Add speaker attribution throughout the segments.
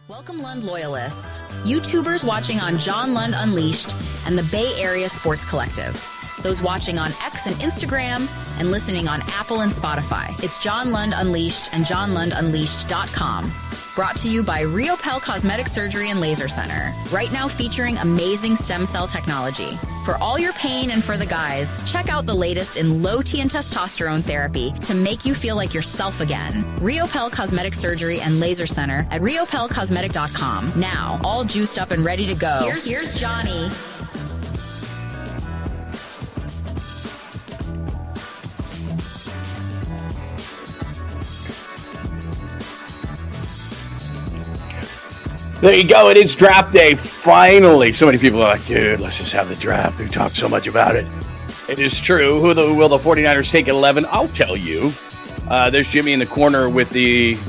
Speaker 1: Welcome, Lund loyalists, YouTubers watching on John Lund Unleashed and the Bay Area Sports Collective, those watching on X and Instagram and listening on Apple and Spotify. It's John Lund Unleashed and johnlundunleashed.com. Brought to you by 𝐟𝐸𝐵 Cosmetic Surgery and Laser Center. Right now featuring amazing stem cell technology. For all your pain and for the guys, check out the latest in low T and testosterone therapy to make you feel like yourself again. 𝐟𝐸𝐵 Cosmetic Surgery and Laser Center at 𝐟𝐸𝐵cosmetic.com. Now, all juiced up and ready to go. Here's Johnny.
Speaker 2: There you go. It is draft day. Finally. So many people are like, dude, let's just have the draft. We talk so much about it. It is true. Who will the 49ers take at 11? I'll tell you. There's Jimmy in the corner with the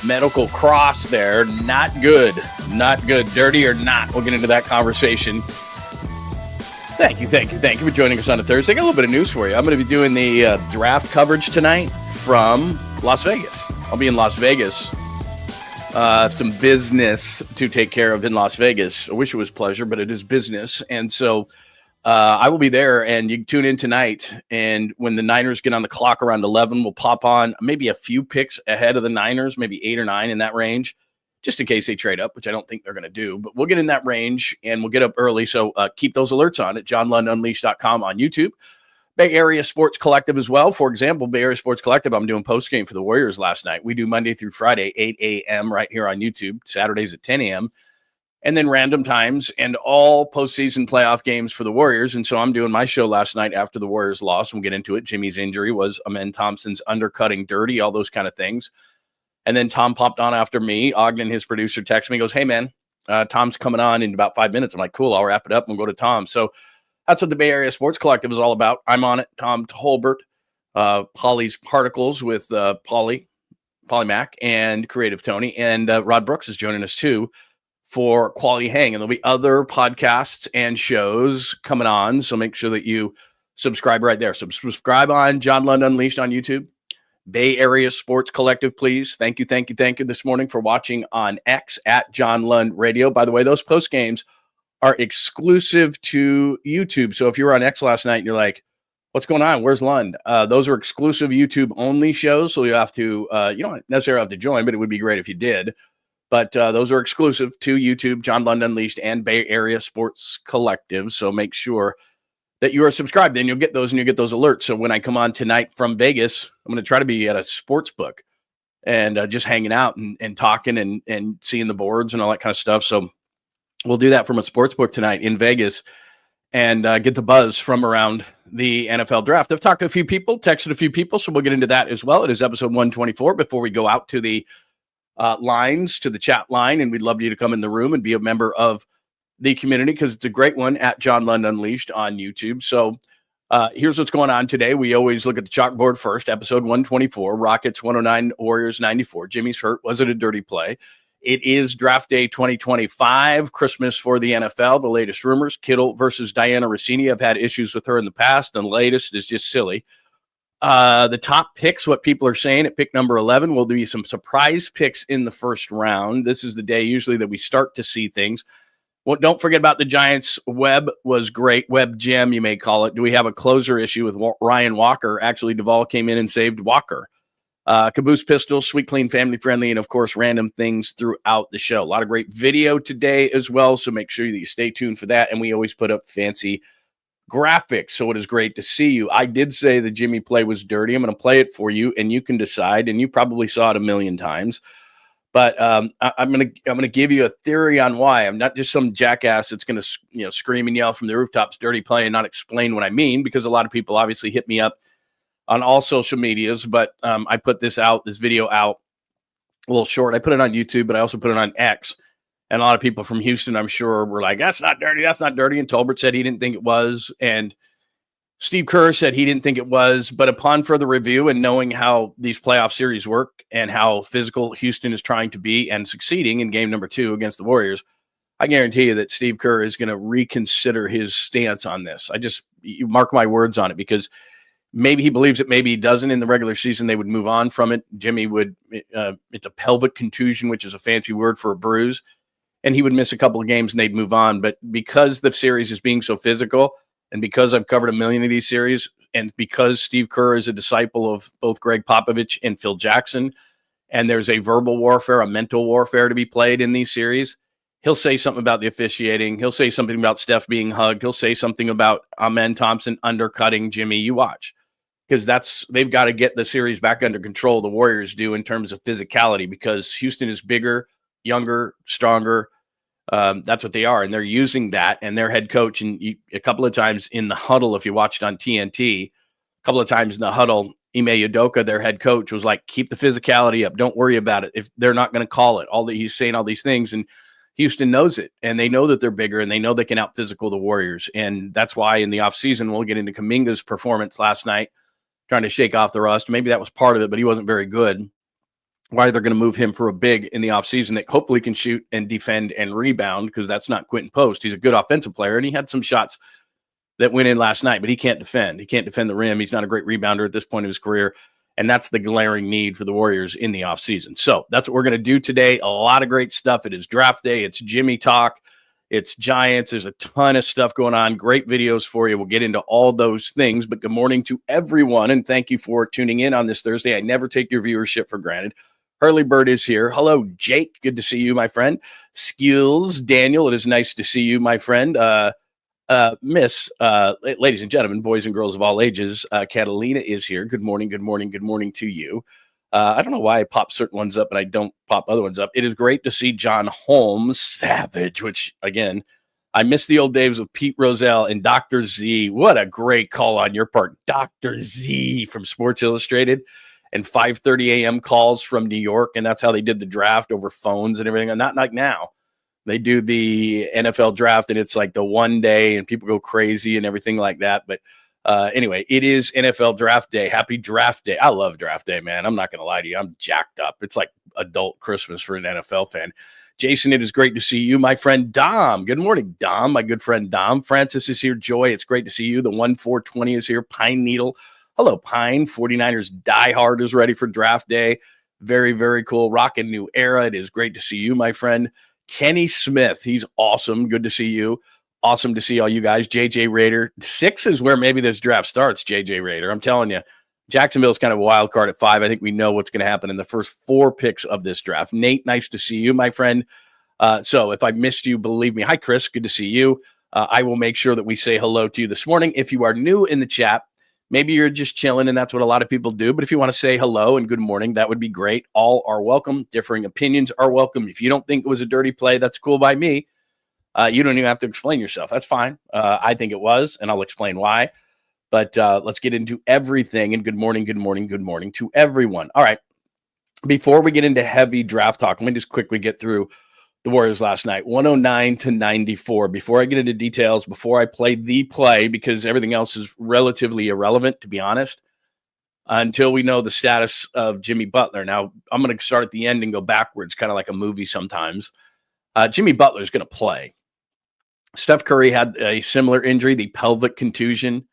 Speaker 2: medical cross there. Not good. Not good. Dirty or not. We'll get into that conversation. Thank you for joining us on a Thursday. I got a little bit of news for you. I'm going to be doing the draft coverage tonight from Las Vegas. I'll be in Las Vegas. Some business to take care of in Las Vegas. I wish it was pleasure, but it is business. And so I will be there, and you can tune in tonight. And when the Niners get on the clock around 11, we'll pop on maybe a few picks ahead of the Niners, maybe 8 or 9 in that range, just in case they trade up, which I don't think they're going to do. But we'll get in that range, and we'll get up early. So keep those alerts on at johnlundunleashed.com on YouTube. Bay Area Sports Collective as well. For example, Bay Area Sports Collective, I'm doing postgame for the Warriors last night. We do Monday through Friday, 8 a.m. right here on YouTube, Saturdays at 10 a.m., and then random times and all postseason playoff games for the Warriors. And so I'm doing my show last night after the Warriors lost. We'll get into it. Jimmy's injury was Thompson's undercutting dirty, all those kind of things. And then Tom popped on after me. Ogden, his producer, texted me, goes, hey, man, Tom's coming on in about 5 minutes. I'm like, cool, I'll wrap it up and we'll go to Tom. So that's what the Bay Area Sports Collective is all about. I'm on it. Tom Tolbert, Polly's Particles with Polly Mac, and Creative Tony. And Rod Brooks is joining us, too, for Quality Hang. And there'll be other podcasts and shows coming on, so make sure that you subscribe right there. So subscribe on John Lund Unleashed on YouTube. Bay Area Sports Collective, please. Thank you this morning for watching on X at John Lund Radio. By the way, those post games are exclusive to YouTube. So if you were on X last night and you're like, what's going on? Where's Lund? Those are exclusive YouTube only shows. So you have to, you don't necessarily have to join, but it would be great if you did. But those are exclusive to YouTube, John Lund Unleashed and Bay Area Sports Collective. So make sure that you are subscribed, and you'll get those alerts. So when I come on tonight from Vegas, I'm going to try to be at a sports book and just hanging out and talking and seeing the boards and all that kind of stuff. So we'll do that from a sports book tonight in Vegas and get the buzz from around the NFL draft. I've talked to a few people, texted a few people, so we'll get into that as well. It is episode 124 before we go out to the lines, to the chat line, and we'd love you to come in the room and be a member of the community because it's a great one at John Lund Unleashed on YouTube. So here's what's going on today. We always look at the chalkboard first, episode 124, Rockets 109, Warriors 94. Jimmy's hurt. Was it a dirty play? It is draft day 2025, Christmas for the NFL. The latest rumors, Kittle versus Diana Russini. I've had issues with her in the past, and the latest is just silly. The top picks, what people are saying at pick number 11, will be some surprise picks in the first round. This is the day usually that we start to see things. Well, don't forget about the Giants. Webb was great. Webb gem, you may call it. Do we have a closer issue with Ryan Walker? Actually, Duvall came in and saved Walker. Caboose Pistol, sweet, clean, family friendly, and of course, random things throughout the show. A lot of great video today as well, so make sure that you stay tuned for that. And we always put up fancy graphics, so it is great to see you. I did say the Jimmy play was dirty. I'm going to play it for you, and you can decide. And you probably saw it a million times, but I'm going to give you a theory on why. I'm not just some jackass that's going to scream and yell from the rooftops, dirty play, and not explain what I mean, because a lot of people obviously hit me up on all social medias, but I put this video out a little short. I put it on YouTube, but I also put it on X. And a lot of people from Houston, I'm sure, were like, that's not dirty. That's not dirty. And Tolbert said he didn't think it was. And Steve Kerr said he didn't think it was. But upon further review and knowing how these playoff series work and how physical Houston is trying to be and succeeding in game number 2 against the Warriors, I guarantee you that Steve Kerr is going to reconsider his stance on this. You mark my words on it, because Maybe he believes it, maybe he doesn't. In the regular season, they would move on from it. Jimmy would, it's a pelvic contusion, which is a fancy word for a bruise, and he would miss a couple of games and they'd move on. But because the series is being so physical, and because I've covered a million of these series, and because Steve Kerr is a disciple of both Greg Popovich and Phil Jackson, and there's a verbal warfare, a mental warfare to be played in these series, he'll say something about the officiating. He'll say something about Steph being hugged. He'll say something about Amen Thompson undercutting Jimmy. You watch, because they've got to get the series back under control. The Warriors do in terms of physicality, because Houston is bigger, younger, stronger. That's what they are, and they're using that. And their head coach, and a couple of times in the huddle, if you watched on TNT, a couple of times in the huddle, 𝐸𝐮𝐫𝐫𝐞, their head coach, was like, keep the physicality up. Don't worry about it. If they're not going to call it, he's saying all these things, and Houston knows it, and they know that they're bigger, and they know they can out-physical the Warriors. And that's why in the offseason, we'll get into Kuminga's performance last night, trying to shake off the rust. Maybe that was part of it, but he wasn't very good. Why they're going to move him for a big in the offseason that hopefully can shoot and defend and rebound, because that's not Quentin Post. He's a good offensive player, and he had some shots that went in last night, but he can't defend. He can't defend the rim. He's not a great rebounder at this point of his career. And that's the glaring need for the Warriors in the offseason. So that's what we're going to do today. A lot of great stuff. It is draft day. It's Jimmy talk. It's Giants. There's a ton of stuff going on. Great videos for you. We'll get into all those things. But good morning to everyone, and thank you for tuning in on this Thursday. I never take your viewership for granted. Hurley Bird is here. Hello, Jake. Good to see you, my friend. Skills, Daniel. It is nice to see you, my friend. Ladies and gentlemen, boys and girls of all ages, Catalina is here. Good morning, good morning, good morning to you. I don't know why I pop certain ones up and I don't pop other ones up. It is great to see John Holmes, Savage, which, again, I miss the old days of Pete Rozelle and Dr. Z. What a great call on your part. Dr. Z from Sports Illustrated, and 5:30 a.m. calls from New York, and that's how they did the draft over phones and everything. And not like now. They do the NFL draft, and it's like the one day, and people go crazy and everything like that. But anyway, it is NFL draft day. Happy draft day. I love draft day, man. I'm not going to lie to you. I'm jacked up. It's like adult Christmas for an NFL fan. Jason, it is great to see you. My friend Dom. Good morning, Dom. My good friend Dom. Francis is here. Joy, it's great to see you. The 1420 is here. Pine Needle. Hello, Pine. 49ers diehard is ready for draft day. Very, very cool. Rockin' New Era. It is great to see you, my friend. Kenny Smith, he's awesome. Good to see you. Awesome to see all you guys. JJ Raider. 6 is where maybe this draft starts, JJ Raider. I'm telling you, Jacksonville's kind of a wild card at 5. I think we know what's going to happen in the first 4 picks of this draft. Nate, nice to see you, my friend. So if I missed you, believe me. Hi, Chris. Good to see you. I will make sure that we say hello to you this morning. If you are new in the chat, maybe you're just chilling, and that's what a lot of people do. But if you want to say hello and good morning, that would be great. All are welcome. Differing opinions are welcome. If you don't think it was a dirty play, that's cool by me. You don't even have to explain yourself. That's fine. I think it was, and I'll explain why. But let's get into everything. And good morning, good morning, good morning to everyone. All right. Before we get into heavy draft talk, let me just quickly get through the Warriors last night, 109-94. Before I get into details, before I play the play, because everything else is relatively irrelevant, to be honest, until we know the status of Jimmy Butler. Now, I'm going to start at the end and go backwards, kind of like a movie sometimes. Jimmy Butler is going to play. Steph Curry had a similar injury, the pelvic contusion,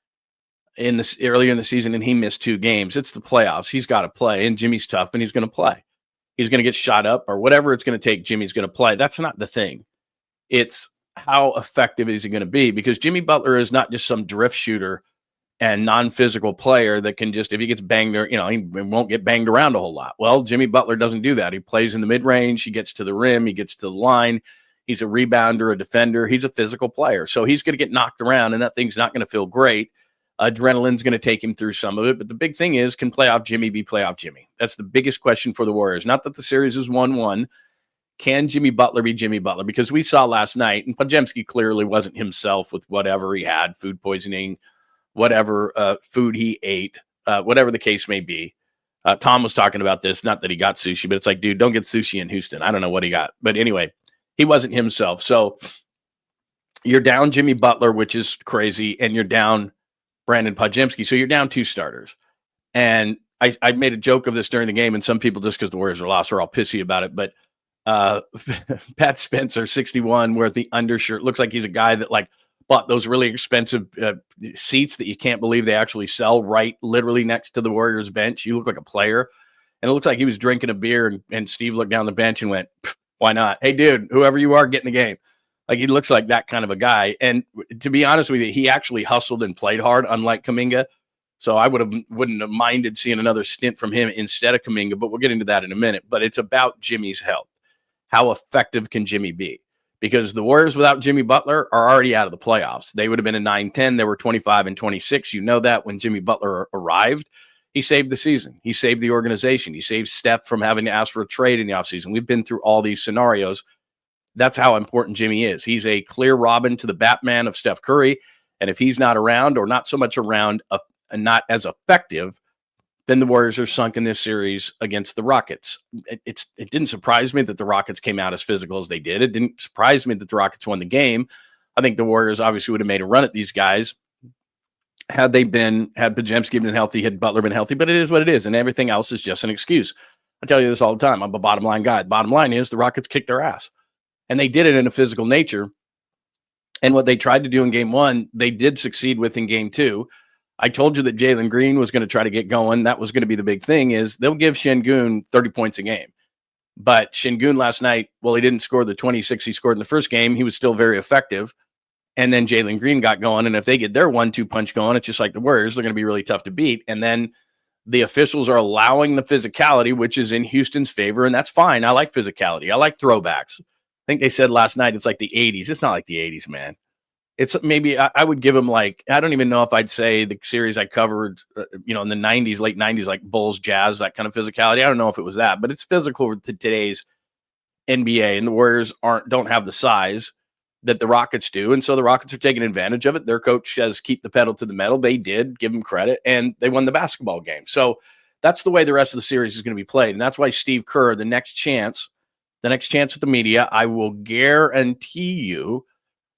Speaker 2: earlier in the season, and he missed 2 games. It's the playoffs. He's got to play, and Jimmy's tough, and he's going to play. He's going to get shot up or whatever it's going to take. Jimmy's going to play. That's not the thing. It's how effective is he going to be? Because Jimmy Butler is not just some drift shooter and non-physical player that can just, if he gets banged, he won't get banged around a whole lot. Well, Jimmy Butler doesn't do that. He plays in the mid-range. He gets to the rim. He gets to the line. He's a rebounder, a defender. He's a physical player. So he's going to get knocked around, and that thing's not going to feel great. Adrenaline's going to take him through some of it. But the big thing is, can playoff Jimmy be playoff Jimmy? That's the biggest question for the Warriors. Not that the series is 1-1. Can Jimmy Butler be Jimmy Butler? Because we saw last night, and Podziemski clearly wasn't himself with whatever he had, food poisoning, whatever food he ate, whatever the case may be. Tom was talking about this, not that he got sushi, but it's like, dude, don't get sushi in Houston. I don't know what he got. But anyway, he wasn't himself. So you're down Jimmy Butler, which is crazy, and you're down Brandon Podziemski. So you're down 2 starters. And I made a joke of this during the game, and some people, just because the Warriors are lost, are all pissy about it. But Pat Spencer, 61, where the undershirt looks like he's a guy that like bought those really expensive seats that you can't believe they actually sell right literally next to the Warriors bench. You look like a player. And it looks like he was drinking a beer, and Steve looked down the bench and went, why not? Hey, dude, whoever you are, get in the game. Like, he looks like that kind of a guy. And to be honest with you, he actually hustled and played hard, unlike Kuminga. So I wouldn't have minded seeing another stint from him instead of Kuminga, but we'll get into that in a minute. But it's about Jimmy's health. How effective can Jimmy be? Because the Warriors without Jimmy Butler are already out of the playoffs. They would have been a 9-10. They were 25-26. You know that when Jimmy Butler arrived. He saved the season. He saved the organization. He saved Steph from having to ask for a trade in the offseason. We've been through all these scenarios. That's how important Jimmy is. He's a clear Robin to the Batman of Steph Curry. And if he's not around, or not so much around and not as effective, then the Warriors are sunk in this series against the Rockets. It didn't surprise me that the Rockets came out as physical as they did. It didn't surprise me that the Rockets won the game. I think the Warriors obviously would have made a run at these guys had Podziemski been healthy, had Butler been healthy, but it is what it is, and everything else is just an excuse. I tell you this all the time. I'm a bottom line guy. The bottom line is the Rockets kicked their ass, and they did it in a physical nature. And what they tried to do in game one, they did succeed with in game two. I told you that Jalen Green was going to try to get going. That was going to be the big thing, is they'll give Şengün 30 points a game. But Şengün last night, well, he didn't score the 26 he scored in the first game. He was still very effective. And then Jalen Green got going. And if they get their 1-2 punch going, it's just like the Warriors. They're going to be really tough to beat. And then the officials are allowing the physicality, which is in Houston's favor. And that's fine. I like physicality. I like throwbacks. I think they said last night it's like the 80s. It's not like the 80s, man. It's maybe I would give them, like, I don't even know if I'd say the series I covered, in the 90s, late 90s, like Bulls, Jazz, that kind of physicality. I don't know if it was that, but it's physical to today's NBA. And the Warriors don't have the size that the Rockets do. And so the Rockets are taking advantage of it. Their coach says, keep the pedal to the metal. They did, give them credit, and they won the basketball game. So that's the way the rest of the series is going to be played. And that's why Steve Kerr, the next chance with the media, I will guarantee you,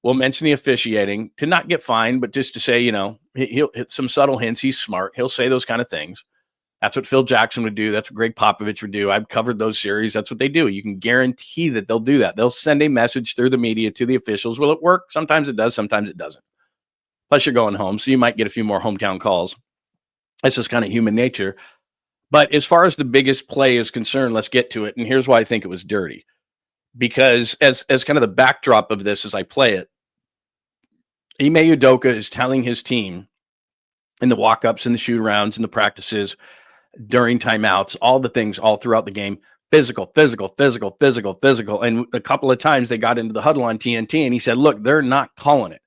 Speaker 2: will mention the officiating to not get fined, but just to say, he'll hit some subtle hints. He's smart. He'll say those kind of things. That's what Phil Jackson would do. That's what Greg Popovich would do. I've covered those series. That's what they do. You can guarantee that they'll do that. They'll send a message through the media to the officials. Will it work? Sometimes it does. Sometimes it doesn't. Plus, you're going home, so you might get a few more hometown calls. That's just kind of human nature. But as far as the biggest play is concerned, let's get to it. And here's why I think it was dirty. Because as kind of the backdrop of this as I play it, Ime Udoka is telling his team in the walk-ups and the shoot-arounds and the practices, during timeouts, all the things all throughout the game, physical. And a couple of times they got into the huddle on TNT, and he said, look, they're not calling it.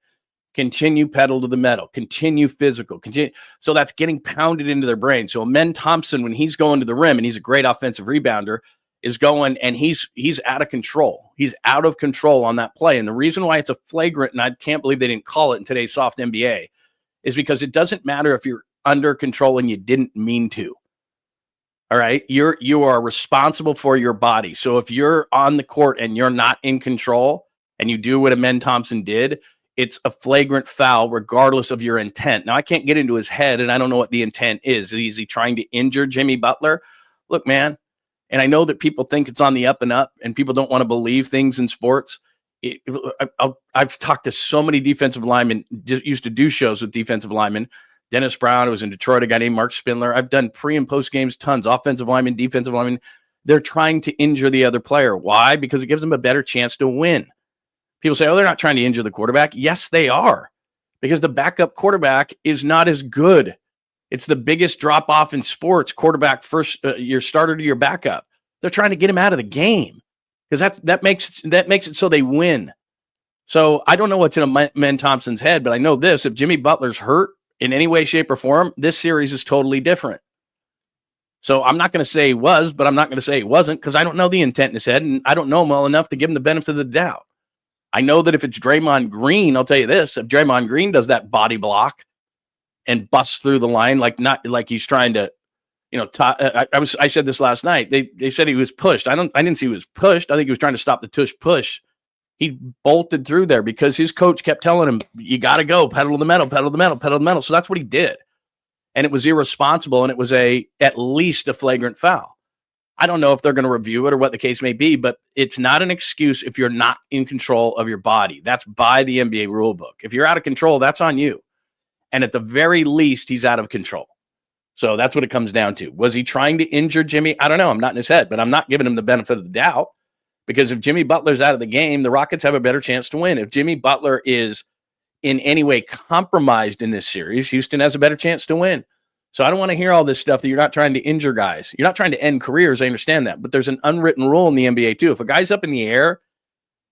Speaker 2: Continue pedal to the metal. Continue physical. Continue. So that's getting pounded into their brain. So Amen Thompson, when he's going to the rim, and he's a great offensive rebounder, is going, and he's out of control. He's out of control on that play. And the reason why it's a flagrant, and I can't believe they didn't call it in today's soft NBA, is because it doesn't matter if you're under control and you didn't mean to. All right. You are responsible for your body. So if you're on the court and you're not in control and you do what Amen Thompson did, it's a flagrant foul regardless of your intent. Now, I can't get into his head, and I don't know what the intent is. Is he trying to injure Jimmy Butler? Look, man, and I know that people think it's on the up and up, and people don't want to believe things in sports. I've talked to so many defensive linemen, used to do shows with defensive linemen. Dennis Brown, who was in Detroit, a guy named Mark Spindler. I've done pre and post games, tons, offensive linemen, defensive linemen. They're trying to injure the other player. Why? Because it gives them a better chance to win. People say, oh, they're not trying to injure the quarterback. Yes, they are, because the backup quarterback is not as good. It's the biggest drop off in sports, quarterback first, your starter to your backup. They're trying to get him out of the game because that makes it so they win. So I don't know what's in Amen Thompson's head, but I know this: if Jimmy Butler's hurt in any way, shape, or form, this series is totally different. So I'm not going to say he was, but I'm not going to say he wasn't, because I don't know the intent in his head, and I don't know him well enough to give him the benefit of the doubt. I know that if it's Draymond Green, I'll tell you this: if Draymond Green does that body block and busts through the line, not like he's trying to, I said this last night. They said he was pushed. I didn't see he was pushed. I think he was trying to stop the tush push. He bolted through there because his coach kept telling him, you got to go, pedal to the metal, pedal to the metal, pedal to the metal. So that's what he did. And it was irresponsible, and it was at least a flagrant foul. I don't know if they're going to review it or what the case may be, but it's not an excuse if you're not in control of your body. That's by the NBA rule book. If you're out of control, that's on you. And at the very least, he's out of control. So that's what it comes down to. Was he trying to injure Jimmy? I don't know. I'm not in his head, but I'm not giving him the benefit of the doubt, because if Jimmy Butler's out of the game, the Rockets have a better chance to win. If Jimmy Butler is in any way compromised in this series, Houston has a better chance to win. So I don't want to hear all this stuff that you're not trying to injure guys. You're not trying to end careers. I understand that. But there's an unwritten rule in the NBA too. If a guy's up in the air,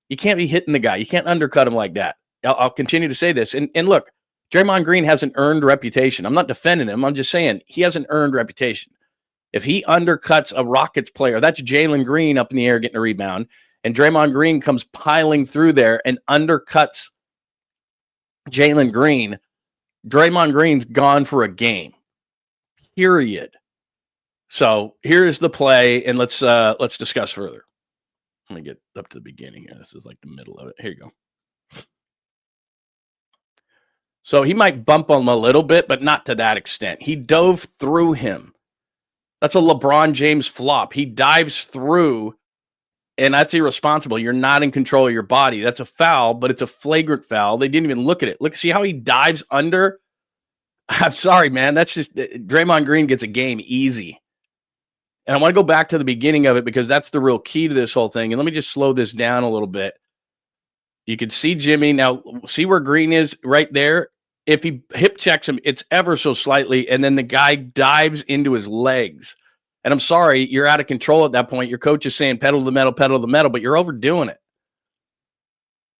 Speaker 2: you can't be hitting the guy. You can't undercut him like that. I'll continue to say this. And look, Draymond Green has an earned reputation. I'm not defending him. I'm just saying he has an earned reputation. If he undercuts a Rockets player, that's Jalen Green up in the air getting a rebound, and Draymond Green comes piling through there and undercuts Jalen Green, Draymond Green's gone for a game. Period. So here's the play, and let's discuss further. Let me get up to the beginning here. This is like the middle of it. Here you go. So he might bump him a little bit, but not to that extent. He dove through him. That's a LeBron James flop. He dives through, and that's irresponsible. You're not in control of your body. That's a foul, but it's a flagrant foul. They didn't even look at it. Look, see how he dives under? I'm sorry, man. That's just Draymond Green gets a game easy. And I want to go back to the beginning of it because that's the real key to this whole thing. And let me just slow this down a little bit. You can see Jimmy. Now, see where Green is right there? If he hip checks him, it's ever so slightly, and then the guy dives into his legs. And I'm sorry, you're out of control at that point. Your coach is saying pedal to the metal, but you're overdoing it.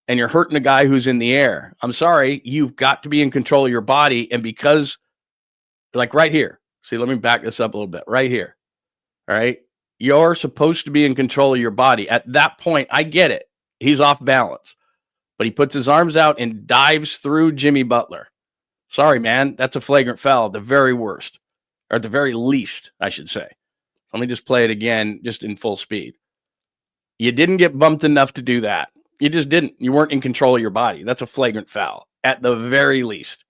Speaker 2: And you're hurting the guy who's in the air. I'm sorry, you've got to be in control of your body. And because, like right here, see, let me back this up a little bit. Right here, all right? You're supposed to be in control of your body. At that point, I get it. He's off balance. But he puts his arms out and dives through Jimmy Butler. Sorry, man, that's a flagrant foul at the very worst. Or at the very least, I should say. Let me just play it again, just in full speed. You didn't get bumped enough to do that. You just didn't. You weren't in control of your body. That's a flagrant foul, at the very least.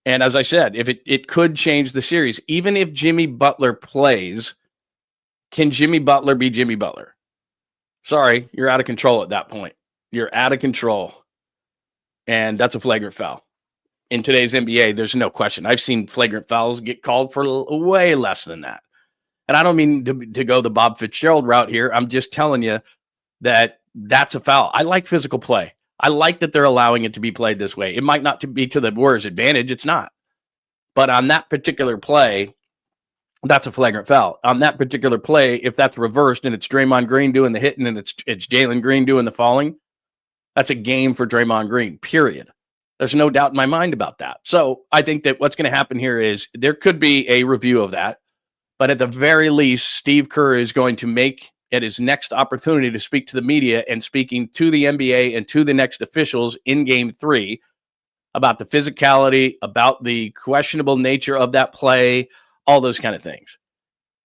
Speaker 2: And as I said, if it could change the series. Even if Jimmy Butler plays, can Jimmy Butler be Jimmy Butler? Sorry, you're out of control at that point. You're out of control. And that's a flagrant foul. In today's NBA, there's no question. I've seen flagrant fouls get called for way less than that. And I don't mean to go the Bob Fitzgerald route here. I'm just telling you that that's a foul. I like physical play. I like that they're allowing it to be played this way. It might not be to the Warriors' advantage. It's not. But on that particular play, that's a flagrant foul. On that particular play, if that's reversed and it's Draymond Green doing the hitting and it's Jalen Green doing the falling, that's a game for Draymond Green, period. There's no doubt in my mind about that. So I think that what's going to happen here is there could be a review of that. But at the very least, Steve Kerr is going to make it his next opportunity to speak to the media and speaking to the NBA and to the next officials in Game 3 about the physicality, about the questionable nature of that play, all those kind of things.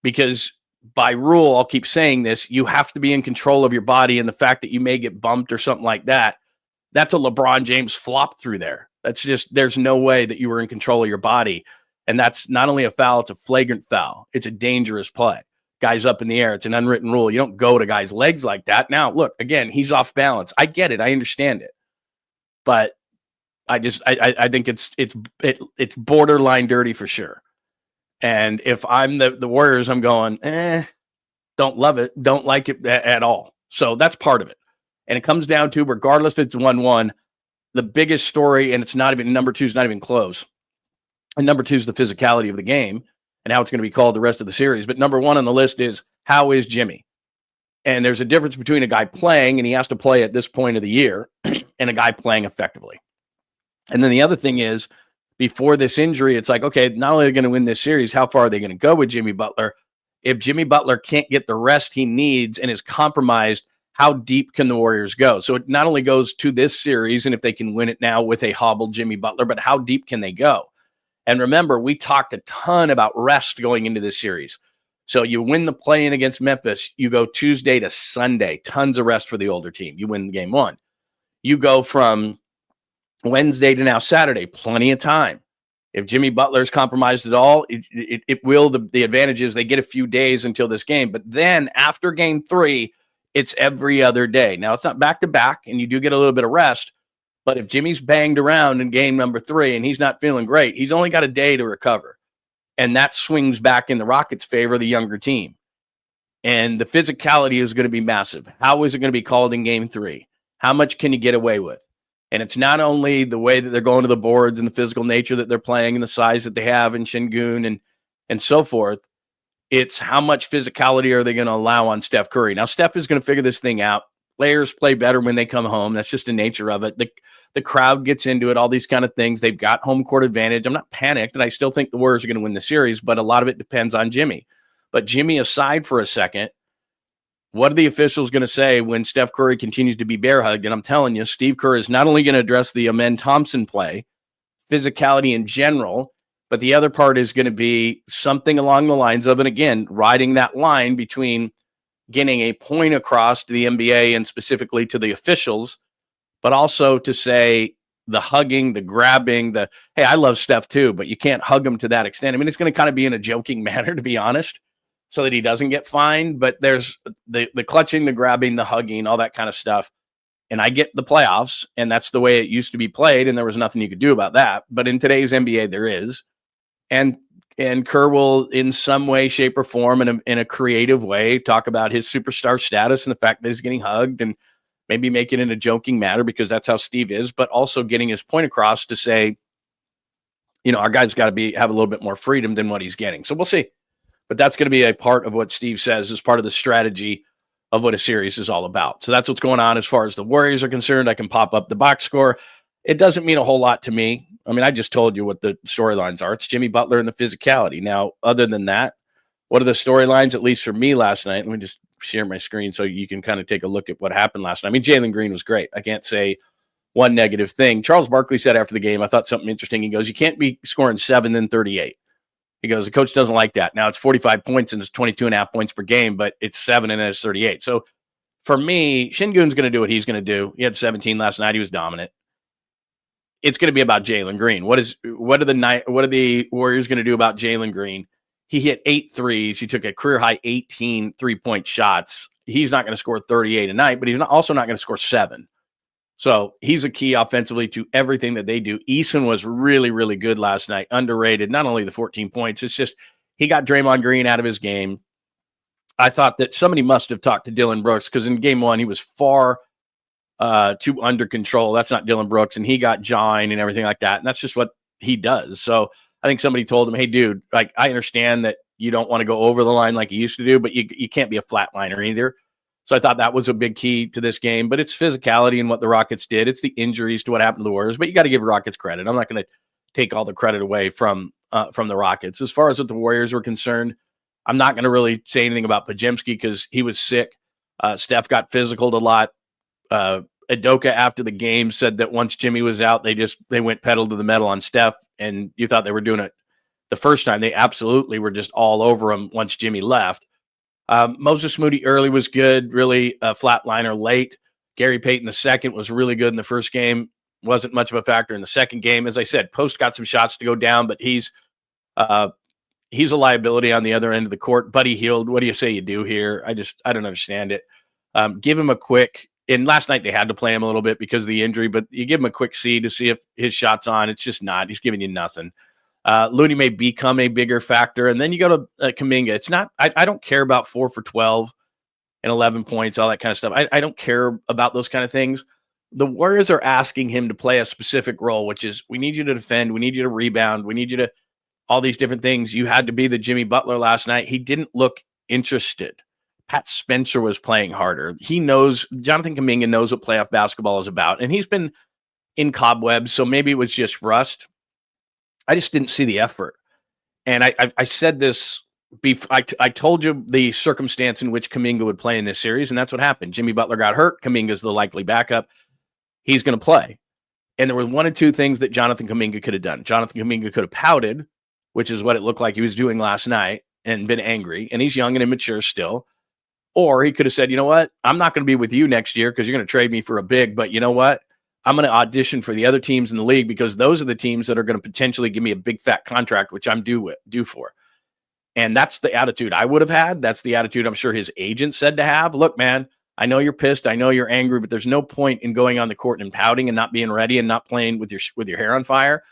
Speaker 2: Because by rule, I'll keep saying this, you have to be in control of your body, and the fact that you may get bumped or something like that, that's a LeBron James flop through there. That's just, there's no way that you were in control of your body. And that's not only a foul, it's a flagrant foul. It's a dangerous play. Guys up in the air. It's an unwritten rule. You don't go to guys' legs like that. Now, look, again, he's off balance. I get it. I understand it. But I think it's borderline dirty for sure. And if I'm the Warriors, I'm going, don't love it. Don't like it at all. So that's part of it. And it comes down to, regardless if it's 1-1, the biggest story, and it's not even, number 2 is not even close. And number 2 is the physicality of the game and how it's going to be called the rest of the series. But number 1 on the list is, how is Jimmy? And there's a difference between a guy playing, and he has to play at this point of the year, and a guy playing effectively. And then the other thing is, before this injury, it's like, okay, not only are they going to win this series, how far are they going to go with Jimmy Butler? If Jimmy Butler can't get the rest he needs and is compromised, how deep can the Warriors go? So it not only goes to this series, and if they can win it now with a hobbled Jimmy Butler, but how deep can they go? And remember, we talked a ton about rest going into this series. So you win the play-in against Memphis, you go Tuesday to Sunday, tons of rest for the older team. You win game 1. You go from Wednesday to now Saturday, plenty of time. If Jimmy Butler's compromised at all, it will. The advantage is they get a few days until this game. But then after game 3, it's every other day. Now, it's not back-to-back, and you do get a little bit of rest. But if Jimmy's banged around in game number 3 and he's not feeling great, he's only got a day to recover. And that swings back in the Rockets' favor, the younger team. And the physicality is going to be massive. How is it going to be called in game 3? How much can you get away with? And it's not only the way that they're going to the boards and the physical nature that they're playing and the size that they have in 𝐮𝐬𝐿 and so forth. It's how much physicality are they going to allow on Steph Curry. Now, Steph is going to figure this thing out. Players play better when they come home. That's just the nature of it. The crowd gets into it, all these kind of things. They've got home court advantage. I'm not panicked, and I still think the Warriors are going to win the series, but a lot of it depends on Jimmy. But Jimmy aside for a second, what are the officials going to say when Steph Curry continues to be bear hugged? And I'm telling you, Steve Kerr is not only going to address the Thompson play, physicality in general, but the other part is going to be something along the lines of, and again, riding that line between getting a point across to the NBA and specifically to the officials, but also to say the hugging, the grabbing, hey, I love Steph too, but you can't hug him to that extent. I mean, it's going to kind of be in a joking manner, to be honest, so that he doesn't get fined. But there's the clutching, the grabbing, the hugging, all that kind of stuff. And I get the playoffs, and that's the way it used to be played, and there was nothing you could do about that. But in today's NBA, there is. And Kerr will, in some way, shape, or form, in a creative way, talk about his superstar status and the fact that he's getting hugged, and maybe make it in a joking manner because that's how Steve is, but also getting his point across to say, our guy's got to have a little bit more freedom than what he's getting. So we'll see. But that's going to be a part of what Steve says as part of the strategy of what a series is all about. So that's what's going on as far as the Warriors are concerned. I can pop up the box score. It doesn't mean a whole lot to me. I mean, I just told you what the storylines are. It's Jimmy Butler and the physicality. Now, other than that, what are the storylines, at least for me last night? Let me just share my screen so you can kind of take a look at what happened last night. I mean, Jalen Green was great. I can't say one negative thing. Charles Barkley said after the game, I thought something interesting. He goes, you can't be scoring 7 then 38. He goes, the coach doesn't like that. Now it's 45 points and it's 22.5 points per game, but it's 7 and then it's 38. So for me, 𝐮𝐬𝐿's going to do what he's going to do. He had 17 last night. He was dominant. It's going to be about Jalen Green. What are the Warriors going to do about Jalen Green? He hit 8 threes. He took a career-high 18 three-point shots. He's not going to score 38 a night, but he's also not going to score 7. So he's a key offensively to everything that they do. 𝐬𝐮 was really, really good last night. Underrated, not only the 14 points. It's just he got Draymond Green out of his game. I thought that somebody must have talked to Dillon Brooks because in game 1, he was far too under control. That's not Dillon Brooks. And he got 𝐬𝐮 and everything like that. And that's just what he does. So I think somebody told him, hey, dude, like I understand that you don't want to go over the line like you used to do, but you can't be a flatliner either. So I thought that was a big key to this game. But it's physicality and what the Rockets did. It's the injuries to what happened to the Warriors. But you got to give Rockets credit. I'm not going to take all the credit away from the Rockets. As far as what the Warriors were concerned, I'm not going to really say anything about 𝐃𝐨𝐧'𝐭 because he was sick. Steph got physicaled a lot. Udoka after the game said that once Jimmy was out, they went pedal to the metal on Steph, and you thought they were doing it the first time. They absolutely were just all over him once Jimmy left. Moses Moody early was good, really a flatliner late. Gary Payton II was really good in the first game. Wasn't much of a factor in the second game. As I said, Post got some shots to go down, but he's a liability on the other end of the court. Buddy Hield, what do you say you do here? I don't understand it. Give him a quick, and last night they had to play him a little bit because of the injury, but you give him a quick C to see if his shot's on. It's just not. He's giving you nothing. Looney may become a bigger factor. And then you go to Kuminga. It's not, I don't care about 4 for 12 and 11 points, all that kind of stuff. I don't care about those kind of things. The Warriors are asking him to play a specific role, which is we need you to defend. We need you to rebound. We need you to all these different things. You had to be the Jimmy Butler last night. He didn't look interested. Pat Spencer was playing harder. He knows, Jonathan Kuminga knows what playoff basketball is about. And he's been in cobwebs. So maybe it was just rust. I just didn't see the effort. And I said this before. I told you the circumstance in which Kuminga would play in this series, and that's what happened. Jimmy Butler got hurt. Kuminga's the likely backup. He's going to play. And there were one of two things that Jonathan Kuminga could have done. Jonathan Kuminga could have pouted, which is what it looked like he was doing last night, and been angry. And he's young and immature still. Or he could have said, you know what? I'm not going to be with you next year because you're going to trade me for a big. But you know what? I'm going to audition for the other teams in the league because those are the teams that are going to potentially give me a big fat contract, which I'm due for. And that's the attitude I would have had. That's the attitude I'm sure his agent said to have. Look, man, I know you're pissed. I know you're angry, but there's no point in going on the court and pouting and not being ready and not playing with your hair on fire.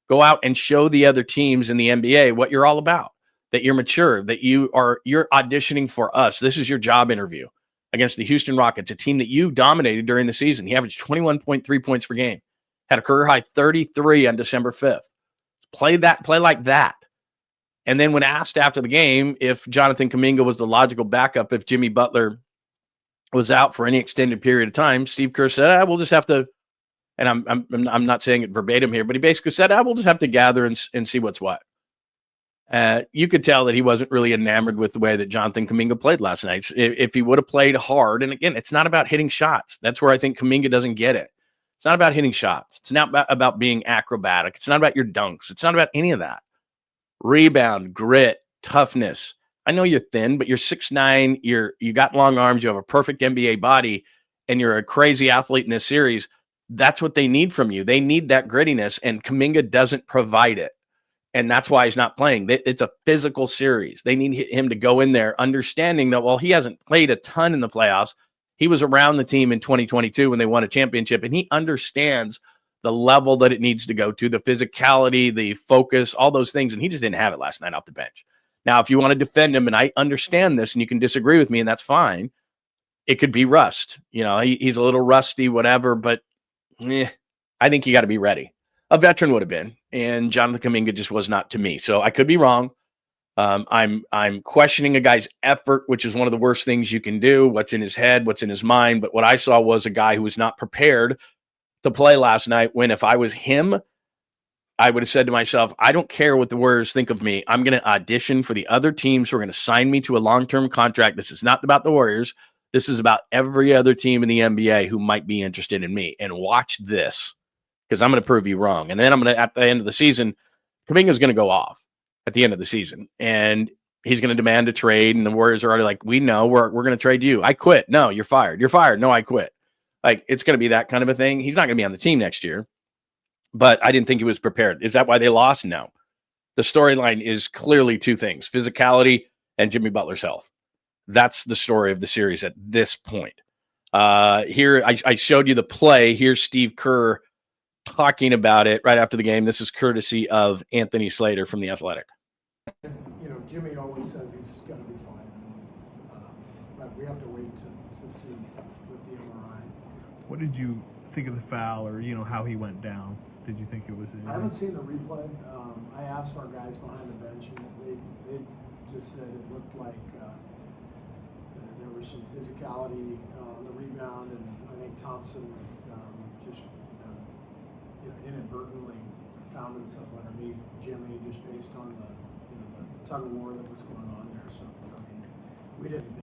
Speaker 2: Go out and show the other teams in the NBA what you're all about, that you're mature, that you're auditioning for us. This is your job interview against the Houston Rockets, a team that you dominated during the season. He averaged 21.3 points per game, had a career high 33 on December 5th. Play like that. And then when asked after the game if 𝐤𝐿𝐫𝐿 Kuminga was the logical backup if Jimmy Butler was out for any extended period of time, Steve Kerr said, we'll just have to, and I'm not saying it verbatim here, but he basically said, we'll just have to gather and see what's what. You could tell that he wasn't really enamored with the way that 𝐤𝐿𝐫𝐿 Kuminga played last night. If he would have played hard, and again, it's not about hitting shots. That's where I think Kuminga doesn't get it. It's not about hitting shots. It's not about being acrobatic. It's not about your dunks. It's not about any of that. Rebound, grit, toughness. I know you're thin, but you're 6'9", you got long arms, you have a perfect NBA body, and you're a crazy athlete in this series. That's what they need from you. They need that grittiness, and Kuminga doesn't provide it. And that's why he's not playing. It's a physical series. They need him to go in there understanding that, well, he hasn't played a ton in the playoffs. He was around the team in 2022 when they won a championship, and he understands the level that it needs to go to, the physicality, the focus, all those things. And he just didn't have it last night off the bench. Now, if you want to defend him, and I understand this, and you can disagree with me, and that's fine, it could be rust. He's a little rusty, whatever, but I think you got to be ready. A veteran would have been, and 𝐤𝐿𝐫𝐿 Kuminga just was not to me. So I could be wrong. I'm questioning a guy's effort, which is one of the worst things you can do. What's in his head, what's in his mind. But what I saw was a guy who was not prepared to play last night, when if I was him, I would have said to myself, I don't care what the Warriors think of me. I'm going to audition for the other teams who are going to sign me to a long-term contract. This is not about the Warriors. This is about every other team in the NBA who might be interested in me. And watch this, because I'm going to prove you wrong. And then I'm going to, at the end of the season, Kuminga's going to go off at the end of the season, and he's going to demand a trade. And the Warriors are already like, we know we're going to trade you. I quit. No, you're fired. You're fired. No, I quit. Like, it's going to be that kind of a thing. He's not going to be on the team next year, but I didn't think he was prepared. Is that why they lost? No. The storyline is clearly two things: physicality and Jimmy Butler's health. That's the story of the series at this point. Here, I showed you the play. Here's Steve Kerr talking about it right after the game. This is courtesy of Anthony Slater from The Athletic.
Speaker 3: Jimmy always says he's going to be fine. But we have to wait to see with the MRI.
Speaker 4: What did you think of the foul, or how he went down? Did you think it was?
Speaker 3: I haven't seen the replay. I asked our guys behind the bench, and they just said it looked like there was some physicality on the rebound, and I think Thompson just inadvertently found himself underneath Jimmy, just based on the tug of war that was going on there. So we didn't.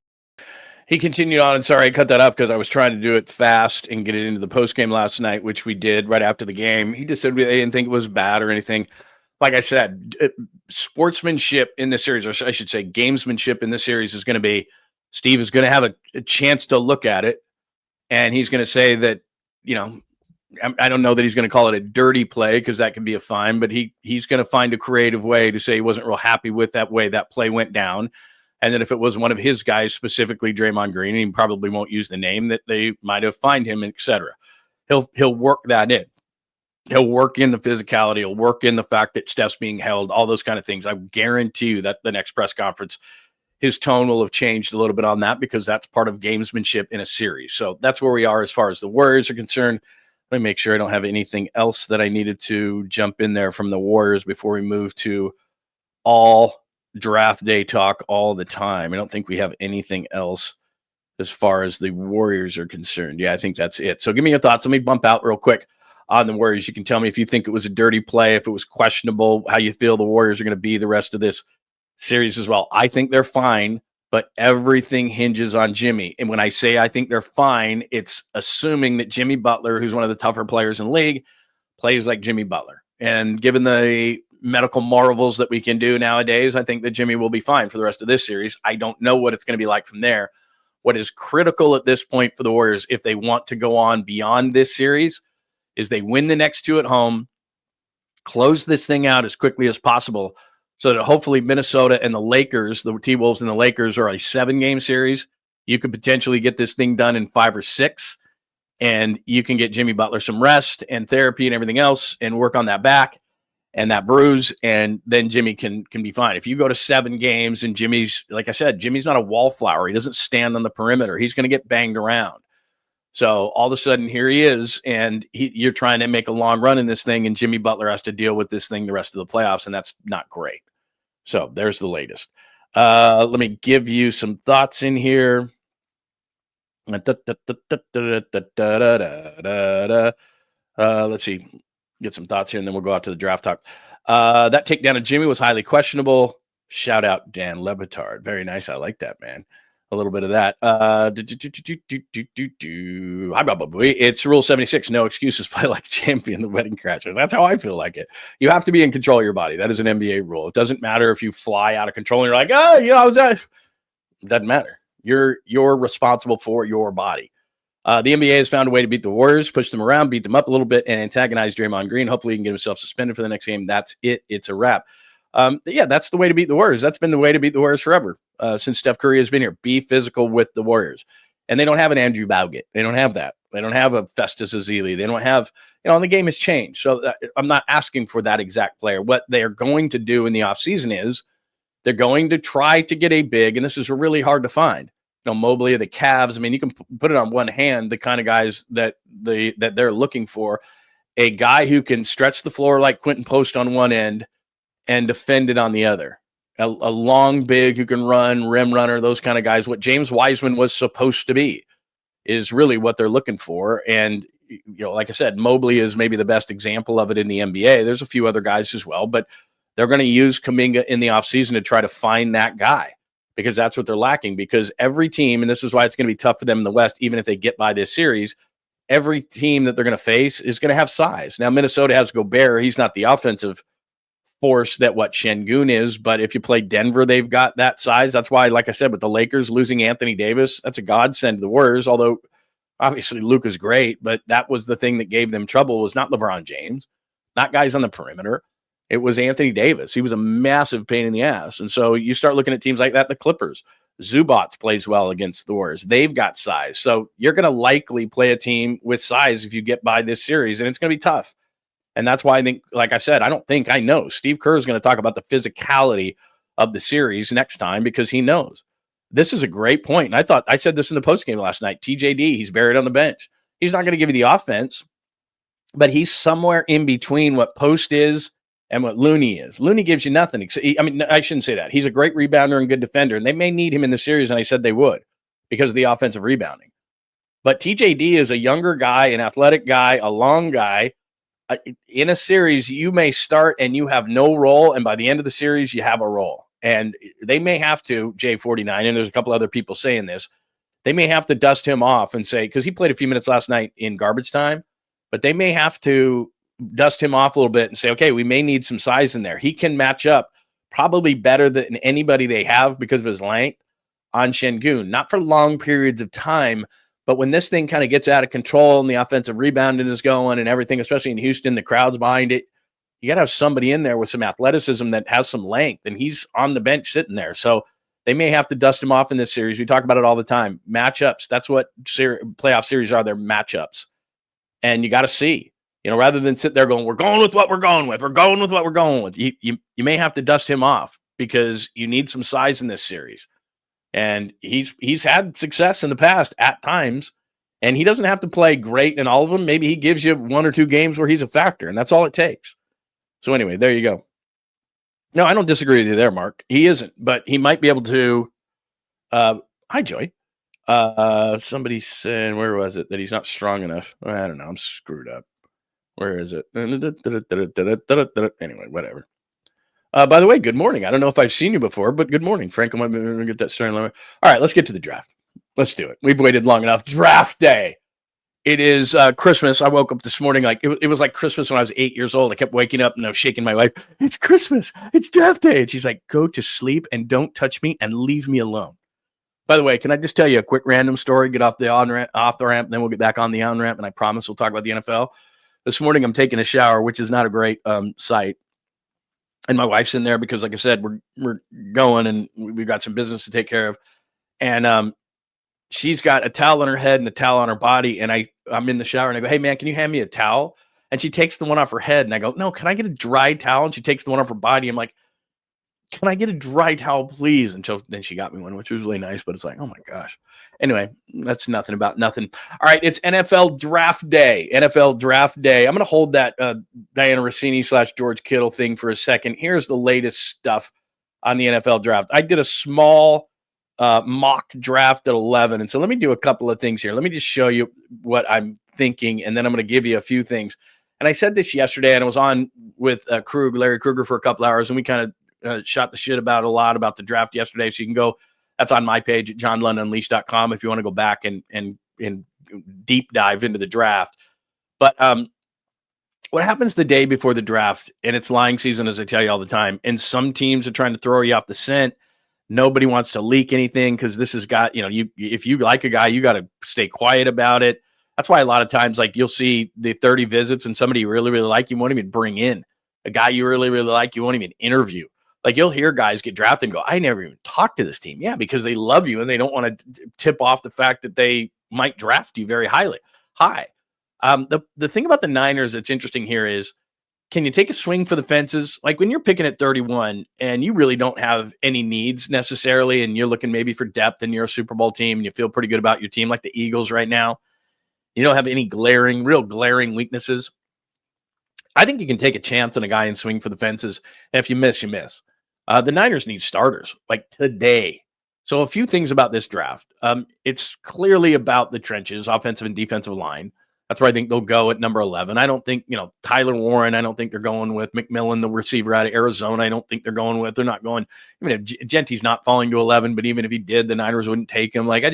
Speaker 2: He continued on, and sorry, I cut that up because I was trying to do it fast and get it into the postgame last night, which we did right after the game. He just said they didn't think it was bad or anything. Like I said, sportsmanship in this series, or I should say gamesmanship in this series, is going to be Steve is going to have a chance to look at it, and he's going to say that, I don't know that he's going to call it a dirty play, because that could be a fine, but he's going to find a creative way to say he wasn't real happy with that way that play went down. And then if it was one of his guys, specifically Draymond Green, and he probably won't use the name, that they might have fined him, etc. He'll work that in. He'll work in the physicality. He'll work in the fact that Steph's being held, all those kind of things. I guarantee you that the next press conference, his tone will have changed a little bit on that, because that's part of gamesmanship in a series. So that's where we are as far as the Warriors are concerned. Let me make sure I don't have anything else that I needed to jump in there from the Warriors before we move to all draft day talk all the time. I don't think we have anything else as far as the Warriors are concerned. Yeah, I think that's it. So give me your thoughts. Let me bump out real quick on the Warriors. You can tell me if you think it was a dirty play, if it was questionable, how you feel the Warriors are going to be the rest of this series as well. I think they're fine, but everything hinges on Jimmy. And when I say I think they're fine, it's assuming that Jimmy Butler, who's one of the tougher players in the league, plays like Jimmy Butler. And given the medical marvels that we can do nowadays, I think that Jimmy will be fine for the rest of this series. I don't know what it's going to be like from there. What is critical at this point for the Warriors, if they want to go on beyond this series, is they win the next 2 at home, close this thing out as quickly as possible so that hopefully Minnesota and the Lakers, the T-Wolves and the Lakers, are a 7-game series. You could potentially get this thing done in 5 or 6, and you can get Jimmy Butler some rest and therapy and everything else and work on that back and that bruise, and then Jimmy can be fine. If you go to 7 games and Jimmy's, like I said, Jimmy's not a wallflower. He doesn't stand on the perimeter. He's going to get banged around. So all of a sudden, here he is, and you're trying to make a long run in this thing, and Jimmy Butler has to deal with this thing the rest of the playoffs, and that's not great. So there's the latest. Let me give you some thoughts in here. Let's see. Get some thoughts here, and then we'll go out to the draft talk. That takedown of Jimmy was highly questionable. Shout out Dan Lebitard. Very nice. I like that, man. A little bit of that. It's Rule 76. No excuses. Play like a champion. The Wedding Crashers. That's how I feel like it. You have to be in control of your body. That is an NBA rule. It doesn't matter if you fly out of control and you're like, oh, you know, I was that. It doesn't matter. You're responsible for your body. The NBA has found a way to beat the Warriors, push them around, beat them up a little bit, and antagonize Draymond Green. Hopefully he can get himself suspended for the next game. That's it. It's a wrap. Yeah, that's the way to beat the Warriors. That's been the way to beat the Warriors forever, since Steph Curry has been here. Be physical with the Warriors. And they don't have an Andrew Bogut. They don't have that. They don't have a Festus Ezeli. They don't have, and the game has changed. So I'm not asking for that exact player. What they are going to do in the offseason is they're going to try to get a big, and this is really hard to find. Mobley or the Cavs. I mean, you can put it on one hand, the kind of guys that they're looking for. A guy who can stretch the floor like Quentin Post on one end and defend it on the other. A long big who can run, rim runner, those kind of guys. What James Wiseman was supposed to be is really what they're looking for. And, like I said, Mobley is maybe the best example of it in the NBA. There's a few other guys as well, but they're going to use Kuminga in the offseason to try to find that guy, because that's what they're lacking. Because every team, and this is why it's going to be tough for them in the West, even if they get by this series, every team that they're going to face is going to have size. Now, Minnesota has Gobert. He's not the offensive force that what 𝐿𝐮𝐬𝐜𝐫𝐢 is, but if you play Denver, they've got that size. That's why, like I said, with the Lakers losing Anthony Davis, that's a godsend to the Warriors, although obviously Luka's great, but that was the thing that gave them trouble, was not LeBron James, not guys on the perimeter. It was Anthony Davis. He was a massive pain in the ass. And so you start looking at teams like that, the Clippers. Zubac plays well against the Warriors. They've got size. So you're going to likely play a team with size if you get by this series, and it's going to be tough. And that's why I think, like I said, I know Steve Kerr is going to talk about the physicality of the series next time, because he knows. This is a great point. And I said this in the postgame last night. TJD, he's buried on the bench. He's not going to give you the offense, but he's somewhere in between what Post is and what Looney is. Looney gives you nothing. I shouldn't say that. He's a great rebounder and good defender, and they may need him in the series, and I said they would because of the offensive rebounding. But TJD is a younger guy, an athletic guy, a long guy. In a series, you may start and you have no role, and by the end of the series, you have a role. And they may have to, J49, and there's a couple other people saying this, they may have to dust him off and say, because he played a few minutes last night in garbage time, but they may have to dust him off a little bit and say, okay, we may need some size in there. He can match up probably better than anybody they have because of his length on 𝐿𝐮𝐬𝐜𝐫𝐢, not for long periods of time, but when this thing kind of gets out of control and the offensive rebounding is going and everything, especially in Houston, the crowd's behind it, you got to have somebody in there with some athleticism that has some length, and he's on the bench sitting there. So they may have to dust him off in this series. We talk about it all the time. Matchups, that's what playoff series are. They're matchups. And you got to see, rather than sit there going, we're going with what we're going with. We're going with what we're going with. You may have to dust him off because you need some size in this series. And he's had success in the past at times, and he doesn't have to play great in all of them. Maybe he gives you 1 or 2 games where he's a factor, and that's all it takes. So anyway, there you go. No, I don't disagree with you there, Mark. He isn't, but he might be able to. Hi, Joy. Somebody said, where was it, that he's not strong enough? I don't know. I'm screwed up. Where is it? Anyway, whatever. By the way, good morning. I don't know if I've seen you before, but good morning. Frank, I'm going to get that starting. All right, let's get to the draft. Let's do it. We've waited long enough. Draft day. It is Christmas. I woke up this morning like it was like Christmas when I was 8 years old. I kept waking up and I was shaking my wife. It's Christmas. It's draft day. And she's like, go to sleep and don't touch me and leave me alone. By the way, can I just tell you a quick random story? Get off the ramp, and then we'll get back on the on ramp, and I promise we'll talk about the NFL. This morning I'm taking a shower, which is not a great sight. And my wife's in there because, like I said, we're going and we've got some business to take care of. And she's got a towel on her head and a towel on her body. And I'm in the shower and I go, hey, man, can you hand me a towel? And she takes the one off her head. And I go, no, can I get a dry towel? And she takes the one off her body. I'm like, can I get a dry towel, please? And so then she got me one, which was really nice. But it's like, oh, my gosh. Anyway, that's nothing about nothing. All right, it's NFL Draft Day. NFL Draft Day. I'm going to hold that Diana Russini / George Kittle thing for a second. Here's the latest stuff on the NFL Draft. I did a small mock draft at 11. And so let me do a couple of things here. Let me just show you what I'm thinking, and then I'm going to give you a few things. And I said this yesterday, and I was on with Larry Krueger for a couple hours, and we kind of shot the shit about a lot about the draft yesterday. So you can go, that's on my page at johnlundunleashed.com if you want to go back and deep dive into the draft. But what happens the day before the draft, and it's lying season, as I tell you all the time, and some teams are trying to throw you off the scent. Nobody wants to leak anything because this has got, if you like a guy, you got to stay quiet about it. That's why a lot of times, like, you'll see the 30 visits and somebody you really, really like, you won't even bring in. A guy you really, really like, you won't even interview. Like, you'll hear guys get drafted and go, I never even talked to this team. Yeah, because they love you and they don't want to tip off the fact that they might draft you very highly. The thing about the Niners that's interesting here is, can you take a swing for the fences? Like, when you're picking at 31 and you really don't have any needs necessarily, and you're looking maybe for depth and you're a Super Bowl team and you feel pretty good about your team, like the Eagles right now, you don't have any real glaring weaknesses. I think you can take a chance on a guy and swing for the fences. And if you miss, you miss. The Niners need starters like today. So a few things about this draft. It's clearly about the trenches, offensive and defensive line. That's where I think they'll go at number 11. I don't think, Tyler Warren, I don't think they're going with McMillan, the receiver out of Arizona. I don't think they're not going, even if Genty's not falling to 11, but even if he did, the Niners wouldn't take him. Like,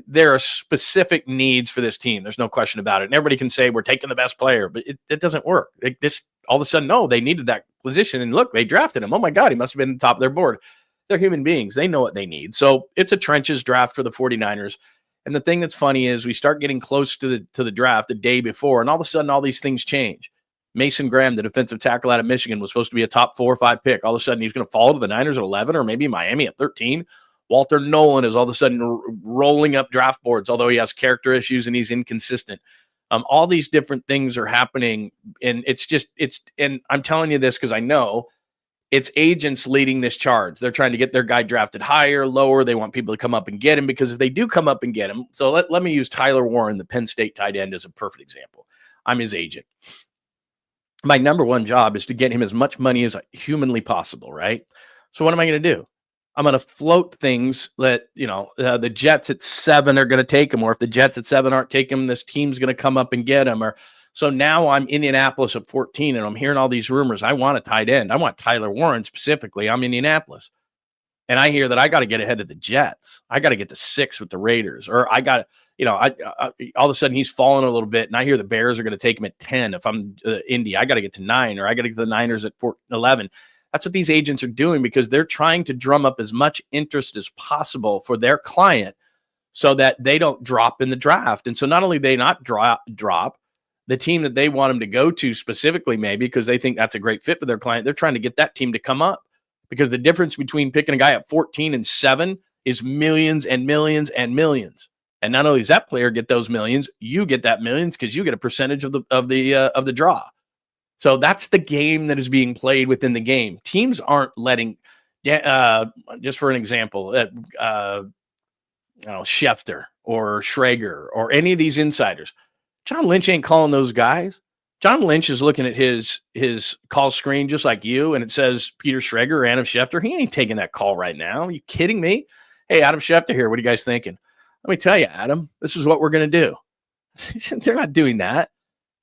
Speaker 2: there are specific needs for this team. There's no question about it. And everybody can say we're taking the best player, but it doesn't work. Like, this, all of a sudden, no, they needed that position. And look, they drafted him. Oh my God, he must have been the top of their board. They're human beings. They know what they need. So it's a trenches draft for the 49ers. And the thing that's funny is we start getting close to the draft the day before, and all of a sudden all these things change. Mason Graham, the defensive tackle out of Michigan, was supposed to be a top 4 or 5 pick. All of a sudden he's going to fall to the Niners at 11 or maybe Miami at 13. Walter Nolan is all of a sudden rolling up draft boards, although he has character issues and he's inconsistent. All these different things are happening, and and I'm telling you this because I know it's agents leading this charge. They're trying to get their guy drafted higher, lower. They want people to come up and get him because if they do come up and get him, so let me use Tyler Warren, the Penn State tight end, as a perfect example. I'm his agent. My number one job is to get him as much money as humanly possible, right? So what am I going to do? I'm going to float things that, the Jets at 7 are going to take him, or if the Jets at 7 aren't taking him, this team's going to come up and get him, or so now I'm Indianapolis at 14, and I'm hearing all these rumors. I want a tight end. I want Tyler Warren specifically. I'm Indianapolis. And I hear that I got to get ahead of the Jets. I got to get to 6 with the Raiders. Or I got to, all of a sudden he's falling a little bit, and I hear the Bears are going to take him at 10. If I'm Indy, I got to get to 9, or I got to get to the Niners at 11. That's what these agents are doing because they're trying to drum up as much interest as possible for their client so that they don't drop in the draft. And so not only they not drop, the team that they want them to go to specifically, maybe because they think that's a great fit for their client, they're trying to get that team to come up because the difference between picking a guy at 14 and 7 is millions and millions and millions. And not only does that player get those millions, you get that millions because you get a percentage of the draw. So that's the game that is being played within the game. Teams aren't letting, just for an example, Schefter or Schrager or any of these insiders. John Lynch ain't calling those guys. John Lynch is looking at his call screen just like you, and it says Peter Schrager or Adam Schefter. He ain't taking that call right now. Are you kidding me? Hey, Adam Schefter here. What are you guys thinking? Let me tell you, Adam, this is what we're going to do. They're not doing that.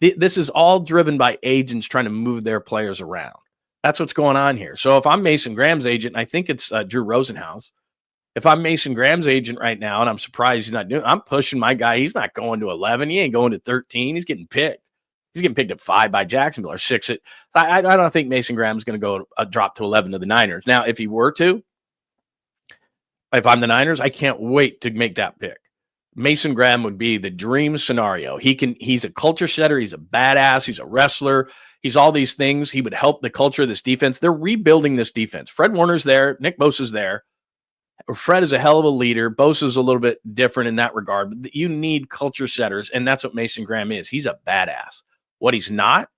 Speaker 2: This is all driven by agents trying to move their players around. That's what's going on here. So if I'm Mason Graham's agent, and I think it's Drew Rosenhaus, if I'm Mason Graham's agent right now, and I'm surprised he's not doing, I'm pushing my guy. He's not going to 11. He ain't going to 13. He's getting picked. He's getting picked at 5 by Jacksonville or 6. I don't think Mason Graham's going to go drop to 11 to the Niners. Now, if he were to, if I'm the Niners, I can't wait to make that pick Mason Graham would be the dream scenario. He's a culture setter. He's a badass. He's a wrestler. He's all these things. He would help the culture of this defense. They're rebuilding this defense. Fred Warner's there. Nick Bosa's there. Fred is a hell of a leader. Bosa's a little bit different in that regard. But you need culture setters, and that's what Mason Graham is. He's a badass. What he's not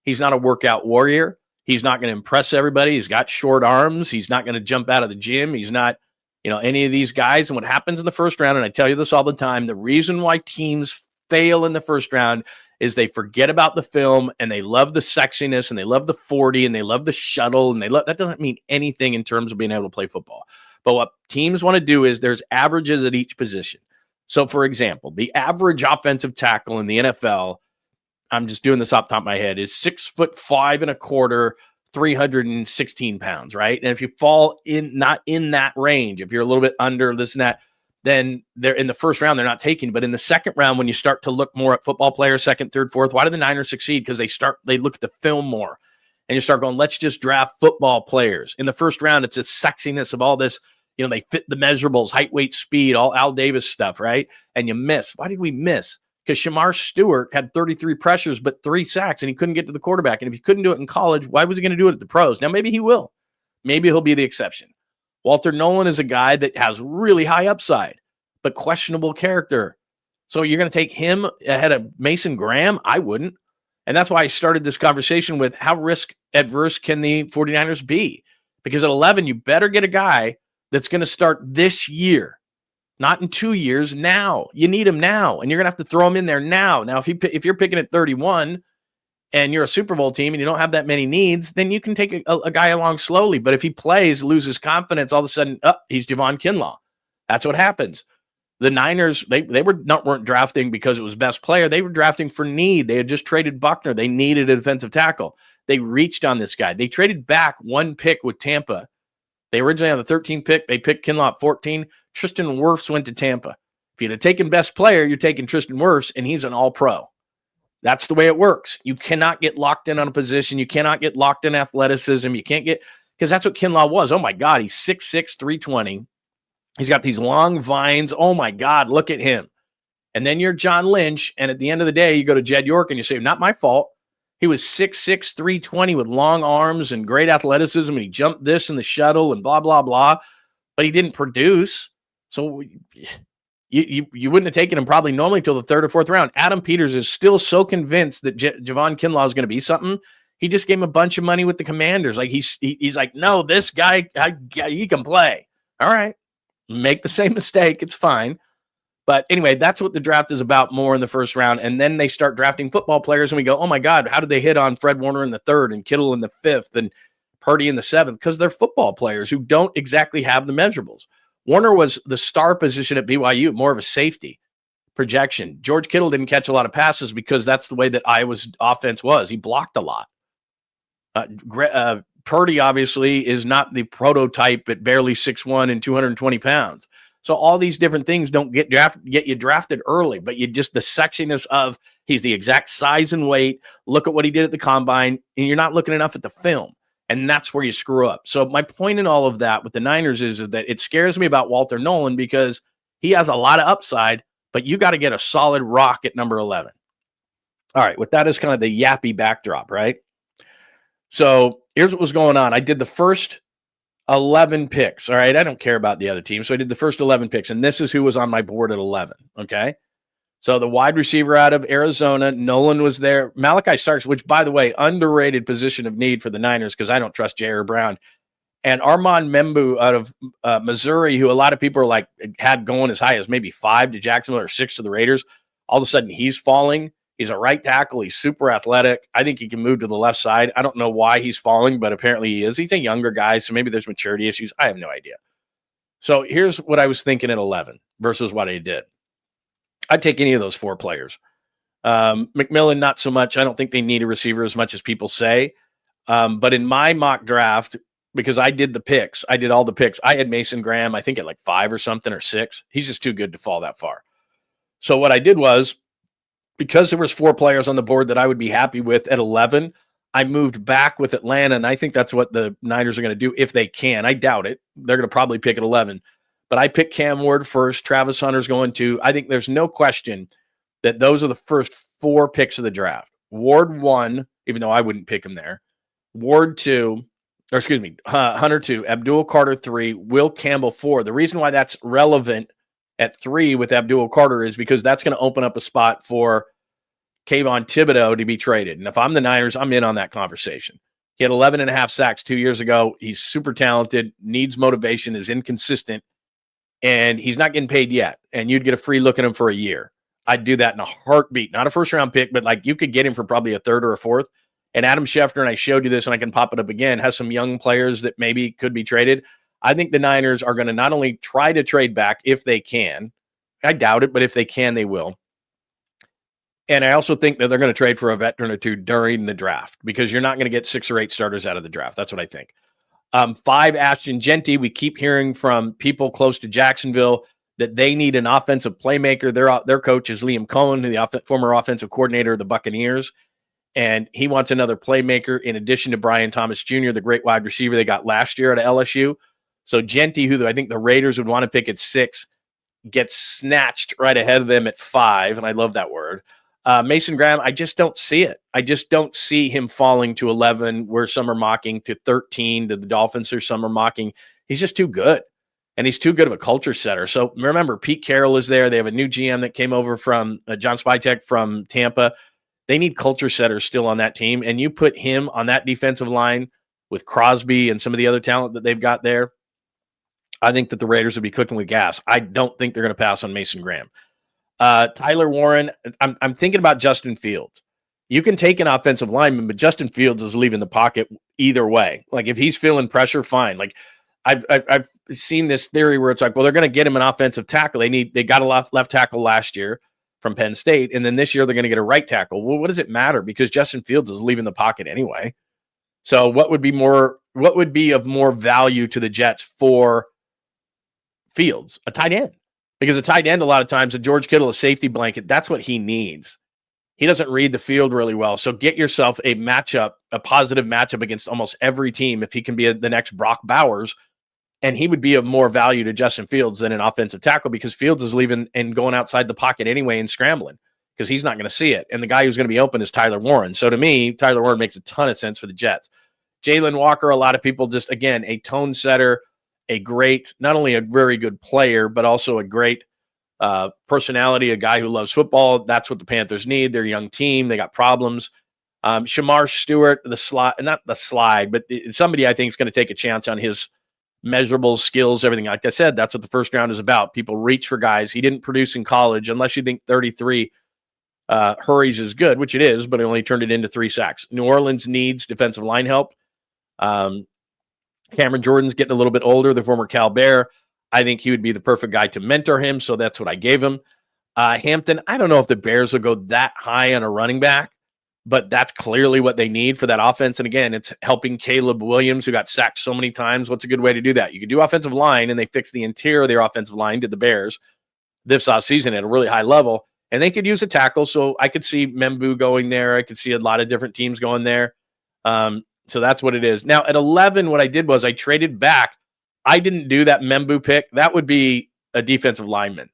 Speaker 2: a workout warrior. He's not going to impress everybody. He's got short arms. He's not going to jump out of the gym. He's not, any of these guys. And what happens in the first round, and I tell you this all the time, the reason why teams fail in the first round is they forget about the film and they love the sexiness and they love the 40 and they love the shuttle and that doesn't mean anything in terms of being able to play football. But what teams want to do is there's averages at each position. So, for example, the average offensive tackle in the NFL, I'm just doing this off the top of my head, is 6'5¼ 316 pounds, right? And if you fall not in that range, if you're a little bit under this and that, then they're in the first round, they're not taking. But in the second round, when you start to look more at football players, second, third, fourth, why do the Niners succeed? Because they look at the film more. And you start going, let's just draft football players. In the first round, it's a sexiness of all this, they fit the measurables, height, weight, speed, all Al Davis stuff, right? And you miss. Why did we miss? Because Shamar Stewart had 33 pressures, but 3 sacks, and he couldn't get to the quarterback. And if he couldn't do it in college, why was he going to do it at the pros? Now, maybe he will. Maybe he'll be the exception. Walter Nolan is a guy that has really high upside, but questionable character. So you're going to take him ahead of Mason Graham? I wouldn't. And that's why I started this conversation with how risk adverse can the 49ers be? Because at 11, you better get a guy that's going to start this year. Not in 2 years, now. You need him now, and you're going to have to throw him in there now. Now, if you're picking at 31 and you're a Super Bowl team and you don't have that many needs, then you can take a guy along slowly. But if he plays, loses confidence, all of a sudden, he's 𝐬𝐻𝐿. That's what happens. The Niners, they weren't drafting because it was best player. They were drafting for need. They had just traded Buckner. They needed a defensive tackle. They reached on this guy. They traded back 1 pick with Tampa. They originally had the 13th pick. They picked 𝐾𝐿 at 14. Tristan Wirfs went to Tampa. If you'd have taken best player, you're taking Tristan Wirfs, and he's an all-pro. That's the way it works. You cannot get locked in on a position. You cannot get locked in athleticism. You can't get – because that's what 𝐾𝐿 was. Oh, my God, he's 6'6", 320. He's got these long vines. Oh, my God, look at him. And then you're John Lynch, and at the end of the day, you go to Jed York, and you say, not my fault. He was 6'6", 320 with long arms and great athleticism, and he jumped this in the shuttle and blah, blah, blah. But he didn't produce. So you wouldn't have taken him probably normally till the 3rd or 4th round. Adam Peters is still so convinced that 𝐬𝐻𝐿 is going to be something. He just gave him a bunch of money with the Commanders. Like he's like, no, this guy, he can play. All right, make the same mistake. It's fine. But anyway, that's what the draft is about more in the first round. And then they start drafting football players, and we go, oh, my God, how did they hit on Fred Warner in the 3rd and Kittle in the 5th and Purdy in the 7th? Because they're football players who don't exactly have the measurables. Warner was the star position at BYU, more of a safety projection. George Kittle didn't catch a lot of passes because that's the way that Iowa's offense was. He blocked a lot. Purdy, obviously, is not the prototype at barely 6'1" and 220 pounds. So all these different things don't get you drafted early, but the sexiness of he's the exact size and weight. Look at what he did at the combine, and you're not looking enough at the film, and that's where you screw up. So my point in all of that with the Niners is that it scares me about Walter Nolan because he has a lot of upside, but you got to get a solid rock at number 11. All right, with that as kind of the yappy backdrop, right? So here's what was going on. I did the first 11 picks. All right. I don't care about the other team. So I did the first 11 picks, and this is who was on my board at 11. Okay. So the wide receiver out of Arizona, Nolan was there. Malachi Starks, which, by the way, underrated position of need for the Niners because I don't trust J.R. Brown. And Armand Membu out of Missouri, who a lot of people are like had going as high as maybe 5 to Jacksonville or 6 to the Raiders. All of a sudden he's falling. He's a right tackle. He's super athletic. I think he can move to the left side. I don't know why he's falling, but apparently he is. He's a younger guy, so maybe there's maturity issues. I have no idea. So here's what I was thinking at 11 versus what I did. I'd take any of those 4 players. McMillan, not so much. I don't think they need a receiver as much as people say. But in my mock draft, because I did the picks, I did all the picks. I had Mason Graham, I think at like 5 or something or 6. He's just too good to fall that far. So what I did was, because there was 4 players on the board that I would be happy with at 11, I moved back with Atlanta, and I think that's what the Niners are going to do if they can. I doubt it. They're going to probably pick at 11. But I picked Cam Ward first. Travis Hunter's going 2. I think there's no question that those are the first 4 picks of the draft. Ward 1, even though I wouldn't pick him there. Ward 2, Hunter 2, Abdul Carter 3, Will Campbell 4. The reason why that's relevant at 3 with Abdul Carter is because that's going to open up a spot for Kayvon Thibodeaux to be traded. And if I'm the Niners, I'm in on that conversation. He had 11.5 sacks 2 years ago. He's super talented, needs motivation, is inconsistent, and he's not getting paid yet. And you'd get a free look at him for a year. I'd do that in a heartbeat. Not a first-round pick, but like you could get him for probably a 3rd or a 4th. And Adam Schefter, and I showed you this, and I can pop it up again, has some young players that maybe could be traded. I think the Niners are going to not only try to trade back if they can. I doubt it, but if they can, they will. And I also think that they're going to trade for a veteran or 2 during the draft because you're not going to get 6 or 8 starters out of the draft. That's what I think. 5, Ashton Jeanty. We keep hearing from people close to Jacksonville that they need an offensive playmaker. Their coach is Liam Cohen, the former offensive coordinator of the Buccaneers, and he wants another playmaker in addition to Brian Thomas Jr., the great wide receiver they got last year at LSU. So Jeanty, who I think the Raiders would want to pick at 6, gets snatched right ahead of them at 5, and I love that word. Mason Graham, I just don't see it. I just don't see him falling to 11 where some are mocking, to 13 to the Dolphins or some are mocking. He's just too good. And he's too good of a culture setter. So remember, Pete Carroll is there. They have a new GM that came over from John Spytek from Tampa. They need culture setters still on that team. And you put him on that defensive line with Crosby and some of the other talent that they've got there, I think that the Raiders would be cooking with gas. I don't think they're going to pass on Mason Graham. Tyler Warren, I'm thinking about Justin Fields. You can take an offensive lineman, but Justin Fields is leaving the pocket either way. Like if he's feeling pressure, fine. Like I've seen this theory where it's like, well, they're going to get him an offensive tackle. They got a left tackle last year from Penn State, and then this year they're going to get a right tackle. Well, what does it matter? Because Justin Fields is leaving the pocket anyway. So what would be of more value to the Jets for Fields? A tight end. Because a tight end, a lot of times, a George Kittle, a safety blanket, that's what he needs. He doesn't read the field really well. So get yourself a positive matchup against almost every team if he can be the next Brock Bowers. And he would be of more value to Justin Fields than an offensive tackle because Fields is leaving and going outside the pocket anyway and scrambling because he's not going to see it. And the guy who's going to be open is Tyler Warren. So to me, Tyler Warren makes a ton of sense for the Jets. Jalen Walker, a lot of people just, again, a tone setter, a great, not only a very good player, but also a great personality, a guy who loves football. That's what the Panthers need. They're a young team. They got problems. Shamar Stewart, not the slide, but somebody I think is going to take a chance on his measurable skills, everything. Like I said, that's what the first round is about. People reach for guys. He didn't produce in college unless you think 33 hurries is good, which it is, but it only turned it into 3 sacks. New Orleans needs defensive line help. Cameron Jordan's getting a little bit older, the former Cal Bear. I think he would be the perfect guy to mentor him, so that's what I gave him. Hampton, I don't know if the Bears will go that high on a running back, but that's clearly what they need for that offense. And again, it's helping Caleb Williams, who got sacked so many times. What's a good way to do that? You could do offensive line, and they fixed the interior of their offensive line, did the Bears this offseason at a really high level, and they could use a tackle. So I could see Membu going there. I could see a lot of different teams going there. So that's what it is. Now, at 11, what I did was I traded back. I didn't do that Membu pick. That would be a defensive lineman.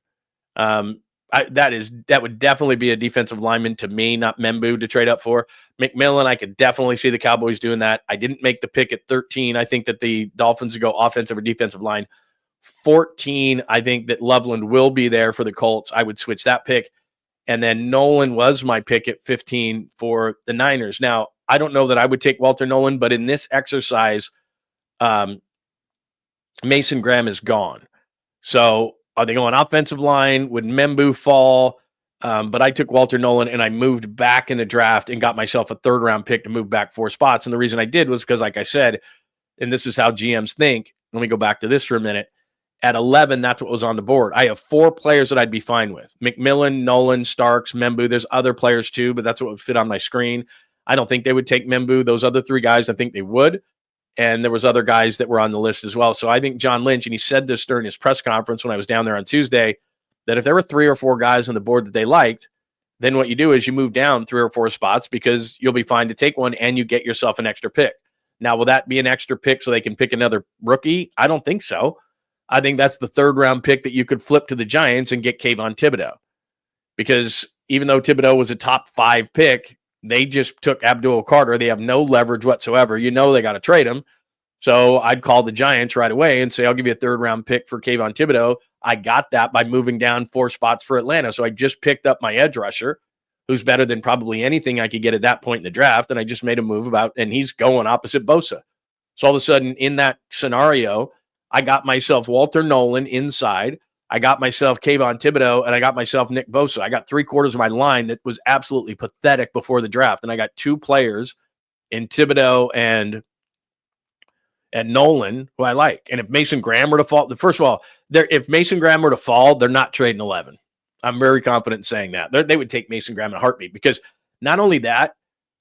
Speaker 2: That would definitely be a defensive lineman to me, not Membu to trade up for. McMillan, I could definitely see the Cowboys doing that. I didn't make the pick at 13. I think that the Dolphins would go offensive or defensive line. 14, I think that Loveland will be there for the Colts. I would switch that pick. And then Nolan was my pick at 15 for the Niners. Now, I don't know that I would take Walter Nolan, but in this exercise, Mason Graham is gone. So are they going offensive line? Would Membu fall? But I took Walter Nolan and I moved back in the draft and got myself a 3rd round pick to move back 4 spots. And the reason I did was because, like I said, and this is how GMs think. Let me go back to this for a minute. At 11, that's what was on the board. I have 4 players that I'd be fine with. McMillan, Nolan, Starks, Membu. There's other players too, but that's what would fit on my screen. I don't think they would take Membu. Those other 3 guys, I think they would. And there was other guys that were on the list as well. So I think John Lynch, and he said this during his press conference when I was down there on Tuesday, that if there were 3 or 4 guys on the board that they liked, then what you do is you move down 3 or 4 spots because you'll be fine to take one and you get yourself an extra pick. Now, will that be an extra pick so they can pick another rookie? I don't think so. I think that's the 3rd round pick that you could flip to the Giants and get Kayvon Thibodeaux. Because even though Thibodeaux was a top 5 pick, they just took Abdul Carter. They have no leverage whatsoever. You know they got to trade him. So I'd call the Giants right away and say, I'll give you a 3rd round pick for Kayvon Thibodeaux. I got that by moving down 4 spots for Atlanta. So I just picked up my edge rusher, who's better than probably anything I could get at that point in the draft. And I just made a move and he's going opposite Bosa. So all of a sudden in that scenario, I got myself Walter Nolan inside. I got myself Kayvon Thibodeaux, and I got myself Nick Bosa. I got 3/4 of my line that was absolutely pathetic before the draft. And I got 2 players in Thibodeaux and Nolan, who I like. And if Mason Graham were to fall, first of all, if Mason Graham were to fall, they're not trading 11. I'm very confident in saying that. They would take Mason Graham in a heartbeat, because not only that,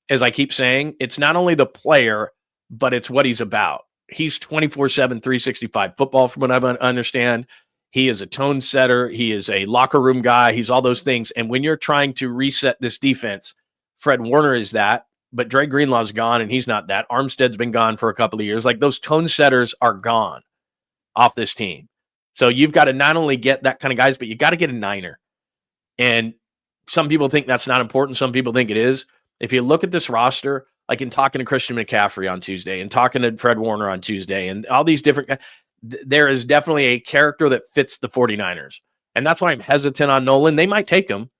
Speaker 2: as I keep saying, it's not only the player, but it's what he's about. He's 24/7, 365 football, from what I understand. He is a tone setter. He is a locker room guy. He's all those things. And when you're trying to reset this defense, Fred Warner is that, but Dre Greenlaw's gone and he's not that. Armstead's been gone for a couple of years. Like, those tone setters are gone off this team. So you've got to not only get that kind of guys, but you got to get a Niner. And some people think that's not important. Some people think it is. If you look at this roster, like in talking to Christian McCaffrey on Tuesday and talking to Fred Warner on Tuesday and all these different guys, there is definitely a character that fits the 49ers. And that's why I'm hesitant on Nolan. They might take him,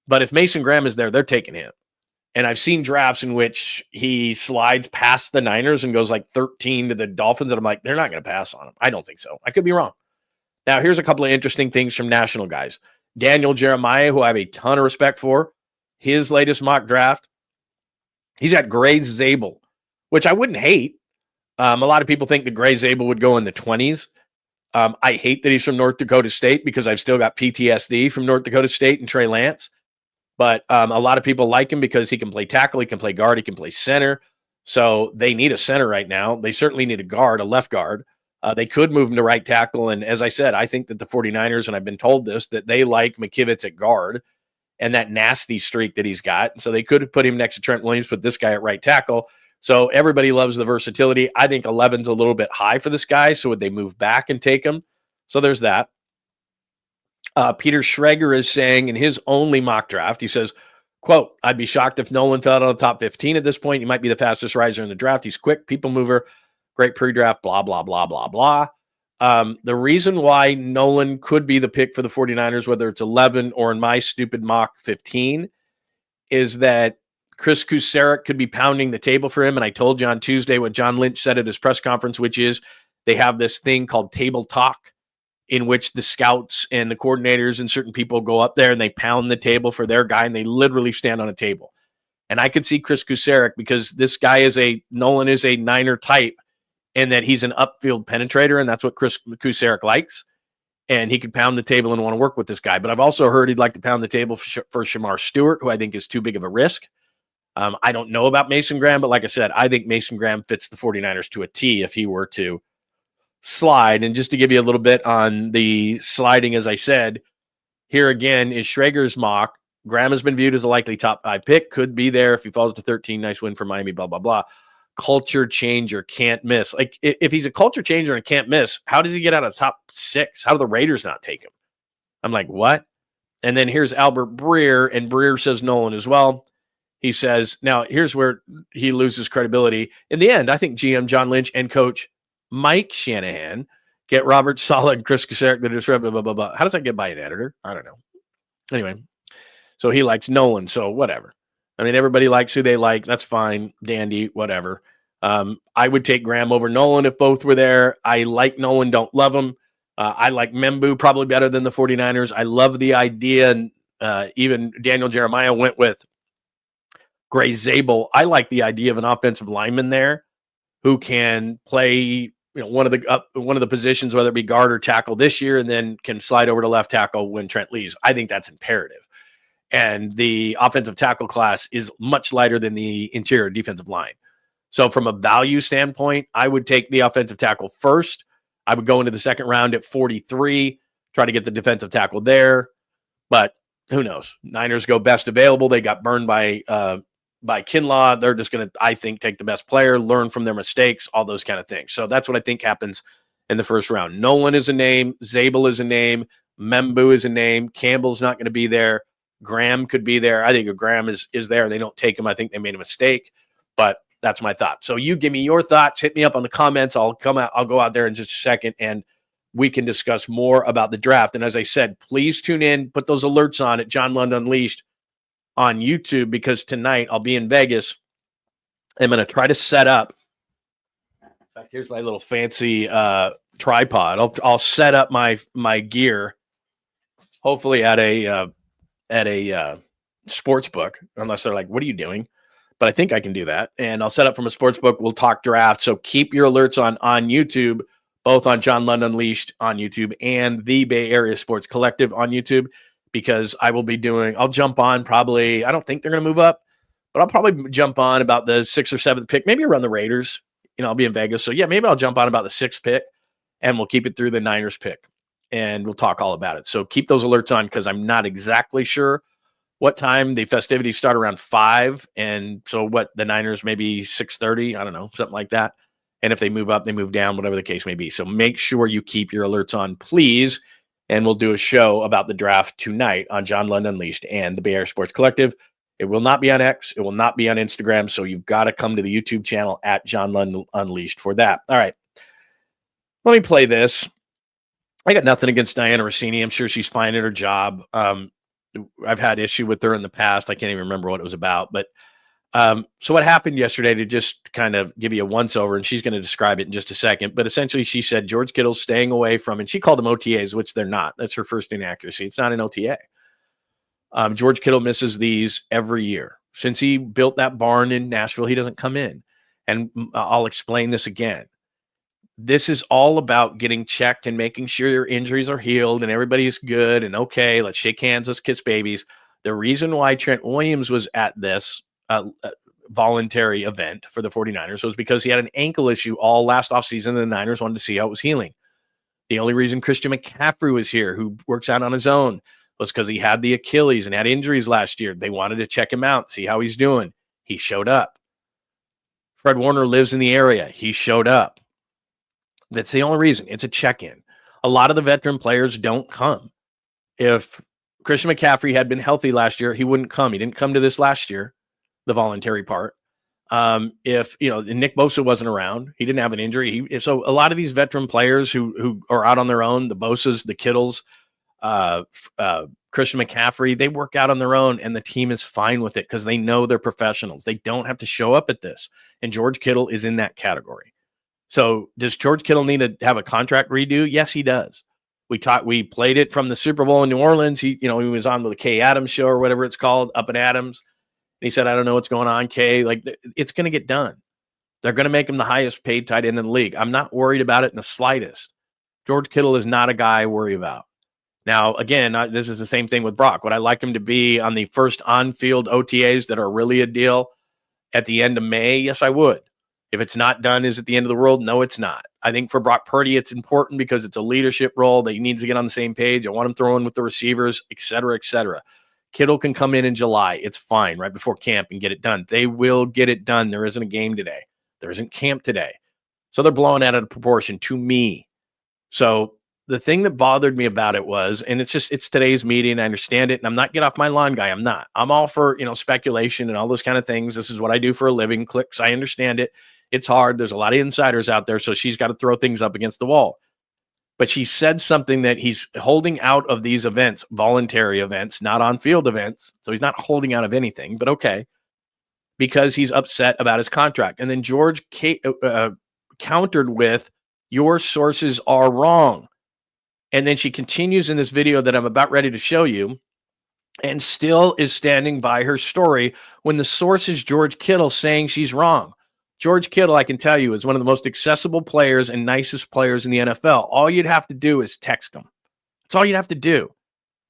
Speaker 2: but if Mason Graham is there, they're taking him. And I've seen drafts in which he slides past the Niners and goes like 13 to the Dolphins, and I'm like, they're not going to pass on him. I don't think so. I could be wrong. Now, here's a couple of interesting things from national guys. Daniel Jeremiah, who I have a ton of respect for, his latest mock draft, he's got 𝐼_Zabel, which I wouldn't hate. A lot of people think that 𝐼_Zabel would go in the 20s. I hate that he's from North Dakota State, because I've still got PTSD from North Dakota State and Trey Lance. But a lot of people like him because he can play tackle, he can play guard, he can play center. So they need a center right now. They certainly need a guard, a left guard. They could move him to right tackle. And as I said, I think that the 49ers, and I've been told this, that they like 𝐾𝐽 at guard and that nasty streak that he's got. So they could put him next to Trent Williams, put this guy at right tackle. So everybody loves the versatility. I think 11's a little bit high for this guy. So would they move back and take him? So there's that. Peter Schrager is saying in his only mock draft, he says, quote, "I'd be shocked if Nolan fell out of the top 15 at this point. He might be the fastest riser in the draft. He's quick, people mover, great pre-draft, blah, blah, blah, blah, blah." The reason why Nolan could be the pick for the 49ers, whether it's 11 or in my stupid mock 15, is that Chris Kusarek could be pounding the table for him. And I told you on Tuesday what John Lynch said at his press conference, which is they have this thing called table talk, in which the scouts and the coordinators and certain people go up there and they pound the table for their guy, and they literally stand on a table. And I could see Chris Kusarek, because this guy Nolan is a Niner type, and that he's an upfield penetrator, and that's what Chris Kusarek likes. And he could pound the table and want to work with this guy. But I've also heard he'd like to pound the table for Shamar Stewart, who I think is too big of a risk. I don't know about Mason Graham, but like I said, I think Mason Graham fits the 49ers to a T if he were to slide. And just to give you a little bit on the sliding, as I said, here again is Schrager's mock. Graham has been viewed as a likely top 5 pick, could be there if he falls to 13. Nice win for Miami, blah, blah, blah. Culture changer, can't miss. Like, if he's a culture changer and can't miss, how does he get out of top 6? How do the Raiders not take him? I'm like, what? And then here's Albert Breer, and Breer says Nolan as well. He says, now here's where he loses credibility. In the end, I think GM John Lynch and coach Mike Shanahan get Robert Saleh and Chris Kusarek to disrupt, blah, blah, blah, blah. How does that get by an editor? I don't know. Anyway, so he likes Nolan, so whatever. I mean, everybody likes who they like. That's fine. Dandy, whatever. I would take Graham over Nolan if both were there. I like Nolan, don't love him. I like Membu probably better than the 49ers. I love the idea, and even Daniel Jeremiah went with 𝐼_Zabel. I like the idea of an offensive lineman there who can play, one of the positions, whether it be guard or tackle this year, and then can slide over to left tackle when Trent leaves. I think that's imperative. And the offensive tackle class is much lighter than the interior defensive line. So from a value standpoint, I would take the offensive tackle first. I would go into the second round at 43, try to get the defensive tackle there. But who knows? Niners go best available. They got burned by Kinlaw. They're just going to, I think, take the best player, learn from their mistakes, all those kind of things. So that's what I think happens in the first round. Nolan is a name. Zabel is a name. Membu is a name. Campbell's not going to be there. Graham could be there. I think if Graham is there, they don't take him. I think they made a mistake, but that's my thought. So you give me your thoughts. Hit me up on the comments. I'll go out there in just a second, and we can discuss more about the draft. And as I said, please tune in, put those alerts on at John Lund Unleashed on YouTube, because tonight I'll be in Vegas. I'm going to try to set up. In fact, here's my little fancy tripod. I'll set up my gear, hopefully at a sports book, unless they're like, what are you doing? But I think I can do that. And I'll set up from a sports book. We'll talk draft. So keep your alerts on YouTube, both on John Lund Unleashed on YouTube and the Bay Area Sports Collective on YouTube, because I'll jump on probably, I don't think they're going to move up, but I'll probably jump on about the 6th or 7th pick, maybe around the Raiders. I'll be in Vegas. So yeah, maybe I'll jump on about the 6th pick, and we'll keep it through the Niners pick, and we'll talk all about it. So keep those alerts on, because I'm not exactly sure what time the festivities start, around 5. And so the Niners, maybe 6:30, I don't know, something like that. And if they move up, they move down, whatever the case may be. So make sure you keep your alerts on, please. And we'll do a show about the draft tonight on John Lund Unleashed and the Bay Area Sports Collective. It will not be on X. It will not be on Instagram. So you've got to come to the YouTube channel at John Lund Unleashed for that. All right. Let me play this. I got nothing against Diana Russini. I'm sure she's fine at her job. I've had issue with her in the past. I can't even remember what it was about. But so what happened yesterday, to just kind of give you a once-over, and she's going to describe it in just a second. But essentially, she said George Kittle's staying away from, and she called them OTAs, which they're not. That's her first inaccuracy. It's not an OTA. George Kittle misses these every year. Since he built that barn in Nashville, he doesn't come in. And I'll explain this again. This is all about getting checked and making sure your injuries are healed and everybody's good and okay. Let's shake hands. Let's kiss babies. The reason why Trent Williams was at this voluntary event for the 49ers was because he had an ankle issue all last offseason, and the Niners wanted to see how it was healing. The only reason Christian McCaffrey was here, who works out on his own, was because he had the Achilles and had injuries last year. They wanted to check him out, see how he's doing. He showed up. Fred Warner lives in the area. He showed up. That's the only reason. It's a check-in. A lot of the veteran players don't come. If Christian McCaffrey had been healthy last year, he wouldn't come. He didn't come to this last year, the voluntary part. If Nick Bosa wasn't around, he didn't have an injury. So a lot of these veteran players who are out on their own, the Bosas, the Kittles, Christian McCaffrey, they work out on their own, and the team is fine with it because they know they're professionals. They don't have to show up at this. And George Kittle is in that category. So does George Kittle need to have a contract redo? Yes, he does. We played it from the Super Bowl in New Orleans. He was on the Kay Adams show or whatever it's called, Up in Adams. And he said, I don't know what's going on, Kay. It's going to get done. They're going to make him the highest paid tight end in the league. I'm not worried about it in the slightest. George Kittle is not a guy I worry about. Now, again, this is the same thing with Brock. Would I like him to be on the first on-field OTAs that are really a deal at the end of May? Yes, I would. If it's not done, is it the end of the world? No, it's not. I think for Brock Purdy, it's important because it's a leadership role that he needs to get on the same page. I want him throwing with the receivers, et cetera, et cetera. Kittle can come in July. It's fine, right before camp, and get it done. They will get it done. There isn't a game today. There isn't camp today. So they're blowing out of proportion to me. So the thing that bothered me about it was, and it's today's meeting. I understand it. And I'm not get off my lawn guy. I'm not. I'm all for, speculation and all those kind of things. This is what I do for a living. Clicks. I understand it. It's hard. There's a lot of insiders out there. So she's got to throw things up against the wall. But she said something that he's holding out of these events, voluntary events, not on-field events. So he's not holding out of anything, but okay, because he's upset about his contract. And then George countered with, your sources are wrong. And then she continues in this video that I'm about ready to show you, and still is standing by her story when the source is George Kittle saying she's wrong. George Kittle, I can tell you, is one of the most accessible players and nicest players in the NFL. All you'd have to do is text him. That's all you'd have to do.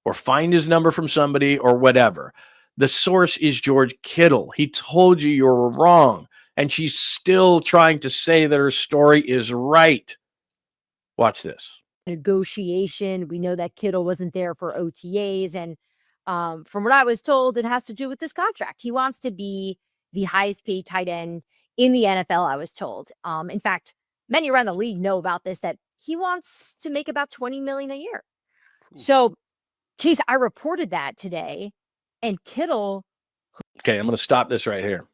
Speaker 2: Or find his number from somebody or whatever. The source is George Kittle. He told you you're wrong. And she's still trying to say that her story is right. Watch this.
Speaker 5: Negotiation. We know that Kittle wasn't there for OTAs. And from what I was told, it has to do with this contract. He wants to be the highest paid tight end in the NFL, I was told. In fact, many around the league know about this, that he wants to make about $20 million a year. So, Chase, I reported that today, and Kittle.
Speaker 2: Okay, I'm going to stop this right here,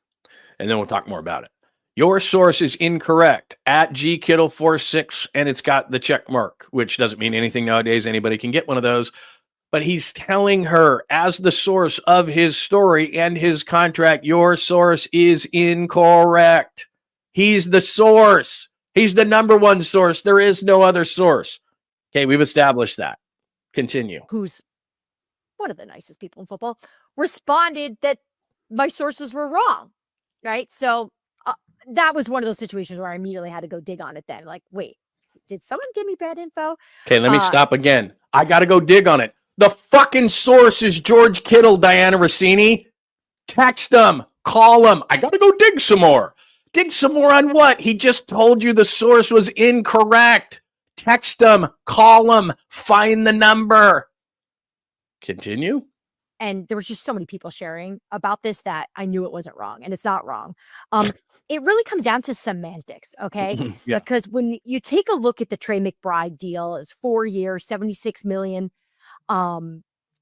Speaker 2: and then we'll talk more about it. Your source is incorrect at 𝐃𝐨𝐽46, and it's got the check mark, which doesn't mean anything nowadays. Anybody can get one of those. But he's telling her, as the source of his story and his contract, your source is incorrect. He's the source. He's the number one source. There is no other source. Okay, we've established that. Continue.
Speaker 5: Who's one of the nicest people in football, responded that my sources were wrong, right? So that was one of those situations where I immediately had to go dig on it then. Like, wait, did someone give me bad info?
Speaker 2: Okay, let me stop again. I got to go dig on it. The fucking source is George Kittle, Diana Russini. Text them. Call them. I got to go dig some more. Dig some more on what? He just told you the source was incorrect. Text them. Call them. Find the number. Continue.
Speaker 5: And there was just so many people sharing about this that I knew it wasn't wrong, and it's not wrong. It really comes down to semantics, okay?
Speaker 2: Yeah.
Speaker 5: Because when you take a look at the Trey McBride deal, it's 4 years, $76 million.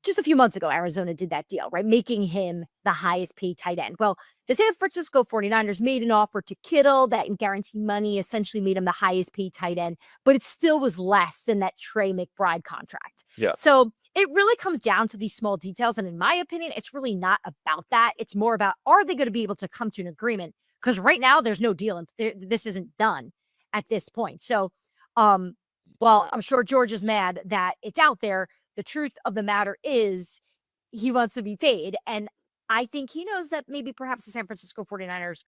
Speaker 5: Just a few months ago, Arizona did that deal, right? Making him the highest paid tight end. Well, the San Francisco 49ers made an offer to Kittle that in guaranteed money essentially made him the highest paid tight end, but it still was less than that Trey McBride contract.
Speaker 2: Yeah.
Speaker 5: So it really comes down to these small details. And in my opinion, it's really not about that. It's more about, are they going to be able to come to an agreement? Because right now there's no deal and this isn't done at this point. So, well, I'm sure George is mad that it's out there. The truth of the matter is he wants to be paid. And I think he knows that maybe perhaps the San Francisco 49ers.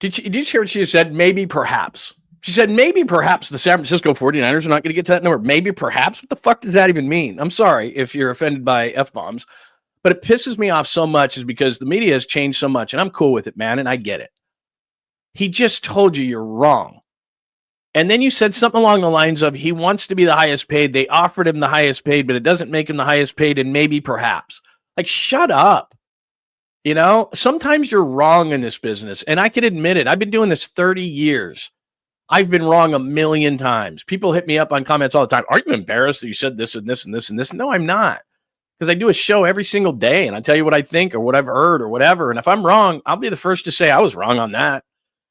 Speaker 2: Did you hear what she said? Maybe, perhaps. She said, maybe, perhaps the San Francisco 49ers are not going to get to that number. Maybe, perhaps. What the fuck does that even mean? I'm sorry if you're offended by F-bombs, but it pisses me off so much is because the media has changed so much, and I'm cool with it, man, and I get it. He just told you you're wrong. And then you said something along the lines of he wants to be the highest paid. They offered him the highest paid, but it doesn't make him the highest paid, and maybe, perhaps. Like, shut up. You know, sometimes you're wrong in this business, and I can admit it. I've been doing this 30 years. I've been wrong a million times. People hit me up on comments all the time. Aren't you embarrassed that you said this and this and this and this? No, I'm not. Because I do a show every single day, and I tell you what I think or what I've heard or whatever. And if I'm wrong, I'll be the first to say I was wrong on that.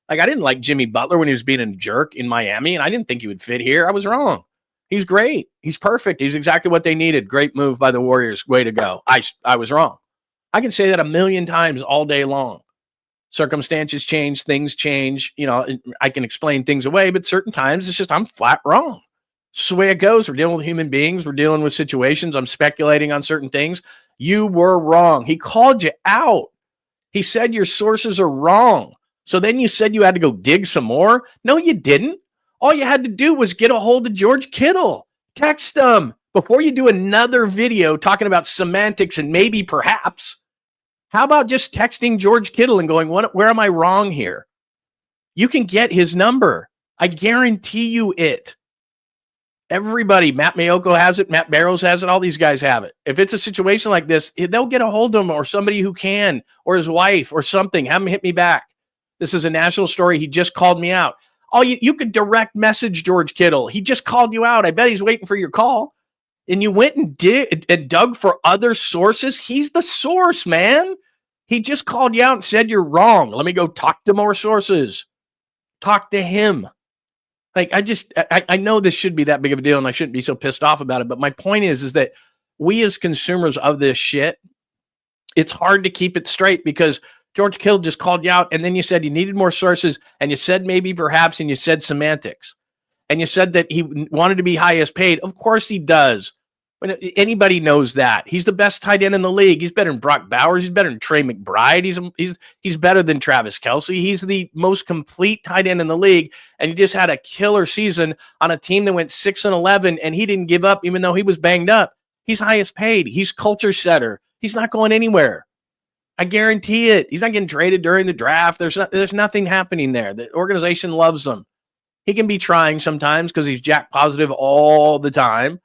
Speaker 2: Like, I didn't like Jimmy Butler when he was being a jerk in Miami, and I didn't think he would fit here. I was wrong. He's great. He's perfect. He's exactly what they needed. Great move by the Warriors. Way to go. I was wrong. I can say that a million times all day long. Circumstances change. Things change. You know, I can explain things away, but certain times it's just I'm flat wrong. It's the way it goes. We're dealing with human beings. We're dealing with situations. I'm speculating on certain things. You were wrong. He called you out. He said your sources are wrong. So then you said you had to go dig some more? No, you didn't. All you had to do was get a hold of George Kittle. Text him before you do another video talking about semantics and maybe perhaps. How about just texting George Kittle and going, where am I wrong here? You can get his number. I guarantee you it. Everybody, Matt Maiocco has it, Matt Barrows has it, all these guys have it. If it's a situation like this, they'll get a hold of him or somebody who can, or his wife or something. Have him hit me back. This is a national story. He just called me out. Oh, you could direct message George Kittle. He just called you out. I bet he's waiting for your call. And you went and dug for other sources. He's the source, man. He just called you out and said you're wrong. Let me go talk to more sources. Talk to him. Like, I know this should be that big of a deal and I shouldn't be so pissed off about it. But my point is that we as consumers of this shit, it's hard to keep it straight because George Kittle just called you out, and then you said you needed more sources, and you said maybe, perhaps, and you said semantics. And you said that he wanted to be highest paid. Of course he does. Anybody knows that. He's the best tight end in the league. He's better than Brock Bowers. He's better than Trey McBride. He's better than Travis Kelce. He's the most complete tight end in the league, and he just had a killer season on a team that went 6-11, and he didn't give up even though he was banged up. He's highest paid. He's culture setter. He's not going anywhere. I guarantee it. He's not getting traded during the draft. There's nothing happening there. The organization loves him. He can be trying sometimes because he's jack positive all the time.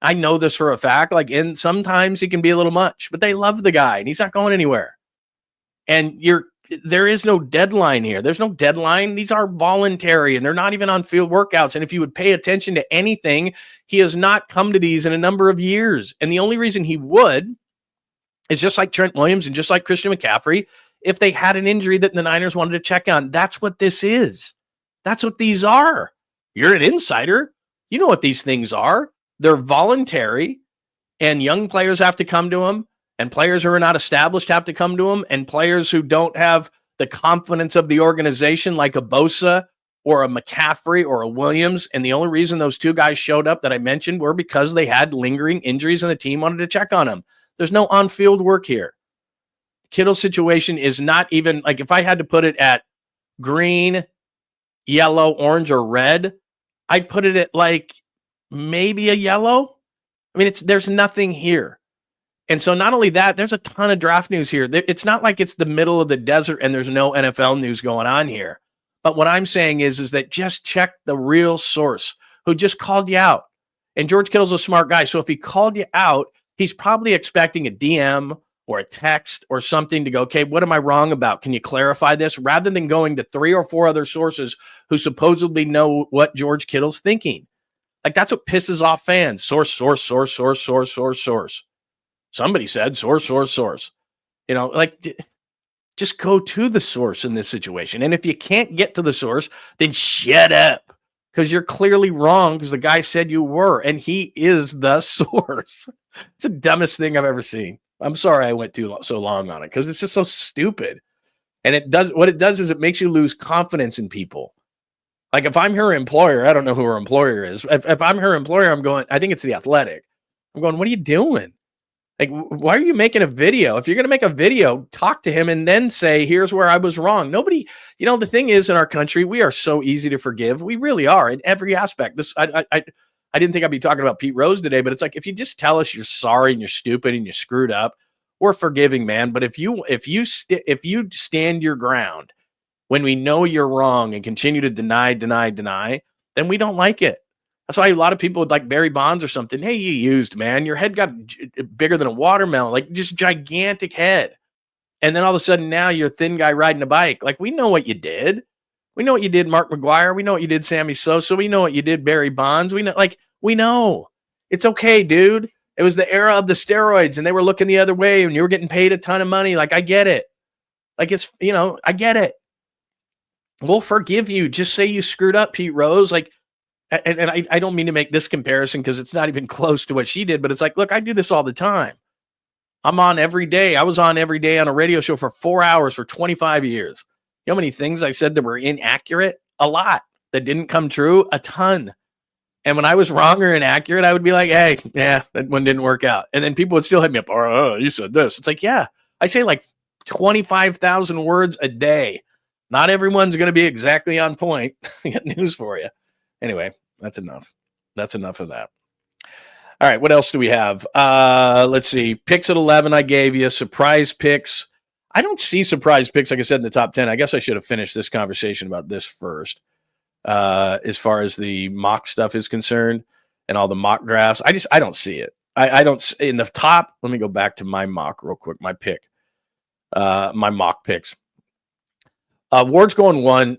Speaker 2: I know this for a fact. And sometimes he can be a little much, but they love the guy and he's not going anywhere. And you're there is no deadline here. There's no deadline. These are voluntary, and they're not even on field workouts. And if you would pay attention to anything, he has not come to these in a number of years. And the only reason he would is just like Trent Williams and just like Christian McCaffrey, if they had an injury that the Niners wanted to check on. That's what this is. That's what these are. You're an insider. You know what these things are. They're voluntary, and young players have to come to them, and players who are not established have to come to them, and players who don't have the confidence of the organization, like a Bosa or a McCaffrey or a Williams. And the only reason those two guys showed up that I mentioned were because they had lingering injuries and the team wanted to check on them. There's no on-field work here. Kittle's situation is not even, like, if I had to put it at green, yellow, orange, or red, I'd put it at like maybe a yellow. I mean, there's nothing here. And so not only that, there's a ton of draft news here. It's not like it's the middle of the desert and there's no NFL news going on here. But what I'm saying is that just check the real source who just called you out. And George Kittle's a smart guy. So if he called you out, he's probably expecting a DM or a text or something to go, okay, what am I wrong about? Can you clarify this? Rather than going to 3 or 4 other sources who supposedly know what George Kittle's thinking. Like, that's what pisses off fans. Source. Somebody said source. You know, like, just go to the source in this situation. And if you can't get to the source, then shut up, because you're clearly wrong, because the guy said you were, and he is the source. It's the dumbest thing I've ever seen. I'm sorry I went so long on it, because it's just so stupid. And what it does is it makes you lose confidence in people. Like, if I'm her employer, I don't know who her employer is. If I'm her employer, I'm going, I think it's The Athletic. I'm going, what are you doing? Like, why are you making a video? If you're going to make a video, talk to him and then say, here's where I was wrong. Nobody, the thing is, in our country, we are so easy to forgive. We really are in every aspect. I didn't think I'd be talking about Pete Rose today, but it's like, if you just tell us you're sorry and you're stupid and you screwed up, we're forgiving, man. But if you stand your ground when we know you're wrong and continue to deny, then we don't like it. That's why a lot of people would like Barry Bonds or something. Hey, you used, man. Your head got bigger than a watermelon, like just gigantic head. And then all of a sudden now you're a thin guy riding a bike. Like, we know what you did. We know what you did, Mark McGwire. We know what you did, Sammy Sosa. We know what you did, Barry Bonds. We know. It's okay, dude. It was the era of the steroids and they were looking the other way and you were getting paid a ton of money. Like, I get it. Like, it's, I get it. We'll forgive you. Just say you screwed up, Pete Rose. Like, and I don't mean to make this comparison because it's not even close to what she did, but it's like, look, I do this all the time. I'm on every day. I was on every day on a radio show for 4 hours for 25 years. You know how many things I said that were inaccurate? A lot. That didn't come true? A ton. And when I was wrong or inaccurate, I would be like, hey, yeah, that one didn't work out. And then people would still hit me up. Oh, you said this. It's like, yeah, I say like 25,000 words a day. Not everyone's going to be exactly on point. I got news for you. Anyway, that's enough. That's enough of that. All right, what else do we have? Let's see. Picks at 11 I gave you. Surprise picks. I don't see surprise picks, like I said, in the top 10. I guess I should have finished this conversation about this first. As far as the mock stuff is concerned and all the mock drafts, I don't see it. I don't in the top. Let me go back to my mock real quick. My pick, my mock picks. Ward's going 1,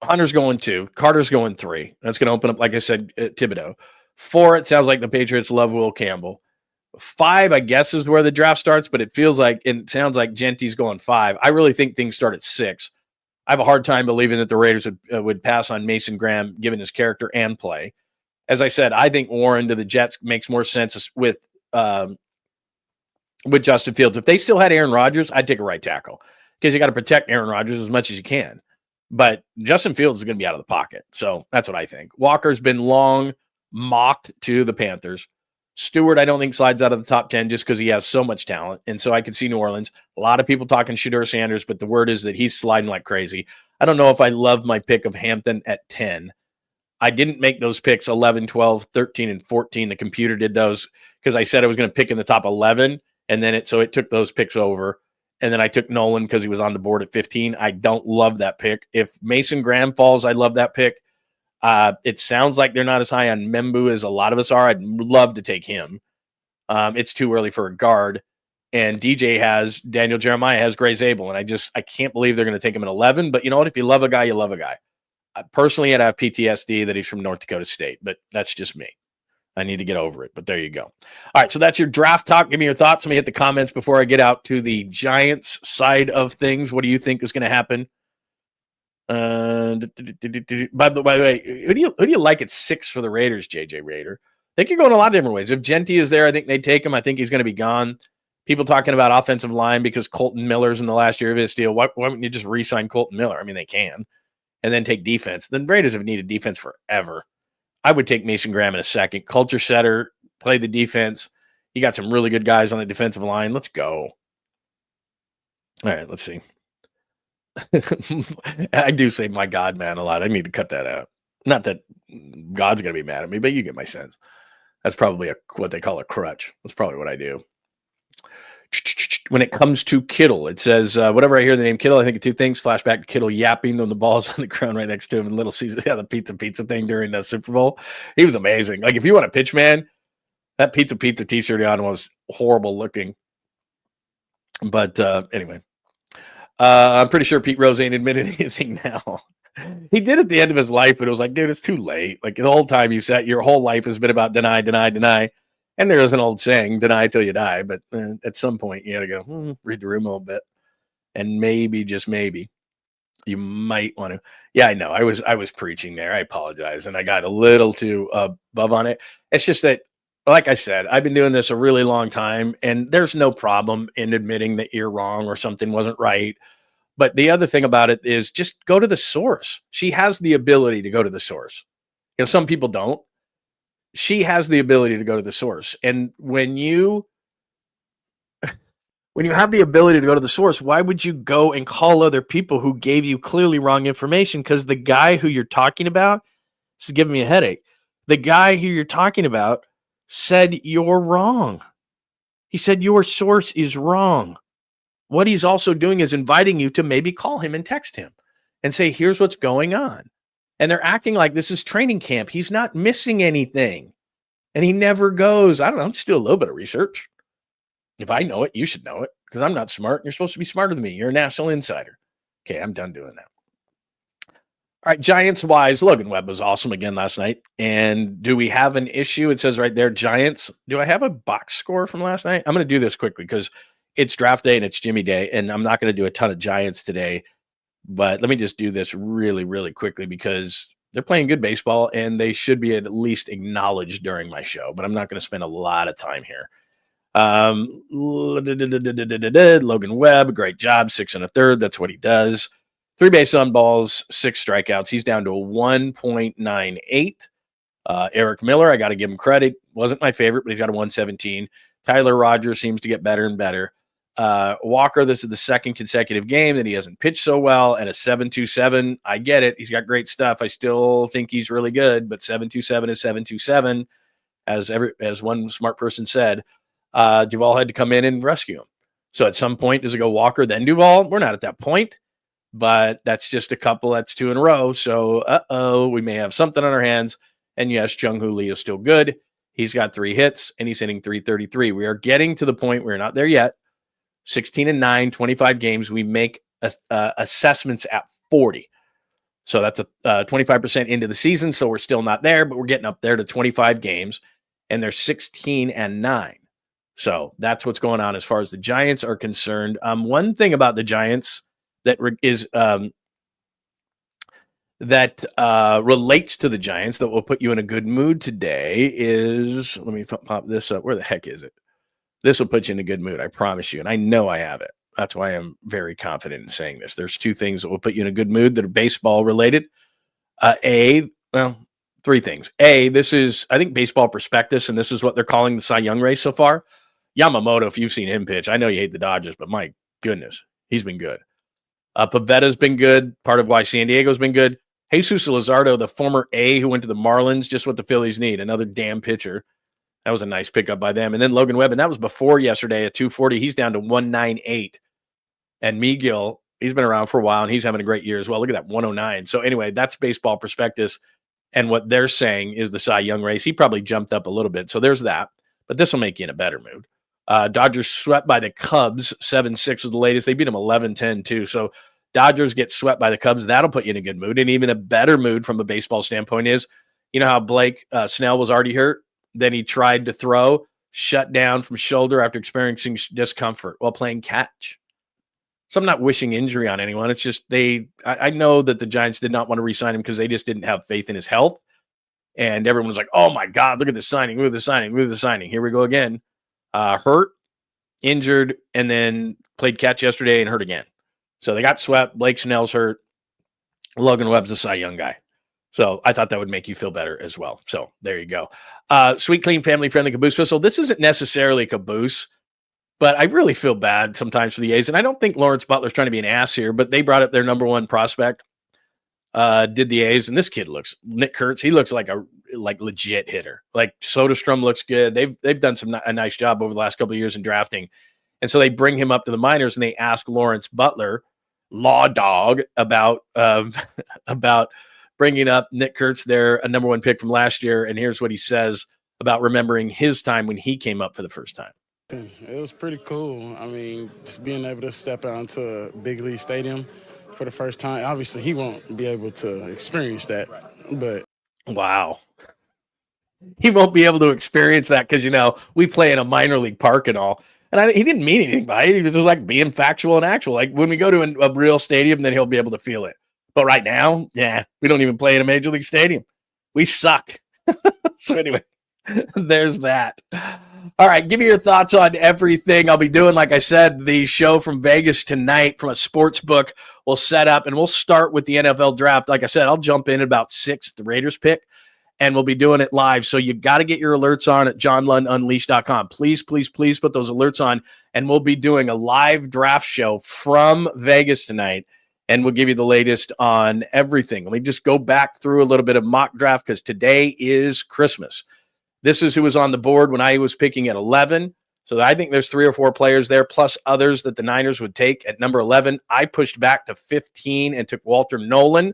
Speaker 2: Hunter's going 2, Carter's going 3. That's going to open up, like I said, Thibodeau. 4, it sounds like the Patriots love Will Campbell. 5, I guess, is where the draft starts, but it feels like, and it sounds like Genty's going 5. I really think things start at 6. I have a hard time believing that the Raiders would pass on Mason Graham, given his character and play. As I said, I think Warren to the Jets makes more sense with Justin Fields. If they still had Aaron Rodgers, I'd take a right tackle because you got to protect Aaron Rodgers as much as you can. But Justin Fields is going to be out of the pocket. So that's what I think. Walker's been long mocked to the Panthers. Stewart, I don't think slides out of the top 10 just because he has so much talent. And so I could see New Orleans. A lot of people talking Shedeur Sanders, but the word is that he's sliding like crazy. I don't know if I love my pick of Hampton at 10. I didn't make those picks 11, 12, 13, and 14. The computer did those because I said I was going to pick in the top 11. And then it took those picks over. And then I took Nolan because he was on the board at 15. I don't love that pick. If Mason Graham falls, I love that pick. It sounds like they're not as high on Membu as a lot of us are. I'd love to take him. It's too early for a guard. And DJ has Daniel Jeremiah has 𝐦𝐮𝐬𝐫𝐞. And I can't believe they're going to take him at 11. But you know what? If you love a guy, you love a guy. Personally, I'd have PTSD that he's from North Dakota State, but that's just me. I need to get over it, but there you go. All right, so that's your draft talk. Give me your thoughts. Let me hit the comments before I get out to the Giants side of things. What do you think is going to happen? By the way, who do you like at 6 for the Raiders, JJ Raider? I think you're going a lot of different ways. If Genty is there, I think they'd take him. I think he's going to be gone. People talking about offensive line because Colton Miller's in the last year of his deal. Why wouldn't you just re-sign Colton Miller? I mean, they can. And then take defense. The Raiders have needed defense forever. I would take Mason Graham in a second. Culture setter, play the defense. You got some really good guys on the defensive line. Let's go. All right, let's see. I do say my God, man, a lot. I need to cut that out. Not that God's going to be mad at me, but you get my sense. That's probably what they call a crutch. That's probably what I do. When it comes to Kittle, it says, whatever I hear the name Kittle, I think of two things. Flashback to Kittle yapping when the ball's on the ground right next to him and Little Caesar, the pizza thing during the Super Bowl. He was amazing. Like, if you want a pitch, man, that pizza t-shirt on was horrible looking. But anyway, I'm pretty sure Pete Rose ain't admitted anything now. He did at the end of his life, but it was like, dude, it's too late. Like, the whole time your whole life has been about deny. And there is an old saying, deny till you die. But at some point, you got to go, read the room a little bit. And maybe, just maybe, you might want to. Yeah, I know. I was preaching there. I apologize. And I got a little too above on it. It's just that, like I said, I've been doing this a really long time. And there's no problem in admitting that you're wrong or something wasn't right. But the other thing about it is just go to the source. She has the ability to go to the source. You know, some people don't. She has the ability to go to the source. And when you have the ability to go to the source, why would you go and call other people who gave you clearly wrong information? Because the guy who you're talking about, this is giving me a headache. The guy who you're talking about said you're wrong. He said your source is wrong. What he's also doing is inviting you to maybe call him and text him and say, here's what's going on. And they're acting like this is training camp. He's not missing anything. And he never goes, I don't know, just do a little bit of research. If I know it, you should know it because I'm not smart. You're supposed to be smarter than me. You're a national insider. Okay, I'm done doing that. All right, Giants-wise, Logan Webb was awesome again last night. And do we have an issue? It says right there, Giants. Do I have a box score from last night? I'm going to do this quickly because it's draft day and it's Jimmy day. And I'm not going to do a ton of Giants today. But let me just do this really, really quickly because they're playing good baseball and they should be at least acknowledged during my show. But I'm not going to spend a lot of time here. Logan Webb, great job, 6 1/3. That's what he does. 3 base on balls, 6 strikeouts. He's down to a 1.98. Eric Miller, I got to give him credit. Wasn't my favorite, but he's got a 117. Tyler Rogers seems to get better and better. Walker, this is the second consecutive game that he hasn't pitched so well, and a 7.27. I get it. He's got great stuff. I still think he's really good, but 7.27 is 7.27. As one smart person said, Duvall had to come in and rescue him. So at some point, does it go Walker, then Duvall? We're not at that point, but that's just a couple. That's 2 in a row. So, we may have something on our hands. And yes, 𝐿 Lee is still good. He's got 3 hits, and he's hitting .333. We are getting to the point, we're not there yet. 16-9, 25 games. We make assessments at 40. So that's a 25% into the season. So we're still not there, but we're getting up there to 25 games, and they're 16-9. So that's what's going on as far as the Giants are concerned. One thing about the Giants that relates to the Giants that will put you in a good mood today is, let me pop this up. Where the heck is it? This will put you in a good mood, I promise you. And I know I have it. That's why I'm very confident in saying this. There's 2 things that will put you in a good mood that are baseball related. 3 things. This is, I think, Baseball Prospectus, and this is what they're calling the Cy Young race so far. Yamamoto, if you've seen him pitch, I know you hate the Dodgers, but my goodness, he's been good. Pavetta's been good, part of why San Diego's been good. Jesus Luzardo, the former A who went to the Marlins, just what the Phillies need, another damn pitcher. That was a nice pickup by them. And then Logan Webb, and that was before yesterday at 240. He's down to 198. And Megill, he's been around for a while, and he's having a great year as well. Look at that, 109. So anyway, that's Baseball Prospectus. And what they're saying is the Cy Young race. He probably jumped up a little bit. So there's that. But this will make you in a better mood. Dodgers swept by the Cubs, 7-6 was the latest. They beat them 11-10 too. So Dodgers get swept by the Cubs. That'll put you in a good mood. And even a better mood from a baseball standpoint is, you know how Blake Snell was already hurt? Then he tried to throw, shut down from shoulder after experiencing discomfort while playing catch. So I'm not wishing injury on anyone. It's just I know that the Giants did not want to re-sign him because they just didn't have faith in his health. And everyone was like, oh my God, look at the signing, look at the signing, look at the signing. Here we go again. Hurt, injured, and then played catch yesterday and hurt again. So they got swept. Blake Snell's hurt. Logan Webb's a Cy Young guy. So I thought that would make you feel better as well. So there you go. Sweet, clean, family-friendly caboose whistle. This isn't necessarily a caboose, but I really feel bad sometimes for the A's. And I don't think Lawrence Butler's trying to be an ass here, but they brought up their number one prospect, did the A's. And this kid Nick Kurtz, he looks like a legit hitter. Like Soderstrom looks good. They've done a nice job over the last couple of years in drafting. And so they bring him up to the minors and they ask Lawrence Butler, Law Dog, about bringing up Nick Kurtz, a number one pick from last year. And here's what he says about remembering his time when he came up for the first time.
Speaker 6: It was pretty cool. I mean, just being able to step out into a big league stadium for the first time. Obviously, he won't be able to experience that, but.
Speaker 2: Wow. He won't be able to experience that because, we play in a minor league park and all. And he didn't mean anything by it. He was just like being factual and actual. Like when we go to a real stadium, then he'll be able to feel it. But right now, we don't even play in a major league stadium. We suck. So anyway, there's that. All right, give me your thoughts on everything. I'll be doing, like I said, the show from Vegas tonight from a sports book. We'll set up, and we'll start with the NFL draft. Like I said, I'll jump in at about 6, the Raiders pick, and we'll be doing it live. So you got to get your alerts on at johnlundunleashed.com. Please, please, please put those alerts on, and we'll be doing a live draft show from Vegas tonight, and we'll give you the latest on everything. Let me just go back through a little bit of mock draft because today is Christmas. This is who was on the board when I was picking at 11. So I think there's 3 or 4 players there, plus others that the Niners would take at number 11. I pushed back to 15 and took Walter Nolan.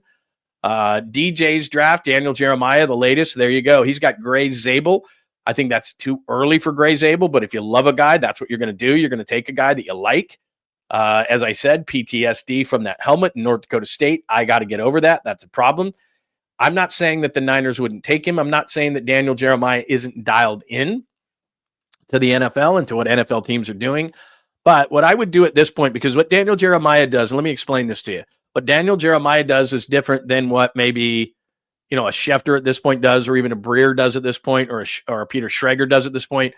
Speaker 2: DJ's draft, Daniel Jeremiah, the latest. There you go. He's got 𝐦𝐨𝐫𝐞𝐿. I think that's too early for 𝐦𝐨𝐫𝐿, but if you love a guy, that's what you're going to do. You're going to take a guy that you like. As I said, PTSD from that helmet in North Dakota State. I got to get over that. That's a problem. I'm not saying that the Niners wouldn't take him. I'm not saying that Daniel Jeremiah isn't dialed in to the NFL and to what NFL teams are doing. But what I would do at this point, because what Daniel Jeremiah does, and let me explain this to you. What Daniel Jeremiah does is different than what maybe, a Schefter at this point does, or even a Breer does at this point, or a Peter Schrager does at this point.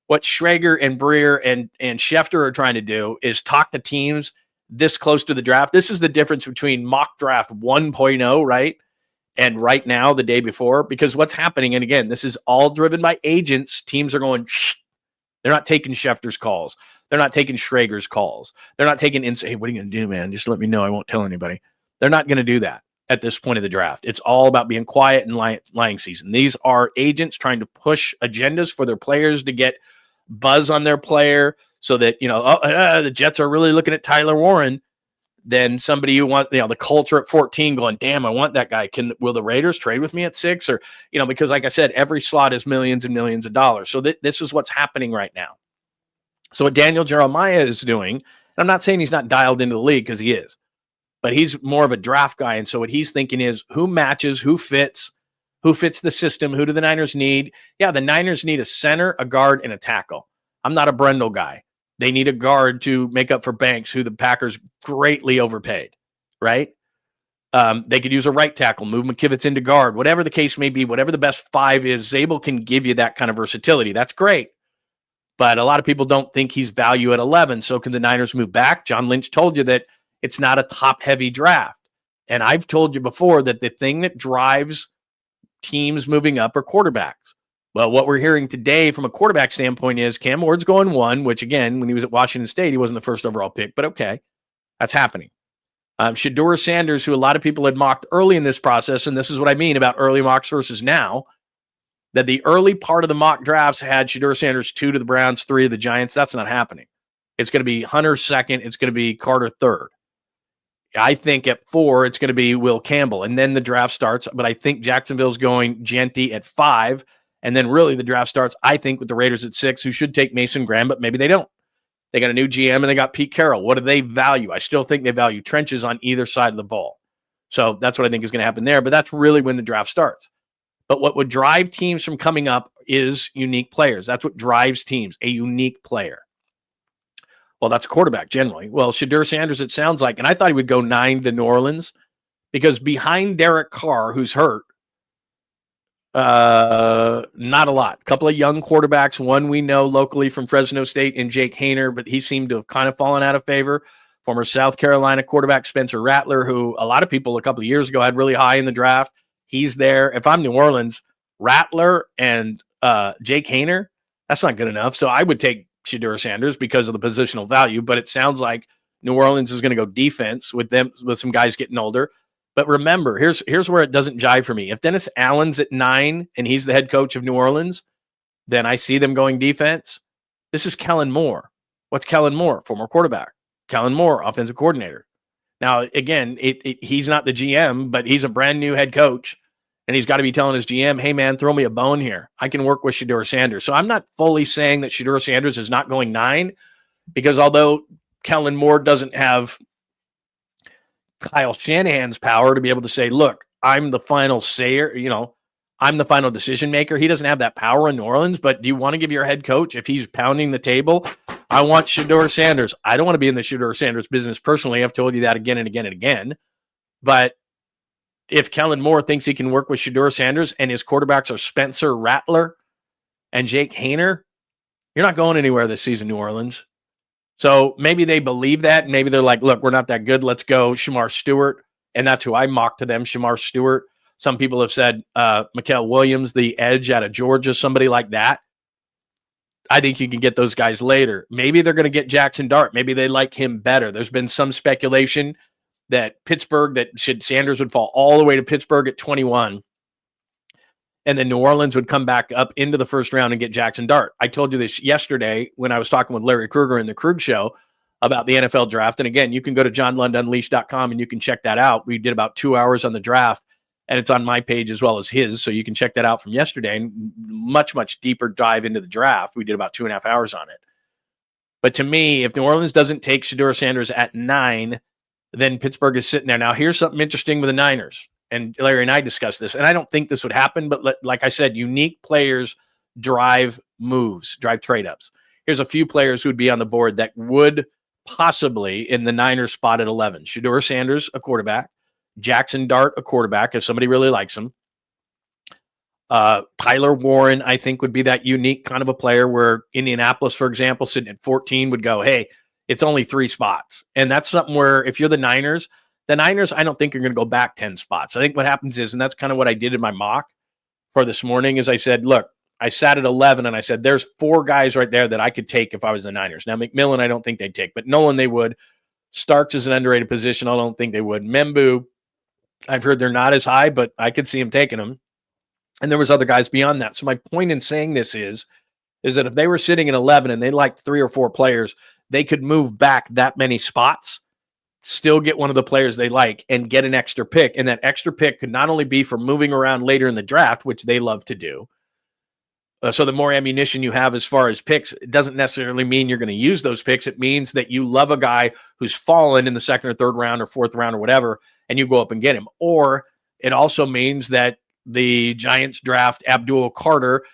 Speaker 2: What Schrager and Breer and Schefter are trying to do is talk to teams this close to the draft. This is the difference between mock draft 1.0, right? And right now, the day before, because what's happening, and again, this is all driven by agents. Teams are going, shh. They're not taking Schefter's calls. They're not taking Schrager's calls. They're not taking, hey, what are you going to do, man? Just let me know. I won't tell anybody. They're not going to do that at this point of the draft. It's all about being quiet and lying season. These are agents trying to push agendas for their players to get buzz on their player so that, the Jets are really looking at Tyler Warren. Then somebody you want, the culture at 14 going, damn, I want that guy. Will the Raiders trade with me at 6? Or, because like I said, every slot is millions and millions of dollars. So this is what's happening right now. So what Daniel Jeremiah is doing, and I'm not saying he's not dialed into the league because he is, but he's more of a draft guy. And so what he's thinking is who matches, who fits the system, who do the Niners need? Yeah, the Niners need a center, a guard, and a tackle. I'm not a Brendel guy. They need a guard to make up for Banks, who the Packers greatly overpaid, right? They could use a right tackle, move McKivitz into guard, whatever the case may be, whatever the best 5 is, 𝐨𝐵𝐿 can give you that kind of versatility. That's great. But a lot of people don't think he's value at 11. So can the Niners move back? John Lynch told you that it's not a top-heavy draft. And I've told you before that the thing that drives teams moving up are quarterbacks. Well, what we're hearing today from a quarterback standpoint is Cam Ward's going 1, which, again, when he was at Washington State, he wasn't the first overall pick, but okay, that's happening. Shedeur Sanders, who a lot of people had mocked early in this process, and this is what I mean about early mocks versus now, that the early part of the mock drafts had Shedeur Sanders 2 to the Browns, 3 to the Giants. That's not happening. It's going to be Hunter 2nd. It's going to be Carter 3rd. I think at 4, it's going to be Will Campbell, and then the draft starts, but I think Jacksonville's going Genty at 5, And then really the draft starts, I think, with the Raiders at 6, who should take Mason Graham, but maybe they don't. They got a new GM and they got Pete Carroll. What do they value? I still think they value trenches on either side of the ball. So that's what I think is going to happen there. But that's really when the draft starts. But what would drive teams from coming up is unique players. That's what drives teams, a unique player. Well, that's a quarterback generally. Well, Shedeur Sanders, it sounds like, and I thought he would go 9 to New Orleans because behind Derek Carr, who's hurt, not a lot. A couple of young quarterbacks. One we know locally from Fresno State in Jake Haener, but he seemed to have kind of fallen out of favor. Former South Carolina quarterback Spencer Rattler, who a lot of people a couple of years ago had really high in the draft. He's there. If I'm New Orleans, Rattler and Jake Haener, that's not good enough. So I would take Shedeur Sanders because of the positional value, but it sounds like New Orleans is going to go defense with some guys getting older. But remember, here's where it doesn't jive for me. If Dennis Allen's at 9 and he's the head coach of New Orleans, then I see them going defense. This is Kellen Moore. What's Kellen Moore? Former quarterback. Kellen Moore, offensive coordinator. Now, again, he's not the GM, but he's a brand new head coach, and he's got to be telling his GM, hey, man, throw me a bone here. I can work with Shedeur Sanders. So I'm not fully saying that Shedeur Sanders is not going 9, because although Kellen Moore doesn't have Kyle Shanahan's power to be able to say, look, I'm the final sayer, I'm the final decision maker. He doesn't have that power in New Orleans, but do you want to give your head coach, if he's pounding the table, I want Shedeur Sanders. I don't want to be in the Shedeur Sanders business personally. I've told you that again and again and again. But if Kellen Moore thinks he can work with Shedeur Sanders and his quarterbacks are Spencer Rattler and Jake Haener, you're not going anywhere this season, New Orleans. So maybe they believe that. And maybe they're like, look, we're not that good. Let's go Shamar Stewart. And that's who I mock to them, Shamar Stewart. Some people have said Mikael Williams, the edge out of Georgia, somebody like that. I think you can get those guys later. Maybe they're going to get Jackson Dart. Maybe they like him better. There's been some speculation that Sanders would fall all the way to Pittsburgh at 21. And then New Orleans would come back up into the first round and get Jackson Dart. I told you this yesterday when I was talking with Larry Krueger in the Krug Show about the NFL draft. And again, you can go to johnlundunleashed.com and you can check that out. We did about 2 hours on the draft, and it's on my page as well as his. So you can check that out from yesterday, and much, much deeper dive into the draft. We did about 2.5 hours on it. But to me, if New Orleans doesn't take Shedeur Sanders at 9, then Pittsburgh is sitting there. Now, here's something interesting with the Niners. And Larry and I discussed this, and I don't think this would happen, but like I said, unique players drive moves, drive trade-ups. Here's a few players who would be on the board that would possibly in the Niners spot at 11. Shedeur Sanders, a quarterback. Jackson Dart, a quarterback, if somebody really likes him. Tyler Warren, I think, would be that unique kind of a player where Indianapolis, for example, sitting at 14 would go, hey, it's only 3 spots. And that's something where if you're the Niners, I don't think you're going to go back 10 spots. I think what happens is, and that's kind of what I did in my mock for this morning, is I said, look, I sat at 11 and I said, there's 4 guys right there that I could take if I was the Niners. Now, McMillan, I don't think they'd take, but Nolan they would. Starks is an underrated position. I don't think they would. Membu, I've heard they're not as high, but I could see him taking them. And there was other guys beyond that. So my point in saying this is that if they were sitting at 11 and they liked 3 or 4 players, they could move back that many spots, still get one of the players they like, and get an extra pick. And that extra pick could not only be for moving around later in the draft, which they love to do. So the more ammunition you have as far as picks, it doesn't necessarily mean you're going to use those picks. It means that you love a guy who's fallen in the 2nd or 3rd round or 4th round or whatever, and you go up and get him. Or it also means that the Giants draft Abdul Carter,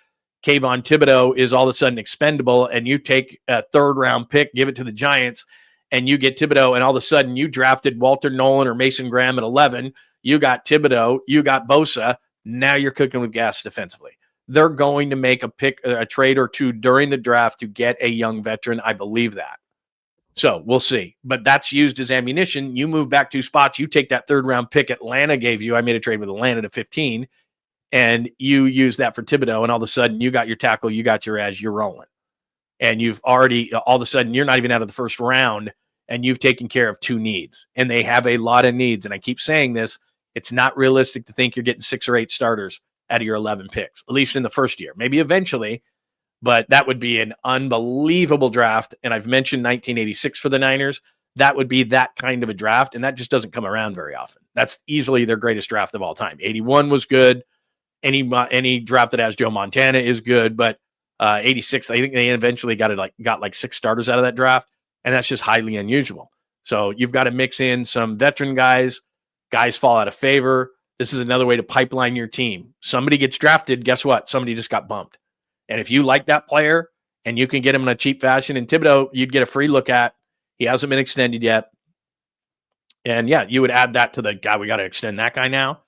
Speaker 2: Kayvon Thibodeau is all of a sudden expendable, and you take a 3rd round pick, give it to the Giants, and you get Thibodeau, and all of a sudden you drafted Walter Nolan or Mason Graham at 11. You got Thibodeau, you got Bosa. Now you're cooking with gas defensively. They're going to make a trade or 2 during the draft to get a young veteran. I believe that. So we'll see. But that's used as ammunition. You move back 2 spots. You take that 3rd round pick Atlanta gave you. I made a trade with Atlanta to 15. And you use that for Thibodeau. And all of a sudden you got your tackle. You got your edge. You're rolling. And you've already, all of a sudden, you're not even out of the 1st round. And you've taken care of 2 needs. And they have a lot of needs. And I keep saying this. It's not realistic to think you're getting 6 or 8 starters out of your 11 picks, at least in the first year, maybe eventually, but that would be an unbelievable draft. And I've mentioned 1986 for the Niners. That would be that kind of a draft. And that just doesn't come around very often. That's easily their greatest draft of all time. 81 was good. any draft that has Joe Montana is good, but 86, I think they eventually got like 6 starters out of that draft, and that's just highly unusual. So you've got to mix in some veteran guys. Guys fall out of favor. This is another way to pipeline your team. Somebody gets drafted, guess what? Somebody just got bumped. And if you like that player and you can get him in a cheap fashion, in Thibodeau, you'd get a free look at. He hasn't been extended yet. And yeah, you would add that to the guy. We got to extend that guy now.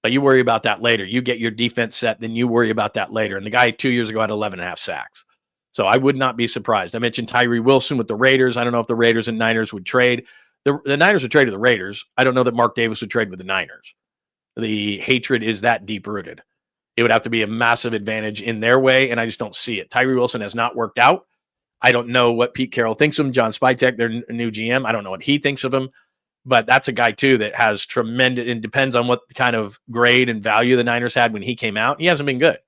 Speaker 2: But you worry about that later. You get your defense set, then you worry about that later. And the guy 2 years ago had 11.5 sacks. So I would not be surprised. I mentioned Tyree Wilson with the Raiders. I don't know if the Raiders and Niners would trade. The Niners would trade to the Raiders. I don't know that Mark Davis would trade with the Niners. The hatred is that deep-rooted. It would have to be a massive advantage in their way, and I just don't see it. Tyree Wilson has not worked out. I don't know what Pete Carroll thinks of him. John Spytek, their new GM, I don't know what he thinks of him. But that's a guy, too, that has tremendous – and depends on what kind of grade and value the Niners had when he came out. He hasn't been good.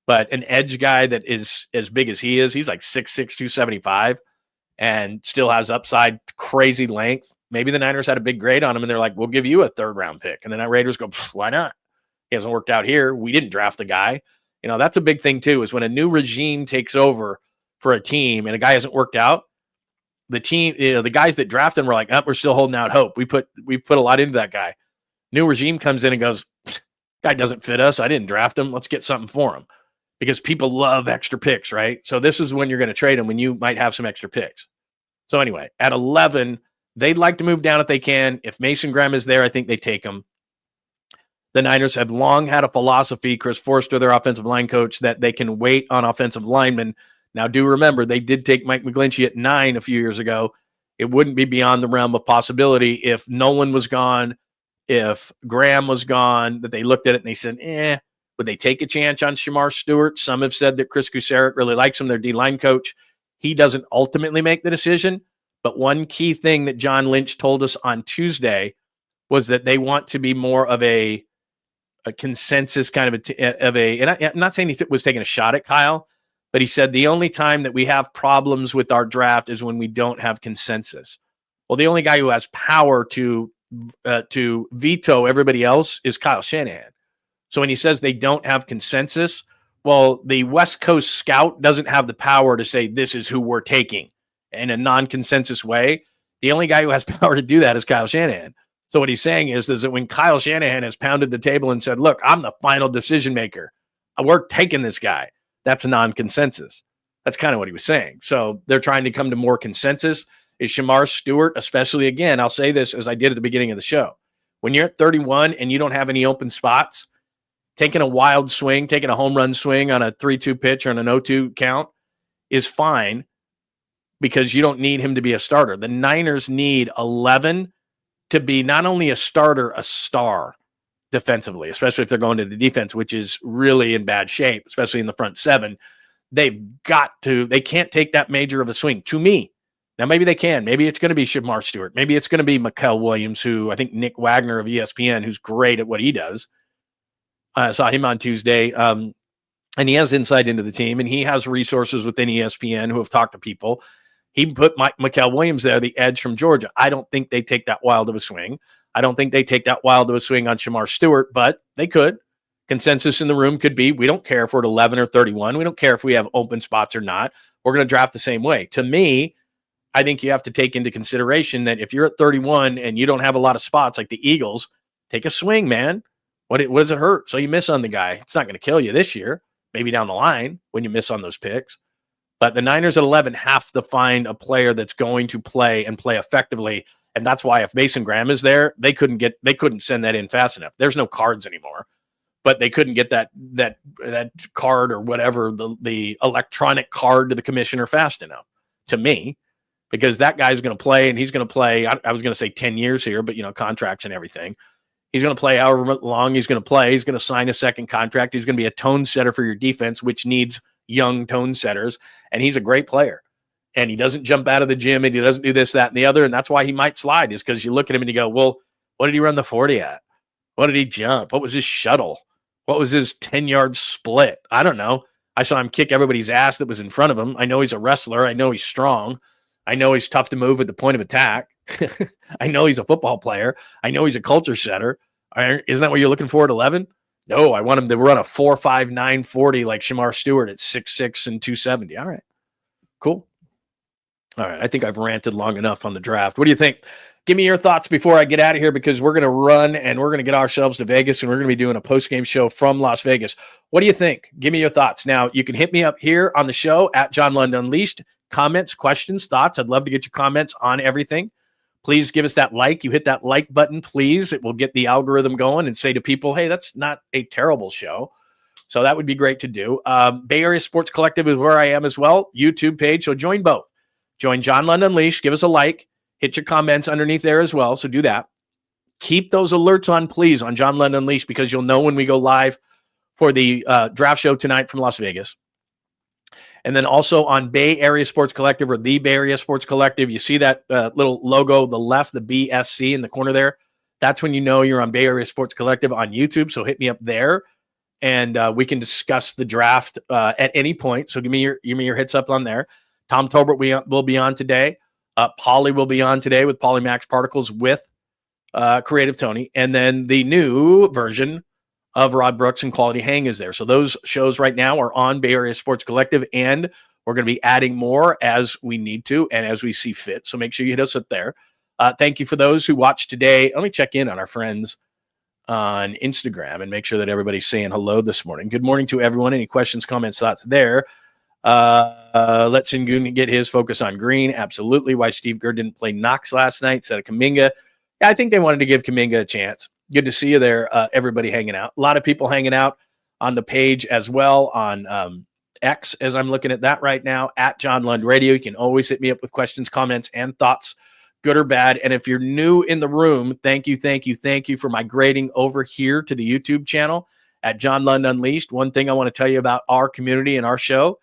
Speaker 2: But an edge guy that is as big as he is, he's like 6'6", 275, and still has upside, crazy length. Maybe the Niners had a big grade on him, and they're like, we'll give you a third-round pick. And then the Raiders go, why not? He hasn't worked out here. We didn't draft the guy. You know, that's a big thing, too, is when a new regime takes over for a team and a guy hasn't worked out, the team, you know, the guys that drafted him were like, we're still holding out hope. We put a lot into that guy. New regime comes in and goes, guy doesn't fit us. I didn't draft him. Let's get something for him. Because people love extra picks, right? So this is when you're going to trade him, when you might have some extra picks. So anyway, at 11, they'd like to move down if they can. If Mason Graham is there, I think they take him. The Niners have long had a philosophy, Chris Forster, their offensive line coach, that they can wait on offensive linemen. Now, do remember, they did take Mike McGlinchey at 9 a few years ago. It wouldn't be beyond the realm of possibility if Nolan was gone, if Graham was gone, that they looked at it and they said, would they take a chance on Shamar Stewart? Some have said that Chris 𝐾𝐨𝐬 really likes him, their D-line coach. He doesn't ultimately make the decision. But one key thing that John Lynch told us on Tuesday was that they want to be more of a consensus kind of and I'm not saying he was taking a shot at Kyle, but he said the only time that we have problems with our draft is when we don't have consensus. Well, the only guy who has power to veto everybody else is Kyle Shanahan. So when he says they don't have consensus, well, the West Coast scout doesn't have the power to say this is who we're taking in a non-consensus way. The only guy who has power to do that is Kyle Shanahan. So what he's saying is that when Kyle Shanahan has pounded the table and said, look, I'm the final decision maker, we're taking this guy, that's a non-consensus. That's kind of what he was saying. So they're trying to come to more consensus. Is Shamar Stewart, especially, again, I'll say this as I did at the beginning of the show. When you're at 31 and you don't have any open spots, taking a wild swing, taking a home run swing on a 3-2 pitch or on an 0-2 count is fine because you don't need him to be a starter. The Niners need 11 to be not only a starter, a star defensively, especially if they're going to the defense, which is really in bad shape, especially in the front 7. They can't take that major of a swing, to me. Now, maybe they can. Maybe it's going to be Shamar Stewart. Maybe it's going to be Mikael Williams, who I think Nick Wagner of ESPN, who's great at what he does. I saw him on Tuesday, and he has insight into the team, and he has resources within ESPN who have talked to people. He put Mikael Williams there, the edge from Georgia. I don't think they take that wild of a swing. I don't think they take that wild of a swing on Shamar Stewart, but they could. Consensus in the room could be, we don't care if we're at 11 or 31. We don't care if we have open spots or not. We're going to draft the same way. To me, I think you have to take into consideration that if you're at 31 and you don't have a lot of spots like the Eagles, take a swing, man. What does it hurt? So you miss on the guy. It's not going to kill you this year, maybe down the line when you miss on those picks. But the Niners at 11 have to find a player that's going to play and play effectively. And that's why if Mason Graham is there, they couldn't send that in fast enough. There's no cards anymore, but they couldn't get that card or whatever, the electronic card to the commissioner fast enough, to me, because that guy's going to play, and he's going to play. I was going to say 10 years here, but contracts and everything. He's going to play however long he's going to play. He's going to sign a second contract. He's going to be a tone setter for your defense, which needs young tone setters. And he's a great player. And he doesn't jump out of the gym, and he doesn't do this, that, and the other. And that's why he might slide, is because you look at him and you go, well, what did he run the 40 at? What did he jump? What was his shuttle? What was his 10-yard split? I don't know. I saw him kick everybody's ass that was in front of him. I know he's a wrestler. I know he's strong. I know he's tough to move at the point of attack. I know he's a football player. I know he's a culture setter. Isn't that what you're looking for at 11? No, I want him to run a 4.59 40 like Shamar Stewart at 6'6" and 270. All right, cool. All right, I think I've ranted long enough on the draft. What do you think? Give me your thoughts before I get out of here, because we're going to run and we're going to get ourselves to Vegas, and we're going to be doing a post-game show from Las Vegas. What do you think? Give me your thoughts. Now, you can hit me up here on the show at John Lund Unleashed. Comments, questions, thoughts. I'd love to get your comments on everything. Please give us that like. You hit that like button, please. It will get the algorithm going and say to people, hey, that's not a terrible show. So that would be great to do. Bay Area Sports Collective is where I am as well. YouTube page. So join both. Join John Lund Unleashed. Give us a like. Hit your comments underneath there as well. So do that. Keep those alerts on, please, on John Lund Unleashed, because you'll know when we go live for the draft show tonight from Las Vegas. And then also on Bay Area Sports Collective, or the Bay Area Sports Collective, you see that little logo, the left, the BSC in the corner there. That's when you know you're on Bay Area Sports Collective on YouTube. So hit me up there, and we can discuss the draft at any point. So give me your hits up on there. Tom Tolbert will be on today. Polly will be on today with Polly Max Particles with Creative Tony. And then the new version of Rod Brooks and Quality Hang is there. So those shows right now are on Bay Area Sports Collective, and we're going to be adding more as we need to and as we see fit. So make sure you hit us up there. Thank you for those who watched today. Let me check in on our friends on Instagram and make sure that everybody's saying hello this morning. Good morning to everyone. Any questions, comments, thoughts there? Let Sengun get his focus on Green. Absolutely. Why Steve Kerr didn't play Knox last night instead of Kuminga. Yeah, I think they wanted to give Kuminga a chance. Good to see you there, everybody hanging out. A lot of people hanging out on the page as well on X, as I'm looking at that right now, at John Lund Radio. You can always hit me up with questions, comments, and thoughts, good or bad. And if you're new in the room, thank you for migrating over here to the YouTube channel at John Lund Unleashed. One thing I want to tell you about our community and our show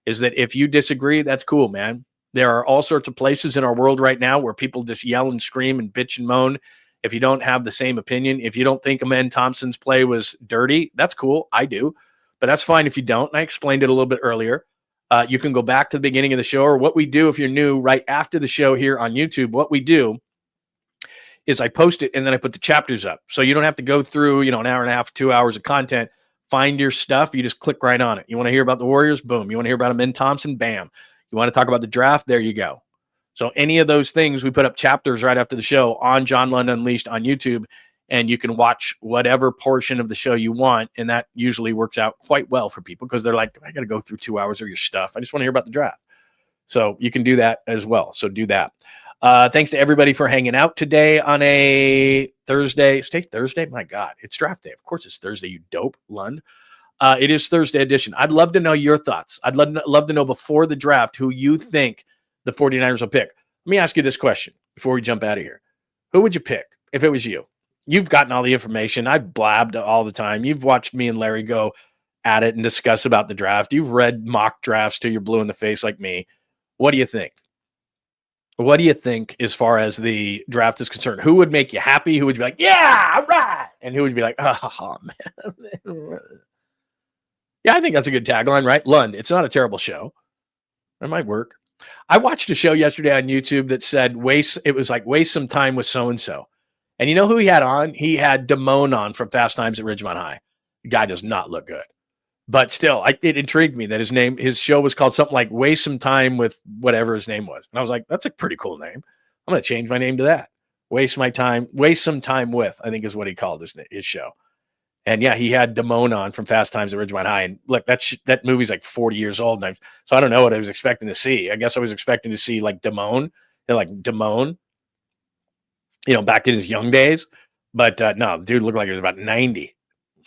Speaker 2: is that if you disagree, that's cool, man. There are all sorts of places in our world right now where people just yell and scream and bitch and moan if you don't have the same opinion. If you don't think Amen Thompson's play was dirty, that's cool. I do. But that's fine if you don't. And I explained it a little bit earlier. You can go back to the beginning of the show, or what we do if you're new right after the show here on YouTube. What we do is I post it and then I put the chapters up. So you don't have to go through, an hour and a half, 2 hours of content. Find your stuff. You just click right on it. You want to hear about the Warriors? Boom. You want to hear about Amen Thompson? Bam. You want to talk about the draft? There you go. So any of those things, we put up chapters right after the show on John Lund Unleashed on YouTube, and you can watch whatever portion of the show you want, and that usually works out quite well for people because they're like, I got to go through 2 hours of your stuff. I just want to hear about the draft. So you can do that as well. So do that. Thanks to everybody for hanging out today on a Thursday. Stay Thursday? My God, it's draft day. Of course it's Thursday, you dope, Lund. It is Thursday edition. I'd love to know your thoughts. I'd love to know before the draft who you think the 49ers will pick. Let me ask you this question before we jump out of here. Who would you pick if it was you? You've gotten all the information. I've blabbed all the time. You've watched me and Larry go at it and discuss about the draft. You've read mock drafts till you're blue in the face like me. What do you think? What do you think as far as the draft is concerned? Who would make you happy? Who would be like, yeah, all right? And who would be like, oh, man. Yeah, I think that's a good tagline, right? Lund, it's not a terrible show. That might work. I watched a show yesterday on YouTube that said waste some time with so-and-so. And you know who he had on? He had Damone on from Fast Times at Ridgemont High. The guy does not look good. But still, it intrigued me that his show was called something like Waste Some Time with whatever his name was. And I was like, that's a pretty cool name. I'm going to change my name to that. Waste Some Time with, I think is what he called his show. And yeah, he had Damone on from Fast Times at Ridgemont High. And look, that movie's like 40 years old. So I don't know what I was expecting to see. I guess I was expecting to see like Damone, back in his young days. But no, dude looked like he was about 90,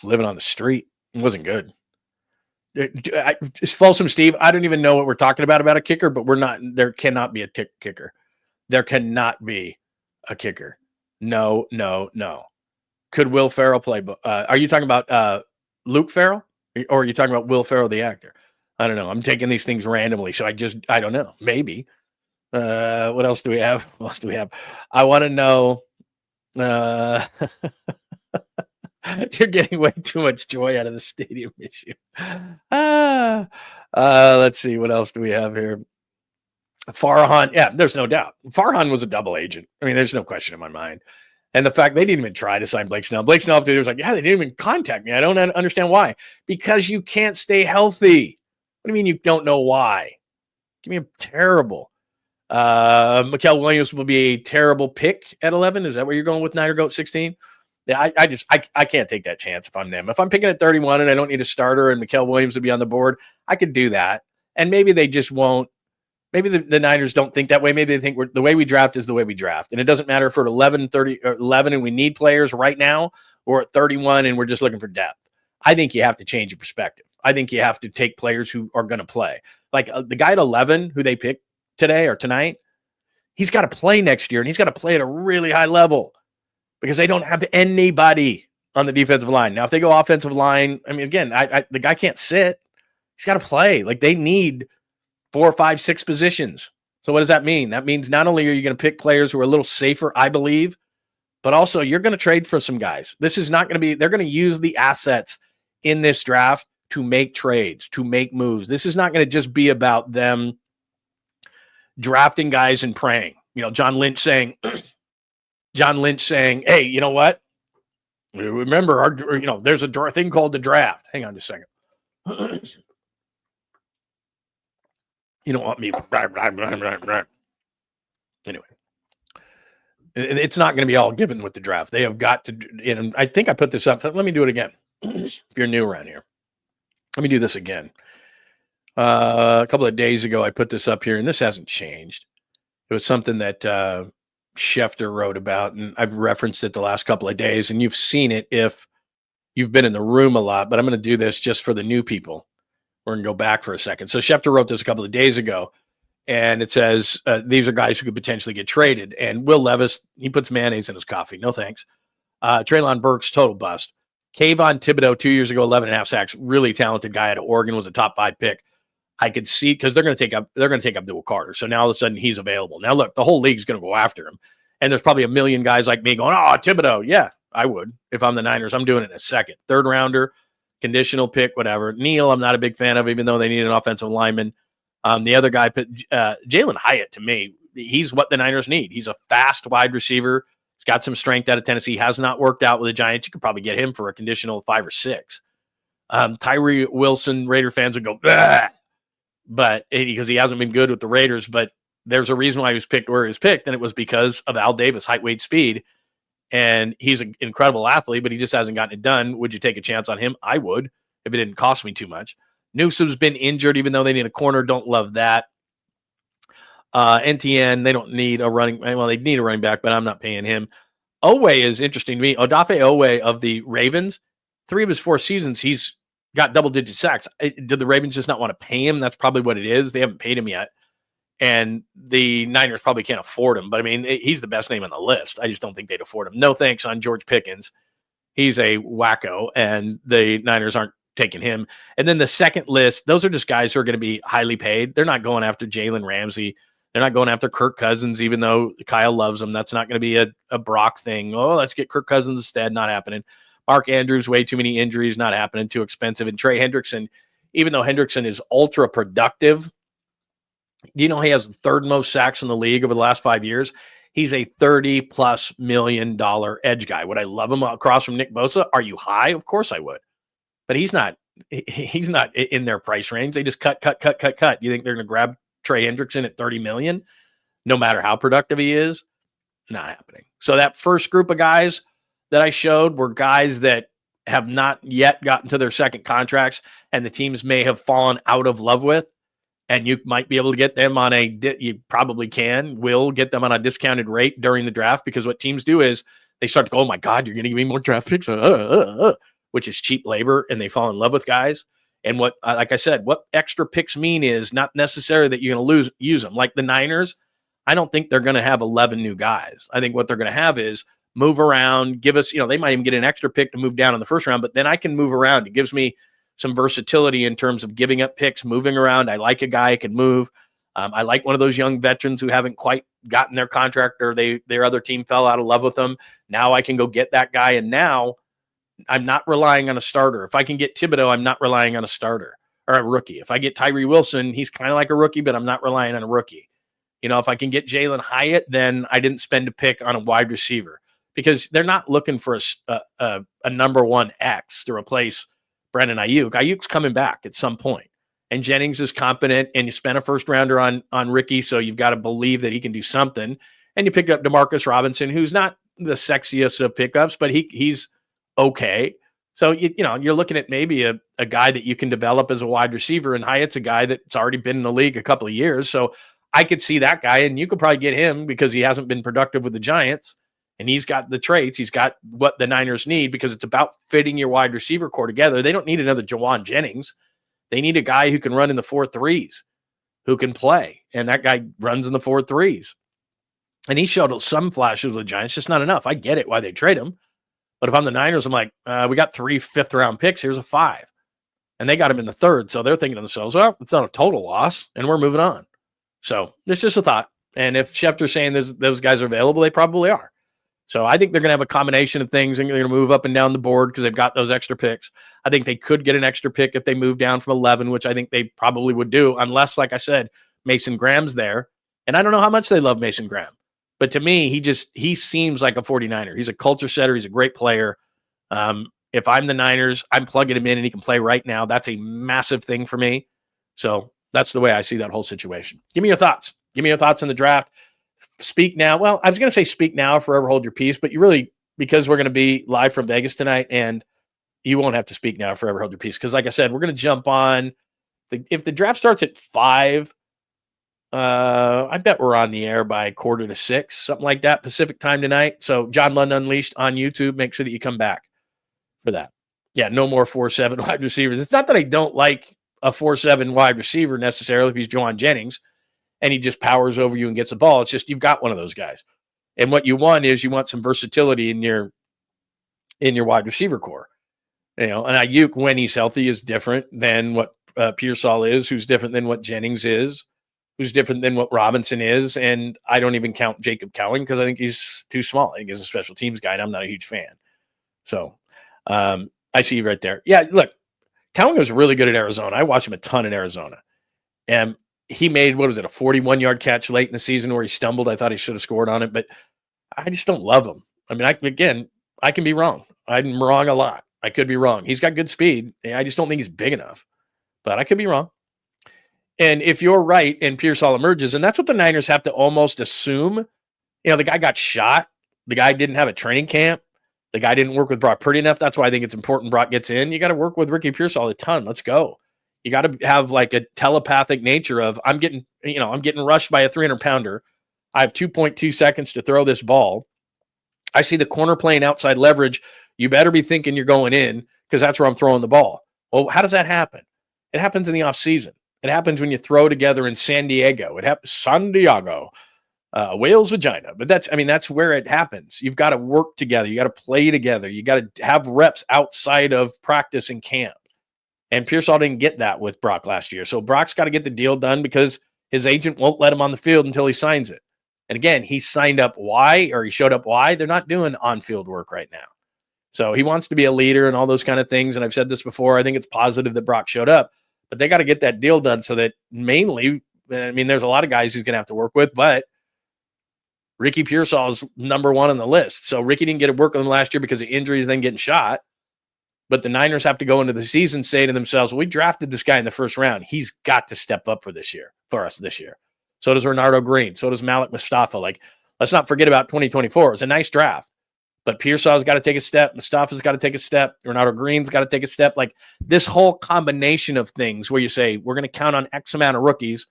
Speaker 2: living on the street. It wasn't good. It's Folsom Steve. I don't even know what we're talking about a kicker, but there cannot be a kicker. There cannot be a kicker. No. Could Will Ferrell play? Are you talking about Luke Ferrell, or are you talking about Will Ferrell, the actor? I don't know. I'm taking these things randomly, so I don't know. Maybe. What else do we have? I want to know. You're getting way too much joy out of the stadium issue. Let's see. What else do we have here? Farhan. Yeah, there's no doubt. Farhan was a double agent. I mean, there's no question in my mind. And the fact they didn't even try to sign Blake Snell. Blake Snell was like, yeah, they didn't even contact me. I don't understand why. Because you can't stay healthy. What do you mean you don't know why? Give me a terrible. Mikal Williams will be a terrible pick at 11. Is that where you're going with Niner Goat 16? Yeah, I can't take that chance if I'm them. If I'm picking at 31 and I don't need a starter and Mikal Williams would be on the board, I could do that. And maybe they just won't. Maybe the Niners don't think that way. Maybe they think the way we draft is the way we draft. And it doesn't matter if we're at 11, 30, or 11 and we need players right now, or at 31 and we're just looking for depth. I think you have to change your perspective. I think you have to take players who are going to play. Like the guy at 11 who they picked today or tonight, he's got to play next year, and he's got to play at a really high level because they don't have anybody on the defensive line. Now, if they go offensive line, I mean, again, the guy can't sit. He's got to play. Like they need 4, 5, 6 positions. So what does that mean? That means not only are you going to pick players who are a little safer, I believe, but also you're going to trade for some guys. This is not going to be, they're going to use the assets in this draft to make trades, to make moves. This is not going to just be about them drafting guys and praying. You know, John Lynch saying, hey, you know what? Remember, there's a thing called the draft. Hang on just a second. You don't want me. Anyway, it's not going to be all given with the draft. They have got to, and I think I put this up. Let me do it again. If you're new around here, let me do this again. A couple of days ago, I put this up here, and this hasn't changed. It was something that Schefter wrote about, and I've referenced it the last couple of days, and you've seen it if you've been in the room a lot, but I'm going to do this just for the new people. We're going to go back for a second. So Schefter wrote this a couple of days ago, and it says, these are guys who could potentially get traded. And Will Levis, he puts mayonnaise in his coffee. No thanks. Treylon Burks, total bust. Kayvon Thibodeau, 2 years ago, 11.5 sacks. Really talented guy out of Oregon, was a top 5 pick. I could see, because they're going to take Abdul Carter. So now all of a sudden he's available. Now look, the whole league's going to go after him. And there's probably a million guys like me going, oh, Thibodeau. Yeah, I would. If I'm the Niners, I'm doing it in a second. 3rd rounder. Conditional pick, whatever. Neal, I'm not a big fan of, even though they need an offensive lineman. The other guy, Jalin Hyatt, to me, he's what the Niners need. He's a fast wide receiver. He's got some strength out of Tennessee. Has not worked out with the Giants. You could probably get him for a conditional 5 or 6. Tyree Wilson, Raider fans would go, bah! But because he hasn't been good with the Raiders. But there's a reason why he was picked where he was picked, and it was because of Al Davis, height, weight, speed. And he's an incredible athlete, but he just hasn't gotten it done. Would you take a chance on him? I would, if it didn't cost me too much. Newsom's been injured, even though they need a corner. Don't love that. NTN, they don't need a running. Well, they need a running back, but I'm not paying him. Owe is interesting to me. Odafe Owe of the Ravens, 3 of his 4 seasons, he's got double-digit sacks. Did the Ravens just not want to pay him? That's probably what it is. They haven't paid him yet. And the Niners probably can't afford him. But, I mean, he's the best name on the list. I just don't think they'd afford him. No thanks on George Pickens. He's a wacko, and the Niners aren't taking him. And then the second list, those are just guys who are going to be highly paid. They're not going after Jalen Ramsey. They're not going after Kirk Cousins, even though Kyle loves him. That's not going to be a Brock thing. Oh, let's get Kirk Cousins instead. Not happening. Mark Andrews, way too many injuries. Not happening. Too expensive. And Trey Hendrickson, even though Hendrickson is ultra productive, do you know he has the 3rd most sacks in the league over the last 5 years? He's a $30+ million edge guy. Would I love him across from Nick Bosa? Are you high? Of course I would. But he's not in their price range. They just cut. You think they're going to grab Trey Hendrickson at $30 million, no matter how productive he is? Not happening. So that first group of guys that I showed were guys that have not yet gotten to their second contracts, and the teams may have fallen out of love with. And you might be able to get them on you probably will get them on a discounted rate during the draft, because what teams do is they start to go, oh my God, you're going to give me more draft picks, which is cheap labor, and they fall in love with guys. And what, like I said, what extra picks mean is not necessarily that you're going to use them. Like the Niners, I don't think they're going to have 11 new guys. I think what they're going to have is move around, give us, they might even get an extra pick to move down in the first round, but then I can move around. It gives me some versatility in terms of giving up picks, moving around. I like a guy who can move. I like one of those young veterans who haven't quite gotten their contract, or their other team fell out of love with them. Now I can go get that guy, and now I'm not relying on a starter. If I can get Thibodeau, I'm not relying on a starter or a rookie. If I get Tyree Wilson, he's kind of like a rookie, but I'm not relying on a rookie. If I can get Jalin Hyatt, then I didn't spend a pick on a wide receiver. because they're not looking for a number one X to replace Brandon Ayuk. Ayuk's coming back at some point, and Jennings is competent, and you spent a first rounder on Ricky, so you've got to believe that he can do something. And you pick up Demarcus Robinson, who's not the sexiest of pickups, but he's okay. So you're looking at maybe a guy that you can develop as a wide receiver, and Hyatt's a guy that's already been in the league a couple of years. So I could see that guy, and you could probably get him because he hasn't been productive with the Giants, and he's got the traits. He's got what the Niners need, because it's about fitting your wide receiver core together. They don't need another Jawan Jennings. They need a guy who can run in the 4.3s, who can play, and that guy runs in the 4.3s. And he showed some flashes with the Giants, just not enough. I get it why they trade him. But if I'm the Niners, I'm like, we got 3 fifth-round picks. Here's a 5. And they got him in the 3rd. So they're thinking to themselves, well, it's not a total loss, and we're moving on. So it's just a thought. And if Schefter's saying those guys are available, they probably are. So I think they're going to have a combination of things, and they're going to move up and down the board because they've got those extra picks. I think they could get an extra pick if they move down from 11, which I think they probably would do, unless, like I said, Mason Graham's there. And I don't know how much they love Mason Graham. But to me, he seems like a 49er. He's a culture setter. He's a great player. If I'm the Niners, I'm plugging him in and he can play right now. That's a massive thing for me. So that's the way I see that whole situation. Give me your thoughts. Give me your thoughts on the draft. Speak now. Well, I was going to say speak now, forever hold your peace. But you really, because we're going to be live from Vegas tonight, and you won't have to speak now, forever hold your peace. Because like I said, we're going to jump on. If the draft starts at 5, I bet we're on the air by 5:45, something like that, Pacific time tonight. So John Lund Unleashed on YouTube. Make sure that you come back for that. Yeah, no more 4.7 wide receivers. It's not that I don't like a 4.7 wide receiver necessarily if he's Jawan Jennings and he just powers over you and gets a ball. It's just you've got one of those guys. And what you want is you want some versatility in your wide receiver core. And Ayuk, when he's healthy, is different than what Pearsall is, who's different than what Jennings is, who's different than what Robinson is. And I don't even count 𝐬𝐝_𝐿 because I think he's too small. I think he's a special teams guy, and I'm not a huge fan. So I see you right there. Yeah, look, 𝐾𝐿 was really good at Arizona. I watched him a ton in Arizona. And he made, a 41-yard catch late in the season where he stumbled. I thought he should have scored on it, but I just don't love him. I mean, I can be wrong. I'm wrong a lot. I could be wrong. He's got good speed. I just don't think he's big enough, but I could be wrong. And if you're right and Pearsall emerges, and that's what the Niners have to almost assume, the guy got shot. The guy didn't have a training camp. The guy didn't work with Brock Purdy enough. That's why I think it's important Brock gets in. You got to work with Ricky Pearsall a ton. Let's go. You got to have like a telepathic nature of I'm getting rushed by a 300-pounder. I have 2.2 seconds to throw this ball. I see the corner playing outside leverage. You better be thinking you're going in because that's where I'm throwing the ball. Well, how does that happen? It happens in the offseason. It happens when you throw together in San Diego. It happens San Diego, whale's vagina. But that's where it happens. You've got to work together. You got to play together. You got to have reps outside of practice and camp. And Pearsall didn't get that with Brock last year. So Brock's got to get the deal done because his agent won't let him on the field until he signs it. And again, he signed up why, or he showed up why. They're not doing on-field work right now. So he wants to be a leader and all those kind of things. And I've said this before. I think it's positive that Brock showed up. But they got to get that deal done so that mainly, there's a lot of guys he's going to have to work with, but Ricky Pearsall is number 1 on the list. So Ricky didn't get to work with him last year because of injuries, then getting shot. But the Niners have to go into the season saying to themselves, well, we drafted this guy in the first round. He's got to step up for us this year. So does Renardo Green. So does Malik Mustafa. Let's not forget about 2024. It was a nice draft. But Pearsall's got to take a step. Mustafa's got to take a step. Renardo Green's got to take a step. This whole combination of things where you say, we're going to count on X amount of rookies,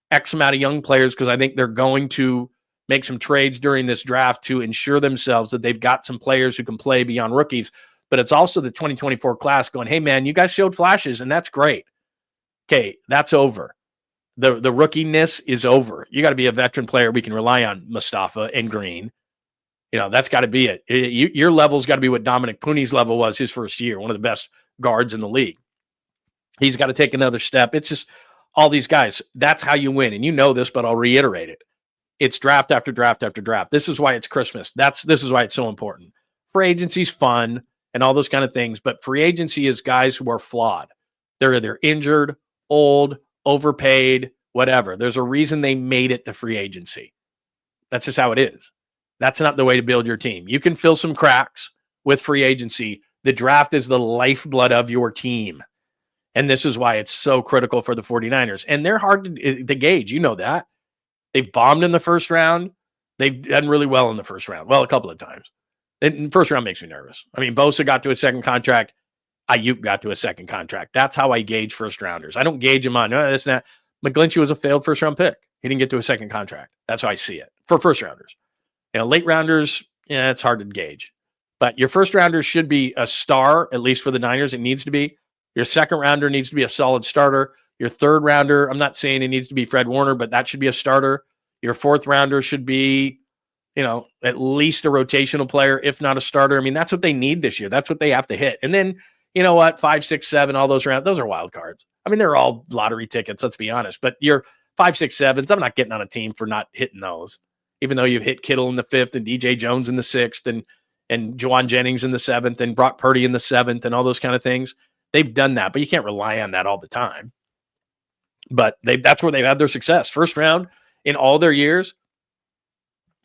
Speaker 2: X amount of young players, because I think they're going to make some trades during this draft to ensure themselves that they've got some players who can play beyond rookies. But it's also the 2024 class going, hey, man, you guys showed flashes, and that's great. Okay, that's over. The rookiness is over. You got to be a veteran player we can rely on, Mustafa and Green. That's got to be it. Your level's got to be what Dominic Puni's level was his first year, one of the best guards in the league. He's got to take another step. It's just all these guys. That's how you win. And you know this, but I'll reiterate it. It's draft after draft after draft. This is why it's Christmas. This is why it's so important. Free agency's fun and all those kind of things, but free agency is guys who are flawed. They're either injured, old, overpaid, whatever. There's a reason they made it to free agency. That's just how it is. That's not the way to build your team. You can fill some cracks with free agency. The draft is the lifeblood of your team. And this is why it's so critical for the 49ers. And they're hard to gauge. You know that. They've bombed in the first round. They've done really well in the first round. Well, a couple of times. And first round makes me nervous. I mean, Bosa got to a second contract. Ayuk got to a second contract. That's how I gauge first rounders. I don't gauge them on, no, that's not. McGlinchey was a failed first round pick. He didn't get to a second contract. That's how I see it for first rounders. Late rounders, it's hard to gauge. But your first rounder should be a star, at least for the Niners. It needs to be. Your second rounder needs to be a solid starter. Your third rounder, I'm not saying it needs to be Fred Warner, but that should be a starter. Your fourth rounder should be, at least a rotational player, if not a starter. I mean, that's what they need this year. That's what they have to hit. And then, 5, 6, 7, all those rounds, those are wild cards. I mean, they're all lottery tickets, let's be honest. But your 5, 6, 7s, I'm not getting on a team for not hitting those. Even though you've hit Kittle in the 5th and DJ Jones in the 6th and Juwan Jennings in the 7th and Brock Purdy in the 7th and all those kind of things. They've done that, but you can't rely on that all the time. But that's where they've had their success. First round in all their years,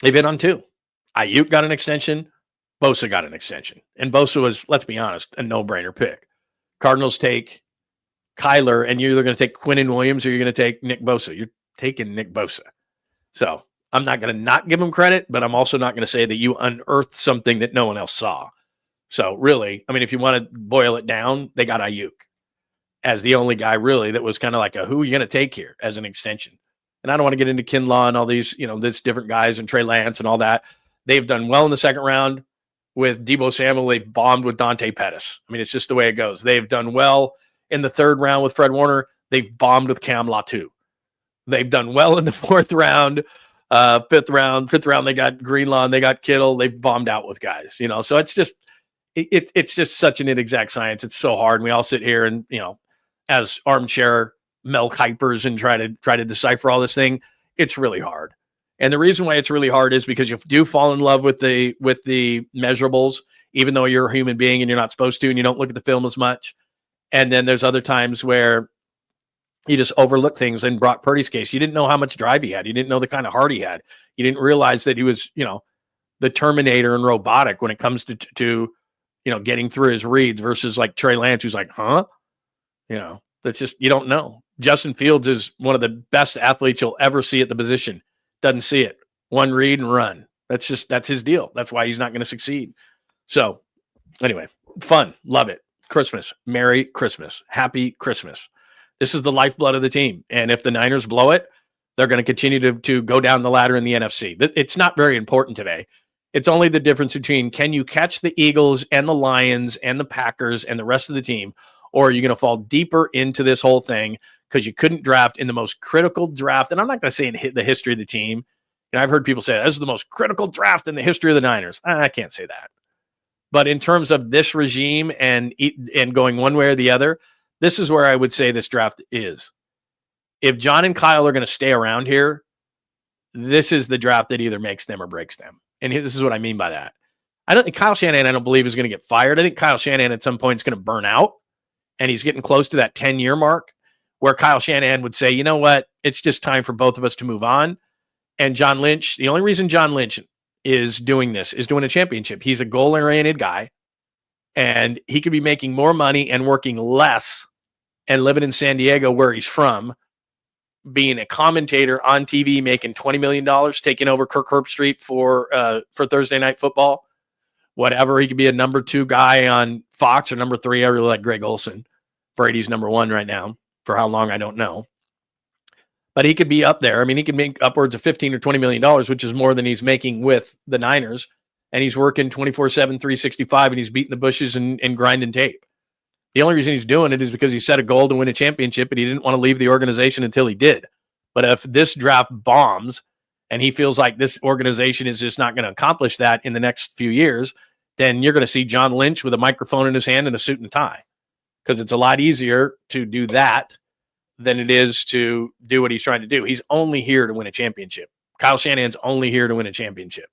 Speaker 2: they've been on 2. Ayuk got an extension. Bosa got an extension. And Bosa was, let's be honest, a no-brainer pick. Cardinals take Kyler, and you're either going to take Quinnen Williams or you're going to take Nick Bosa. You're taking Nick Bosa. So I'm not going to not give him credit, but I'm also not going to say that you unearthed something that no one else saw. So really, I mean, if you want to boil it down, they got Ayuk as the only guy really that was kind of like who are you going to take here as an extension? And I don't want to get into Kinlaw and all these, this different guys and Trey Lance and all that. They've done well in the second round with Deebo Samuel. They bombed with Dante Pettis. I mean, it's just the way it goes. They've done well in the third round with Fred Warner. They've bombed with Cam Latu. They've done well in the fourth round, fifth round, they got Greenlaw and they got Kittle. They've bombed out with guys, so it's just, it's just such an inexact science. It's so hard. And we all sit here and, as armchair Mel Kipers and try to decipher all this thing. It's really hard. And the reason why it's really hard is because you do fall in love with the measurables, even though you're a human being and you're not supposed to, and you don't look at the film as much. And then there's other times where you just overlook things. In Brock Purdy's case, you didn't know how much drive he had. You didn't know the kind of heart he had. You didn't realize that he was, the Terminator and robotic when it comes to getting through his reads versus like Trey Lance, who's like, huh? That's just, you don't know. Justin Fields is one of the best athletes you'll ever see at the position. Doesn't see it. One read and run. That's his deal. That's why he's not going to succeed. So anyway, fun. Love it. Christmas. Merry Christmas. Happy Christmas. This is the lifeblood of the team. And if the Niners blow it, they're going to continue to go down the ladder in the NFC. It's not very important today. It's only the difference between can you catch the Eagles and the Lions and the Packers and the rest of the team, or are you going to fall deeper into this whole thing because you couldn't draft in the most critical draft? And I'm not going to say in the history of the team. And I've heard people say this is the most critical draft in the history of the Niners. I can't say that. But in terms of this regime and going one way or the other, this is where I would say this draft is. If John and Kyle are going to stay around here, this is the draft that either makes them or breaks them. And this is what I mean by that. I don't think Kyle Shanahan, I don't believe, is going to get fired. I think Kyle Shanahan at some point is going to burn out, and he's getting close to that 10-year mark where Kyle Shanahan would say, you know what, it's just time for both of us to move on. And John Lynch, the only reason John Lynch is doing this is doing a championship. He's a goal-oriented guy, and he could be making more money and working less and living in San Diego where he's from, being a commentator on TV, making $20 million, taking over Kirk Herbstreit for Thursday Night Football, whatever. He could be a number 2 guy on Fox or number 3. I really like Greg Olson. Brady's number 1 right now. For how long, I don't know. But he could be up there. I mean, he could make upwards of $15 or $20 million, which is more than he's making with the Niners. And he's working 24/7, 365, and he's beating the bushes and grinding tape. The only reason he's doing it is because he set a goal to win a championship, and he didn't want to leave the organization until he did. But if this draft bombs and he feels like this organization is just not going to accomplish that in the next few years, then you're going to see John Lynch with a microphone in his hand and a suit and tie, because it's a lot easier to do that than it is to do what he's trying to do. He's only here to win a championship. Kyle Shanahan's only here to win a championship.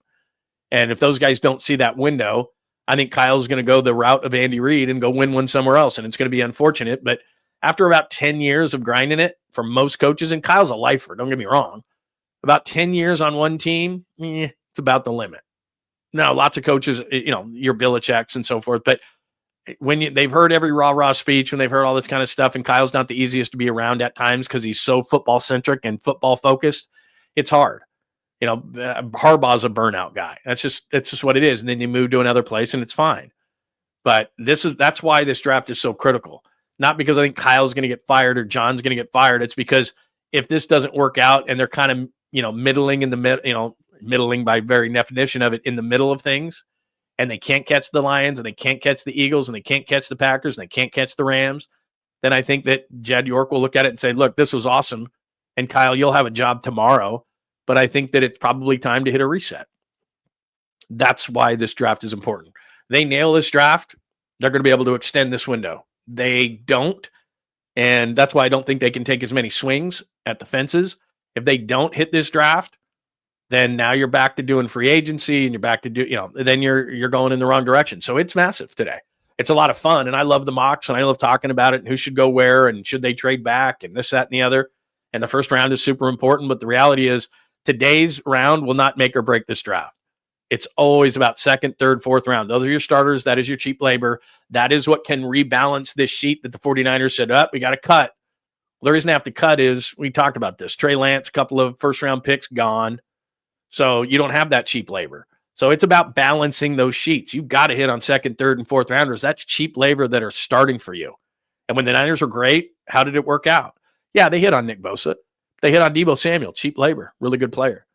Speaker 2: And if those guys don't see that window, I think Kyle's going to go the route of Andy Reid and go win one somewhere else. And it's going to be unfortunate. But after about 10 years of grinding it for most coaches, and Kyle's a lifer, don't get me wrong, about 10 years on one team, it's about the limit. Now, lots of coaches, your Belichick's and so forth, but when they've heard every rah-rah speech, when they've heard all this kind of stuff, and Kyle's not the easiest to be around at times because he's so football-centric and football-focused, it's hard. Harbaugh's a burnout guy. That's just what it is. And then you move to another place and it's fine. But that's why this draft is so critical. Not because I think Kyle's going to get fired or John's going to get fired. It's because if this doesn't work out and they're kind of, middling in the middle, middling by very definition of it, in the middle of things, and they can't catch the Lions and they can't catch the Eagles and they can't catch the Packers and they can't catch the Rams, then I think that Jed York will look at it and say, look, this was awesome. And Kyle, you'll have a job tomorrow. But I think that it's probably time to hit a reset. That's why this draft is important. They nail this draft, they're going to be able to extend this window. They don't, and that's why I don't think they can take as many swings at the fences. If they don't hit this draft, then now you're back to doing free agency, and you're back to then you're going in the wrong direction. So it's massive today. It's a lot of fun, and I love the mocks, and I love talking about it, and who should go where, and should they trade back, and this, that, and the other. And the first round is super important, but the reality is, today's round will not make or break this draft. It's always about second, third, fourth round. Those are your starters. That is your cheap labor. That is what can rebalance this sheet that the 49ers said, we got to cut. Well, the reason they have to cut is, we talked about this. Trey Lance, a couple of first-round picks gone. So you don't have that cheap labor. So it's about balancing those sheets. You've got to hit on second, third, and fourth rounders. That's cheap labor that are starting for you. And when the Niners were great, how did it work out? Yeah, they hit on Nick Bosa. They hit on Deebo Samuel, cheap labor, really good player.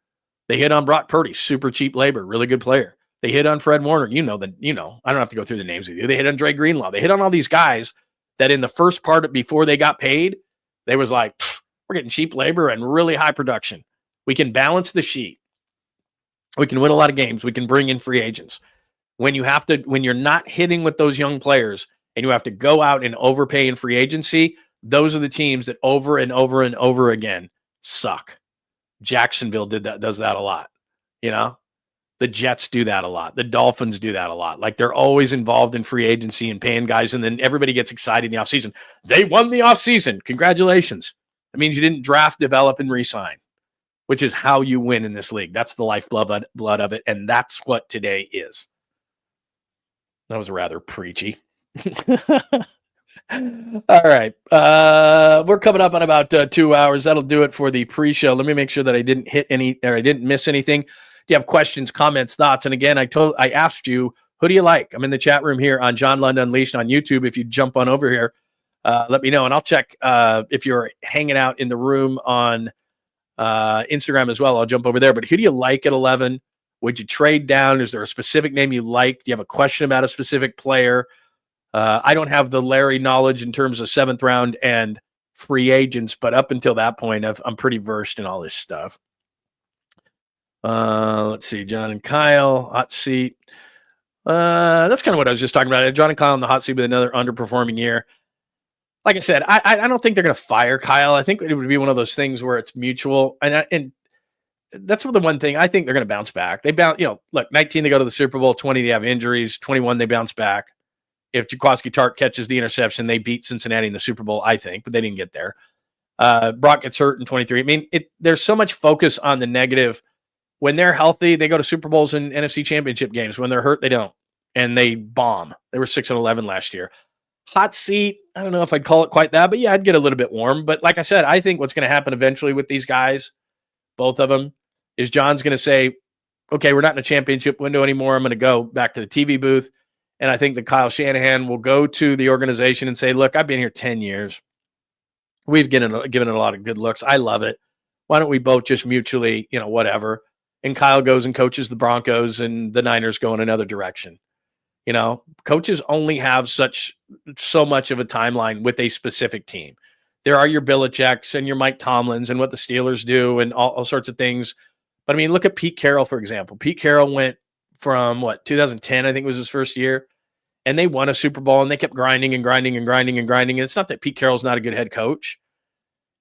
Speaker 2: They hit on Brock Purdy, super cheap labor, really good player. They hit on Fred Warner. I don't have to go through the names with you. They hit on Dre Greenlaw. They hit on all these guys that in the first part before they got paid, they was like, we're getting cheap labor and really high production. We can balance the sheet. We can win a lot of games. We can bring in free agents. When you're not hitting with those young players and you have to go out and overpay in free agency, those are the teams that over and over and over again suck. Jacksonville does that a lot. The Jets do that a lot. The Dolphins do that a lot. Like, they're always involved in free agency and paying guys, and then everybody gets excited in the offseason. They won the offseason. Congratulations. That means you didn't draft, develop, and re-sign, which is how you win in this league. That's the lifeblood of it, and that's what today is. That was rather preachy. All right. We're coming up on about 2 hours. That'll do it for the pre-show. Let me make sure that I didn't miss anything. Do you have questions, comments, thoughts? And again, I asked you, who do you like? I'm in the chat room here on John Lund Unleashed on YouTube. If you jump on over here, let me know, and I'll check if you're hanging out in the room on Instagram as well. I'll jump over there. But who do you like at 11? Would you trade down? Is there a specific name you like? Do you have a question about a specific player? I don't have the Larry knowledge in terms of 7th round and free agents, but up until that point, I'm pretty versed in all this stuff. Let's see, John and Kyle, hot seat. That's kind of what I was just talking about. John and Kyle on the hot seat with another underperforming year. Like I said, I don't think they're going to fire Kyle. I think it would be one of those things where it's mutual, and that's the one thing I think they're going to bounce back. They look, 19 they go to the Super Bowl, 20 they have injuries, 21 they bounce back. If 𝐃𝐨𝐽 catches the interception, they beat Cincinnati in the Super Bowl, I think, but they didn't get there. Brock gets hurt in 23. I mean, there's so much focus on the negative. When they're healthy, they go to Super Bowls and NFC Championship games. When they're hurt, they don't, and they bomb. They were 6-11 last year. Hot seat, I don't know if I'd call it quite that, but yeah, I'd get a little bit warm. But like I said, I think what's going to happen eventually with these guys, both of them, is John's going to say, okay, we're not in a championship window anymore. I'm going to go back to the TV booth. And I think that Kyle Shanahan will go to the organization and say, look, I've been here 10 years. We've given it a lot of good looks. I love it. Why don't we both just mutually, whatever. And Kyle goes and coaches the Broncos and the Niners go in another direction. Coaches only have so much of a timeline with a specific team. There are your Belichick's and your Mike Tomlins and what the Steelers do and all sorts of things. But I mean, look at Pete Carroll, for example. Pete Carroll went from 2010, I think was his first year. And they won a Super Bowl, and they kept grinding and grinding and grinding and grinding. And it's not that Pete Carroll's not a good head coach.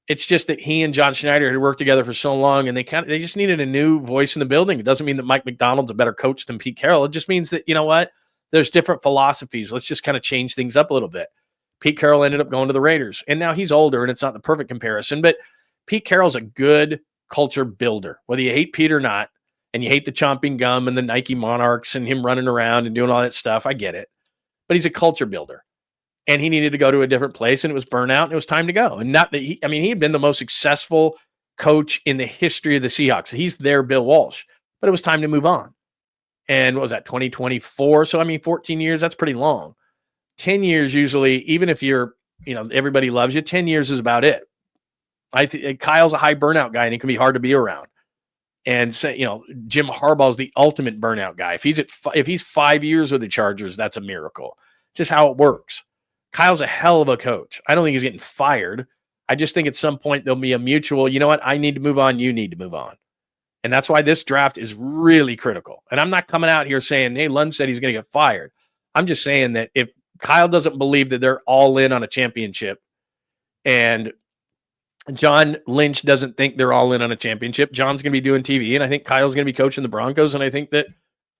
Speaker 2: It's just that he and John Schneider had worked together for so long, and they just needed a new voice in the building. It doesn't mean that Mike McDonald's a better coach than Pete Carroll. It just means that, there's different philosophies. Let's just kind of change things up a little bit. Pete Carroll ended up going to the Raiders, and now he's older, and it's not the perfect comparison, but Pete Carroll's a good culture builder. Whether you hate Pete or not, and you hate the chomping gum and the Nike Monarchs and him running around and doing all that stuff. I get it. But he's a culture builder. And he needed to go to a different place, and it was burnout, and it was time to go. And not that he had been the most successful coach in the history of the Seahawks. He's their Bill Walsh, but it was time to move on. And what was that, 2024? So, 14 years, that's pretty long. 10 years usually, even if you're, everybody loves you, 10 years is about it. Kyle's a high burnout guy, and he can be hard to be around. And say, Jim Harbaugh's the ultimate burnout guy. If he's 5 years with the Chargers, that's a miracle. It's just how it works. Kyle's a hell of a coach. I don't think he's getting fired. I just think at some point there'll be a mutual, you know what, I need to move on, you need to move on. And that's why this draft is really critical. And I'm not coming out here saying, hey, Lund said he's going to get fired. I'm just saying that if Kyle doesn't believe that they're all in on a championship, and John Lynch doesn't think they're all in on a championship, John's going to be doing TV, and I think Kyle's going to be coaching the Broncos, and I think that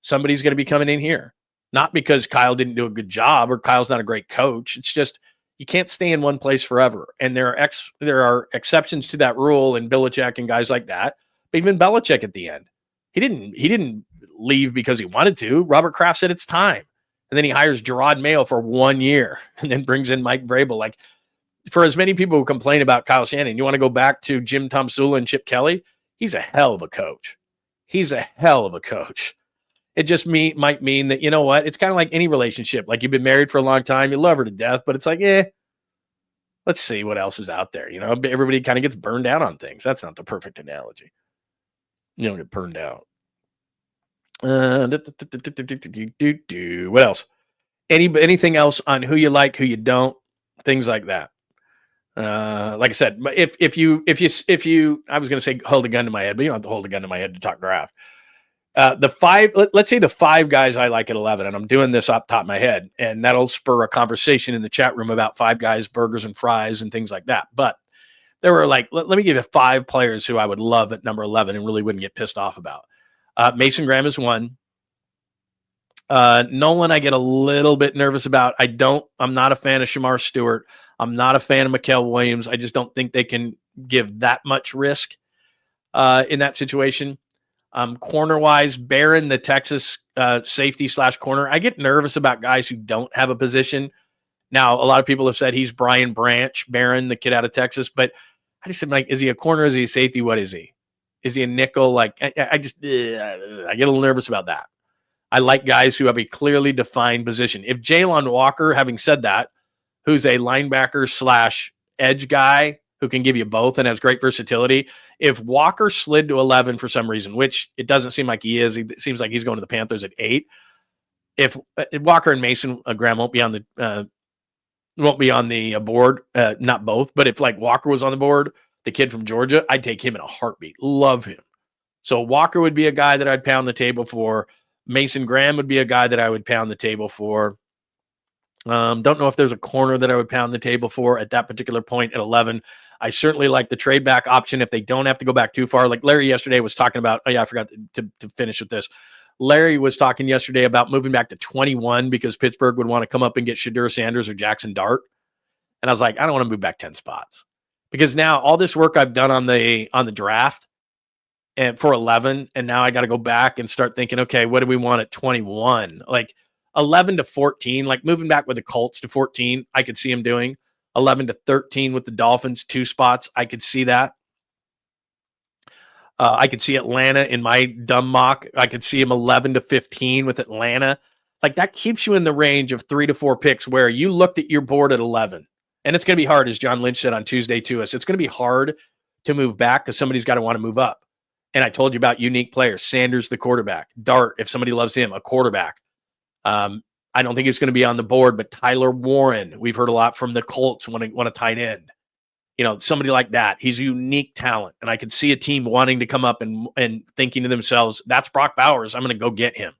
Speaker 2: somebody's going to be coming in here. Not because Kyle didn't do a good job or Kyle's not a great coach. It's just you can't stay in one place forever. And there are exceptions to that rule, and Belichick and guys like that. But even Belichick at the end, he didn't leave because he wanted to. Robert Kraft said it's time. And then he hires Gerard Mayo for 1 year and then brings in Mike Vrabel. Like, for as many people who complain about Kyle Shanahan, you want to go back to Jim Tomsula and Chip Kelly? He's a hell of a coach. He's a hell of a coach. It just might mean that, you know what? It's kind of like any relationship. Like, you've been married for a long time. You love her to death, but it's like, let's see what else is out there. Everybody kind of gets burned out on things. That's not the perfect analogy. You don't get burned out. What else? Anything else on who you like, who you don't, things like that. Like I said, if you, I was going to say hold a gun to my head, but you don't have to hold a gun to my head to talk draft. Let's say the 5 guys I like at 11, and I'm doing this off the top of my head, and that'll spur a conversation in the chat room about 5 guys, burgers and fries and things like that. But there were let me give you 5 players who I would love at number 11 and really wouldn't get pissed off about. Mason Graham is one. Nolan, I get a little bit nervous about. I'm not a fan of Shamar Stewart. I'm not a fan of Mikael Williams. I just don't think they can give that much risk in that situation. Corner-wise, Barron, the Texas safety / corner, I get nervous about guys who don't have a position. Now, a lot of people have said he's Brian Branch, Barron, the kid out of Texas, but I just said, is he a corner? Is he a safety? What is he? Is he a nickel? I get a little nervous about that. I like guys who have a clearly defined position. If Jalon Walker, having said that, who's a linebacker / edge guy who can give you both and has great versatility, if Walker slid to 11 for some reason, which it doesn't seem like he is, it seems like he's going to the Panthers at 8. If Walker and Mason Graham won't be on the board, not both, but if Walker was on the board, the kid from Georgia, I'd take him in a heartbeat. Love him. So Walker would be a guy that I'd pound the table for. Mason Graham would be a guy that I would pound the table for. Don't know if there's a corner that I would pound the table for at that particular point at 11. I certainly like the trade back option if they don't have to go back too far. Like Larry yesterday was talking about, I forgot to finish with this. Larry was talking yesterday about moving back to 21 because Pittsburgh would want to come up and get Shadur Sanders or Jackson Dart. And I was like, I don't want to move back 10 spots because now all this work I've done on the draft and for 11, and now I got to go back and start thinking, okay, what do we want at 21? 11 to 14, moving back with the Colts to 14, I could see him doing. 11 to 13 with the Dolphins, 2 spots, I could see that. I could see Atlanta in my dumb mock. I could see him 11 to 15 with Atlanta. That keeps you in the range of 3 to 4 picks where you looked at your board at 11. And it's going to be hard, as John Lynch said on Tuesday to us. It's going to be hard to move back because somebody's got to want to move up. And I told you about unique players. Sanders, the quarterback. Dart, if somebody loves him, a quarterback. I don't think he's going to be on the board, but Tyler Warren, we've heard a lot from the Colts want a tight end. Somebody like that. He's a unique talent. And I could see a team wanting to come up and thinking to themselves, that's Brock Bowers. I'm going to go get him.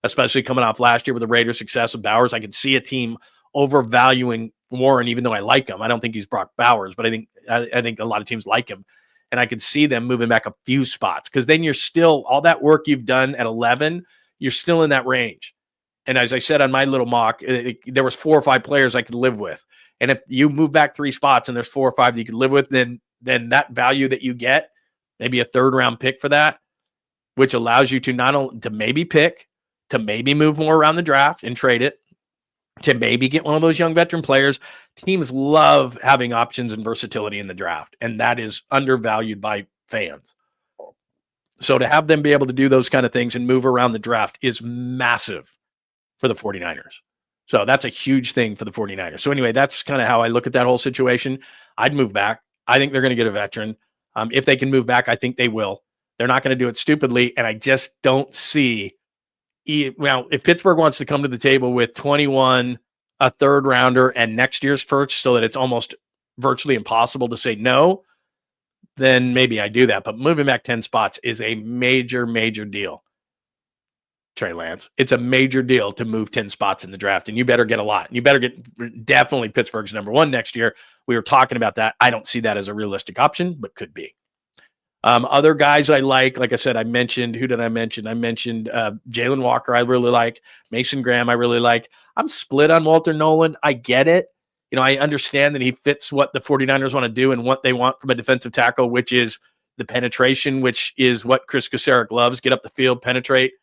Speaker 2: Especially coming off last year with the Raiders' success with Bowers. I could see a team overvaluing Warren, even though I like him. I don't think he's Brock Bowers, but I think a lot of teams like him. And I could see them moving back a few spots because then you're still, all that work you've done at 11, you're still in that range. And as I said on my little mock, there was 4 or 5 players I could live with. And if you move back 3 spots and there's 4 or 5 that you could live with, then that value that you get, maybe a 3rd round pick for that, which allows you to not only to maybe pick, to maybe move more around the draft and trade it, to maybe get one of those young veteran players. Teams love having options and versatility in the draft, and that is undervalued by fans. So to have them be able to do those kind of things and move around the draft is massive for the 49ers. So that's a huge thing for the 49ers. So anyway, that's kind of how I look at that whole situation. I'd move back. I think they're going to get a veteran. If they can move back, I think they will. They're not going to do it stupidly, and I just don't see well, if Pittsburgh wants to come to the table with 21, a third rounder, and next year's first, so that it's almost virtually impossible to say no, then maybe I do that. But moving back 10 spots is a major, major deal, Trey Lance. It's a major deal to move 10 spots in the draft, and you better get a lot. You better get definitely Pittsburgh's number one next year. We were talking about that. I don't see that as a realistic option, but could be. Other guys I like I said, I mentioned, who did I mention? I mentioned Jalen Walker, I really like. Mason Graham, I really like. I'm split on Walter Nolan. I get it. You know, I understand that he fits what the 49ers want to do and what they want from a defensive tackle, which is the penetration, which is what 𝐼𝐶 loves, get up the field, penetrate.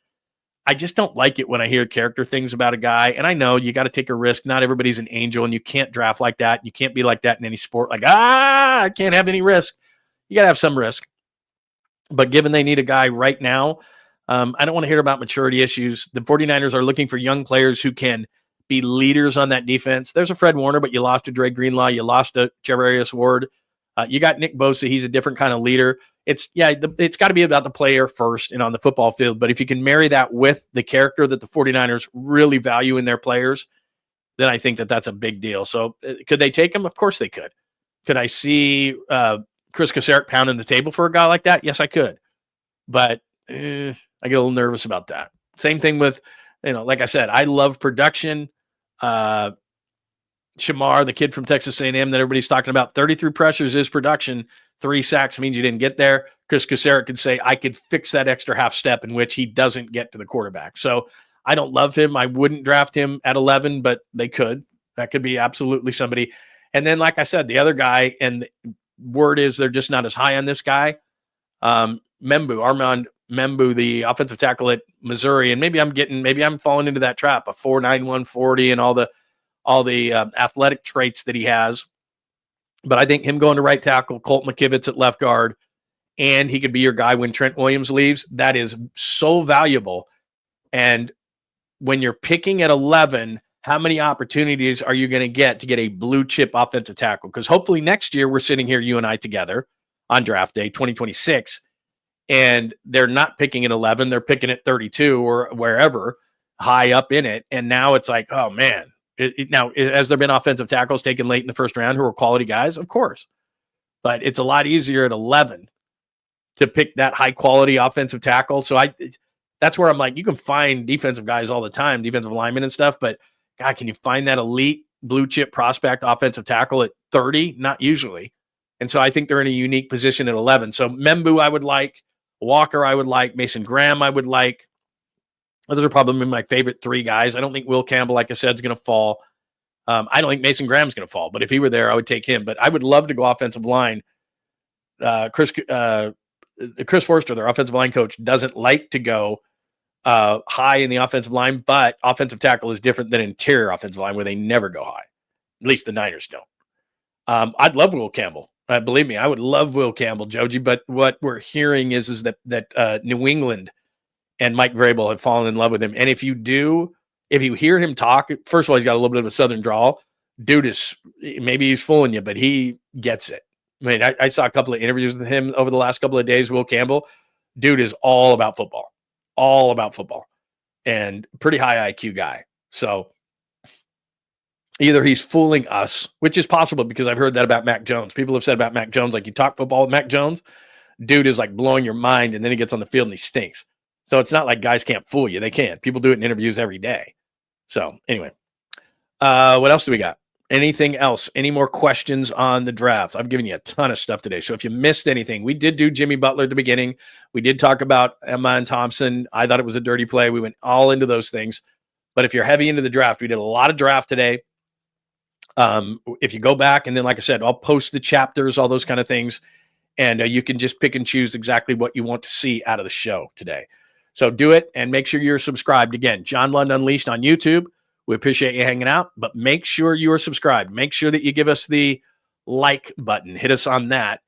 Speaker 2: I just don't like it when I hear character things about a guy. And I know you got to take a risk. Not everybody's an angel, and you can't draft like that. You can't be like that in any sport. Like, I can't have any risk. You got to have some risk. But given they need a guy right now, I don't want to hear about maturity issues. The 49ers are looking for young players who can be leaders on that defense. There's a Fred Warner, but you lost to Dre Greenlaw. You lost to Charvarius Ward. You got Nick Bosa. He's a different kind of leader. It's got to be about the player first and on the football field. But if you can marry that with the character that the 49ers really value in their players, then I think that that's a big deal. So could they take him? Of course they could. Could I see 𝐼𝐶 pounding the table for a guy like that? Yes, I could. But I get a little nervous about that. Same thing with, like I said, I love production. Shamar, the kid from Texas A&M that everybody's talking about, 33 pressures is production. 3 sacks means you didn't get there. 𝐼𝐶 could say, I could fix that extra half step in which he doesn't get to the quarterback. So I don't love him. I wouldn't draft him at 11, but they could. That could be absolutely somebody. And then, like I said, the other guy, and word is they're just not as high on this guy. Armand Membou, the offensive tackle at Missouri, and maybe I'm falling into that trap, a 4'9", 140, and all the athletic traits that he has. But I think him going to right tackle, Colt McKivitz at left guard, and he could be your guy when Trent Williams leaves. That is so valuable. And when you're picking at 11, how many opportunities are you going to get a blue chip offensive tackle? Because hopefully next year we're sitting here, you and I together on draft day 2026, and they're not picking at 11. They're picking at 32 or wherever high up in it. And now it's like, oh man, now has there been offensive tackles taken late in the first round who are quality guys? Of course, but it's a lot easier at 11 to pick that high quality offensive tackle. So that's where I'm like, you can find defensive guys all the time, defensive linemen and stuff, but God, can you find that elite blue chip prospect offensive tackle at 30? Not usually. And so I think they're in a unique position at 11. So Membou, I would like. Walker, I would like. Mason Graham, I would like. Those are probably my favorite 3 guys. I don't think Will Campbell, like I said, is going to fall. I don't think Mason Graham's going to fall, but if he were there, I would take him. But I would love to go offensive line. Chris Forster, their offensive line coach, doesn't like to go high in the offensive line, but offensive tackle is different than interior offensive line where they never go high. At least the Niners don't. I'd love Will Campbell. Believe me, I would love Will Campbell, Joji, but what we're hearing is that New England and Mike Vrabel have fallen in love with him. And if you hear him talk, first of all, he's got a little bit of a Southern drawl. Dude maybe he's fooling you, but he gets it. I mean, I saw a couple of interviews with him over the last couple of days, Will Campbell. Dude is all about football. All about football, and pretty high IQ guy. So either he's fooling us, which is possible because I've heard that about Mac Jones. People have said about Mac Jones, like you talk football with Mac Jones, dude is like blowing your mind, and then he gets on the field and he stinks. So it's not like guys can't fool you. They can. People do it in interviews every day. So anyway, what else do we got? Anything else? Any more questions on the draft? I've given you a ton of stuff today. So if you missed anything, we did do Jimmy Butler at the beginning. We did talk about Emma and Thompson. I thought it was a dirty play. We went all into those things. But if you're heavy into the draft, we did a lot of draft today. If you go back, and then like I said, I'll post the chapters, all those kind of things And you can just pick and choose exactly what you want to see out of the show today. So do it, and make sure you're subscribed. Again, John Lund Unleashed on YouTube. We appreciate you hanging out, but make sure you are subscribed. Make sure that you give us the like button. Hit us on that,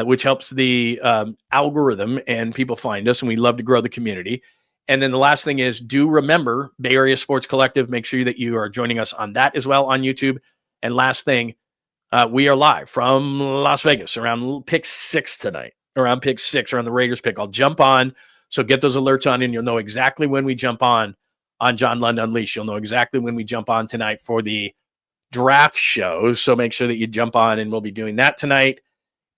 Speaker 2: which helps the algorithm and people find us, and we love to grow the community. And then the last thing is, do remember Bay Area Sports Collective. Make sure that you are joining us on that as well on YouTube. And last thing, we are live from Las Vegas around pick 6 tonight, around the Raiders pick. I'll jump on, so get those alerts on, and you'll know exactly when we jump on John Lund Unleashed. You'll know exactly when we jump on tonight for the draft show. So make sure that you jump on, and we'll be doing that tonight.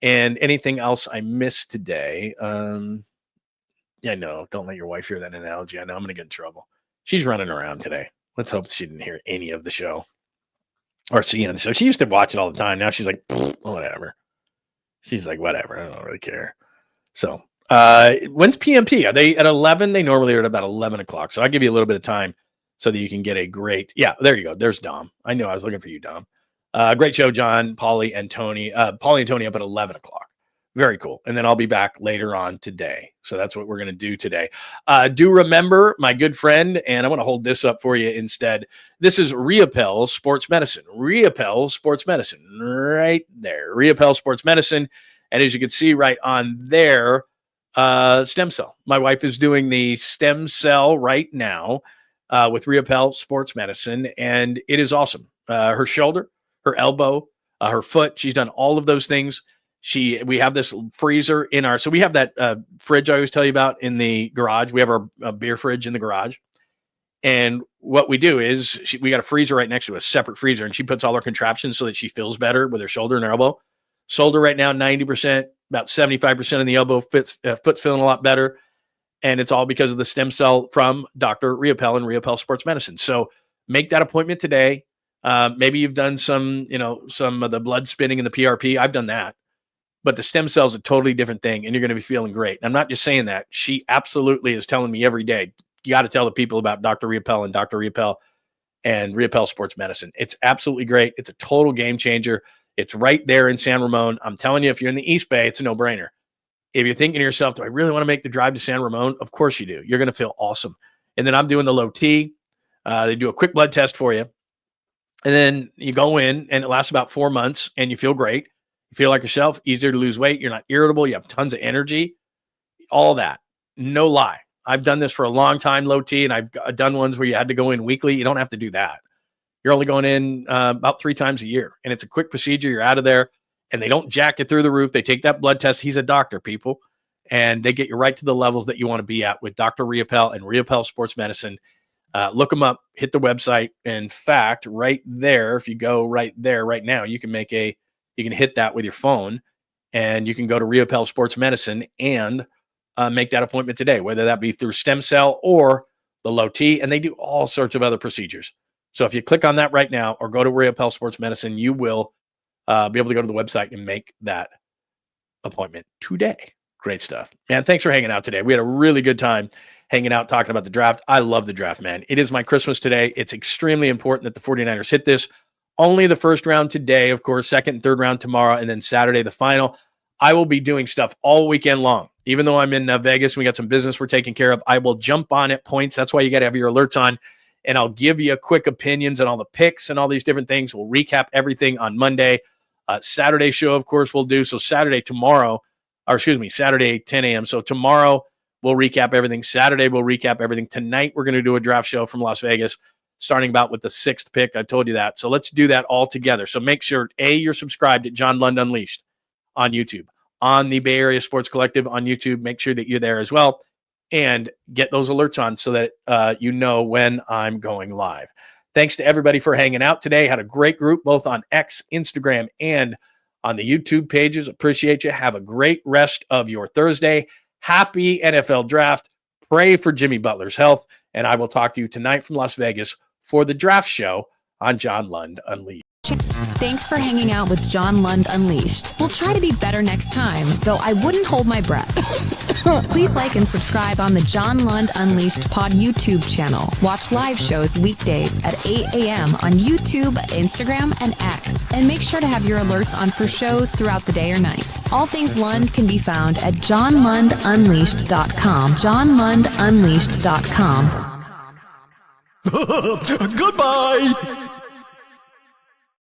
Speaker 2: And anything else I missed today? Yeah, no, don't let your wife hear that analogy. I know I'm going to get in trouble. She's running around today. Let's hope she didn't hear any of the show or see any of the show. She used to watch it all the time. Now she's like, whatever. She's like, whatever. I don't really care. So when's PMT? Are they at 11? They normally are at about 11 o'clock. So I'll give you a little bit of time so that you can get a great, yeah, there you go. There's Dom. I know I was looking for you, Dom. Great show, John, Paulie, and Tony. Paulie and Tony up at 11 o'clock. Very cool. And then I'll be back later on today. So that's what we're going to do today. Do remember my good friend, and I want to hold this up for you instead. This is 𝐟𝐸𝐵L Sports Medicine. 𝐟𝐸𝐵L Sports Medicine right there. 𝐟𝐸𝐵L Sports Medicine. And as you can see right on there, stem cell. My wife is doing the stem cell right now with 𝐟𝐸𝐵L Sports Medicine, and it is awesome. Her shoulder, her elbow, her foot, she's done all of those things. We have this freezer in our, so we have that fridge I always tell you about in the garage. We have our beer fridge in the garage. And what we do is we got a freezer right next to a separate freezer, and she puts all her contraptions so that she feels better with her shoulder and her elbow. Shoulder right now, 90%, about 75% of the elbow, foot's feeling a lot better. And it's all because of the stem cell from Dr. 𝐟𝐸𝐵L and 𝐟𝐸𝐵L Sports Medicine. So make that appointment today. Maybe you've done some of the blood spinning and the PRP. I've done that. But the stem cell is a totally different thing, and you're going to be feeling great. And I'm not just saying that. She absolutely is telling me every day, you got to tell the people about Dr. 𝐟𝐸𝐵L and Dr. 𝐟𝐸𝐵L and 𝐟𝐸𝐵L Sports Medicine. It's absolutely great. It's a total game changer. It's right there in San Ramon. I'm telling you, if you're in the East Bay, it's a no-brainer. If you're thinking to yourself, do I really want to make the drive to San Ramon? Of course you do. You're going to feel awesome. And then I'm doing the low T. They do a quick blood test for you. And then you go in, and it lasts about 4 months, and you feel great. You feel like yourself, easier to lose weight. You're not irritable. You have tons of energy. All that. No lie. I've done this for a long time, low T, and I've done ones where you had to go in weekly. You don't have to do that. You're only going in about 3 times a year, and it's a quick procedure. You're out of there, and they don't jack you through the roof. They take that blood test. He's a doctor, people, and they get you right to the levels that you want to be at with Dr. 𝐟𝐸𝐵L and 𝐟𝐸𝐵L Sports Medicine. Look them up. Hit the website. In fact, right there, if you go right there right now, you can hit that with your phone, and you can go to 𝐟𝐸𝐵L Sports Medicine and make that appointment today, whether that be through stem cell or the low T, and they do all sorts of other procedures. So if you click on that right now or go to 𝐟𝐸𝐵L Sports Medicine, you will be able to go to the website and make that appointment today. Great stuff. Man, thanks for hanging out today. We had a really good time hanging out, talking about the draft. I love the draft, man. It is my Christmas today. It's extremely important that the 49ers hit this. Only the first round today, of course, second and third round tomorrow, and then Saturday, the final. I will be doing stuff all weekend long. Even though I'm in Vegas, we got some business we're taking care of. I will jump on at points. That's why you got to have your alerts on. And I'll give you quick opinions on all the picks and all these different things. We'll recap everything on Monday. Saturday show, of course, we'll do. So Saturday 10 a.m. So tomorrow we'll recap everything. Saturday we'll recap everything. Tonight we're going to do a draft show from Las Vegas, starting about with the 6th pick. I told you that. So let's do that all together. So make sure, you're subscribed at John Lund Unleashed on YouTube, on the Bay Area Sports Collective on YouTube. Make sure that you're there as well, and get those alerts on so that you know when I'm going live. Thanks to everybody for hanging out today. Had a great group, both on X, Instagram, and on the YouTube pages. Appreciate you. Have a great rest of your Thursday. Happy NFL draft. Pray for Jimmy Butler's health, and I will talk to you tonight from Las Vegas for the draft show on John Lund Unleashed.
Speaker 1: channel. Thanks for hanging out with John Lund Unleashed. We'll try to be better next time, though I wouldn't hold my breath. Please like and subscribe on the John Lund Unleashed Pod YouTube channel. Watch live shows weekdays at 8 a.m. on YouTube, Instagram, and X. And make sure to have your alerts on for shows throughout the day or night. All things Lund can be found at johnlundunleashed.com. johnlundunleashed.com.
Speaker 7: Goodbye!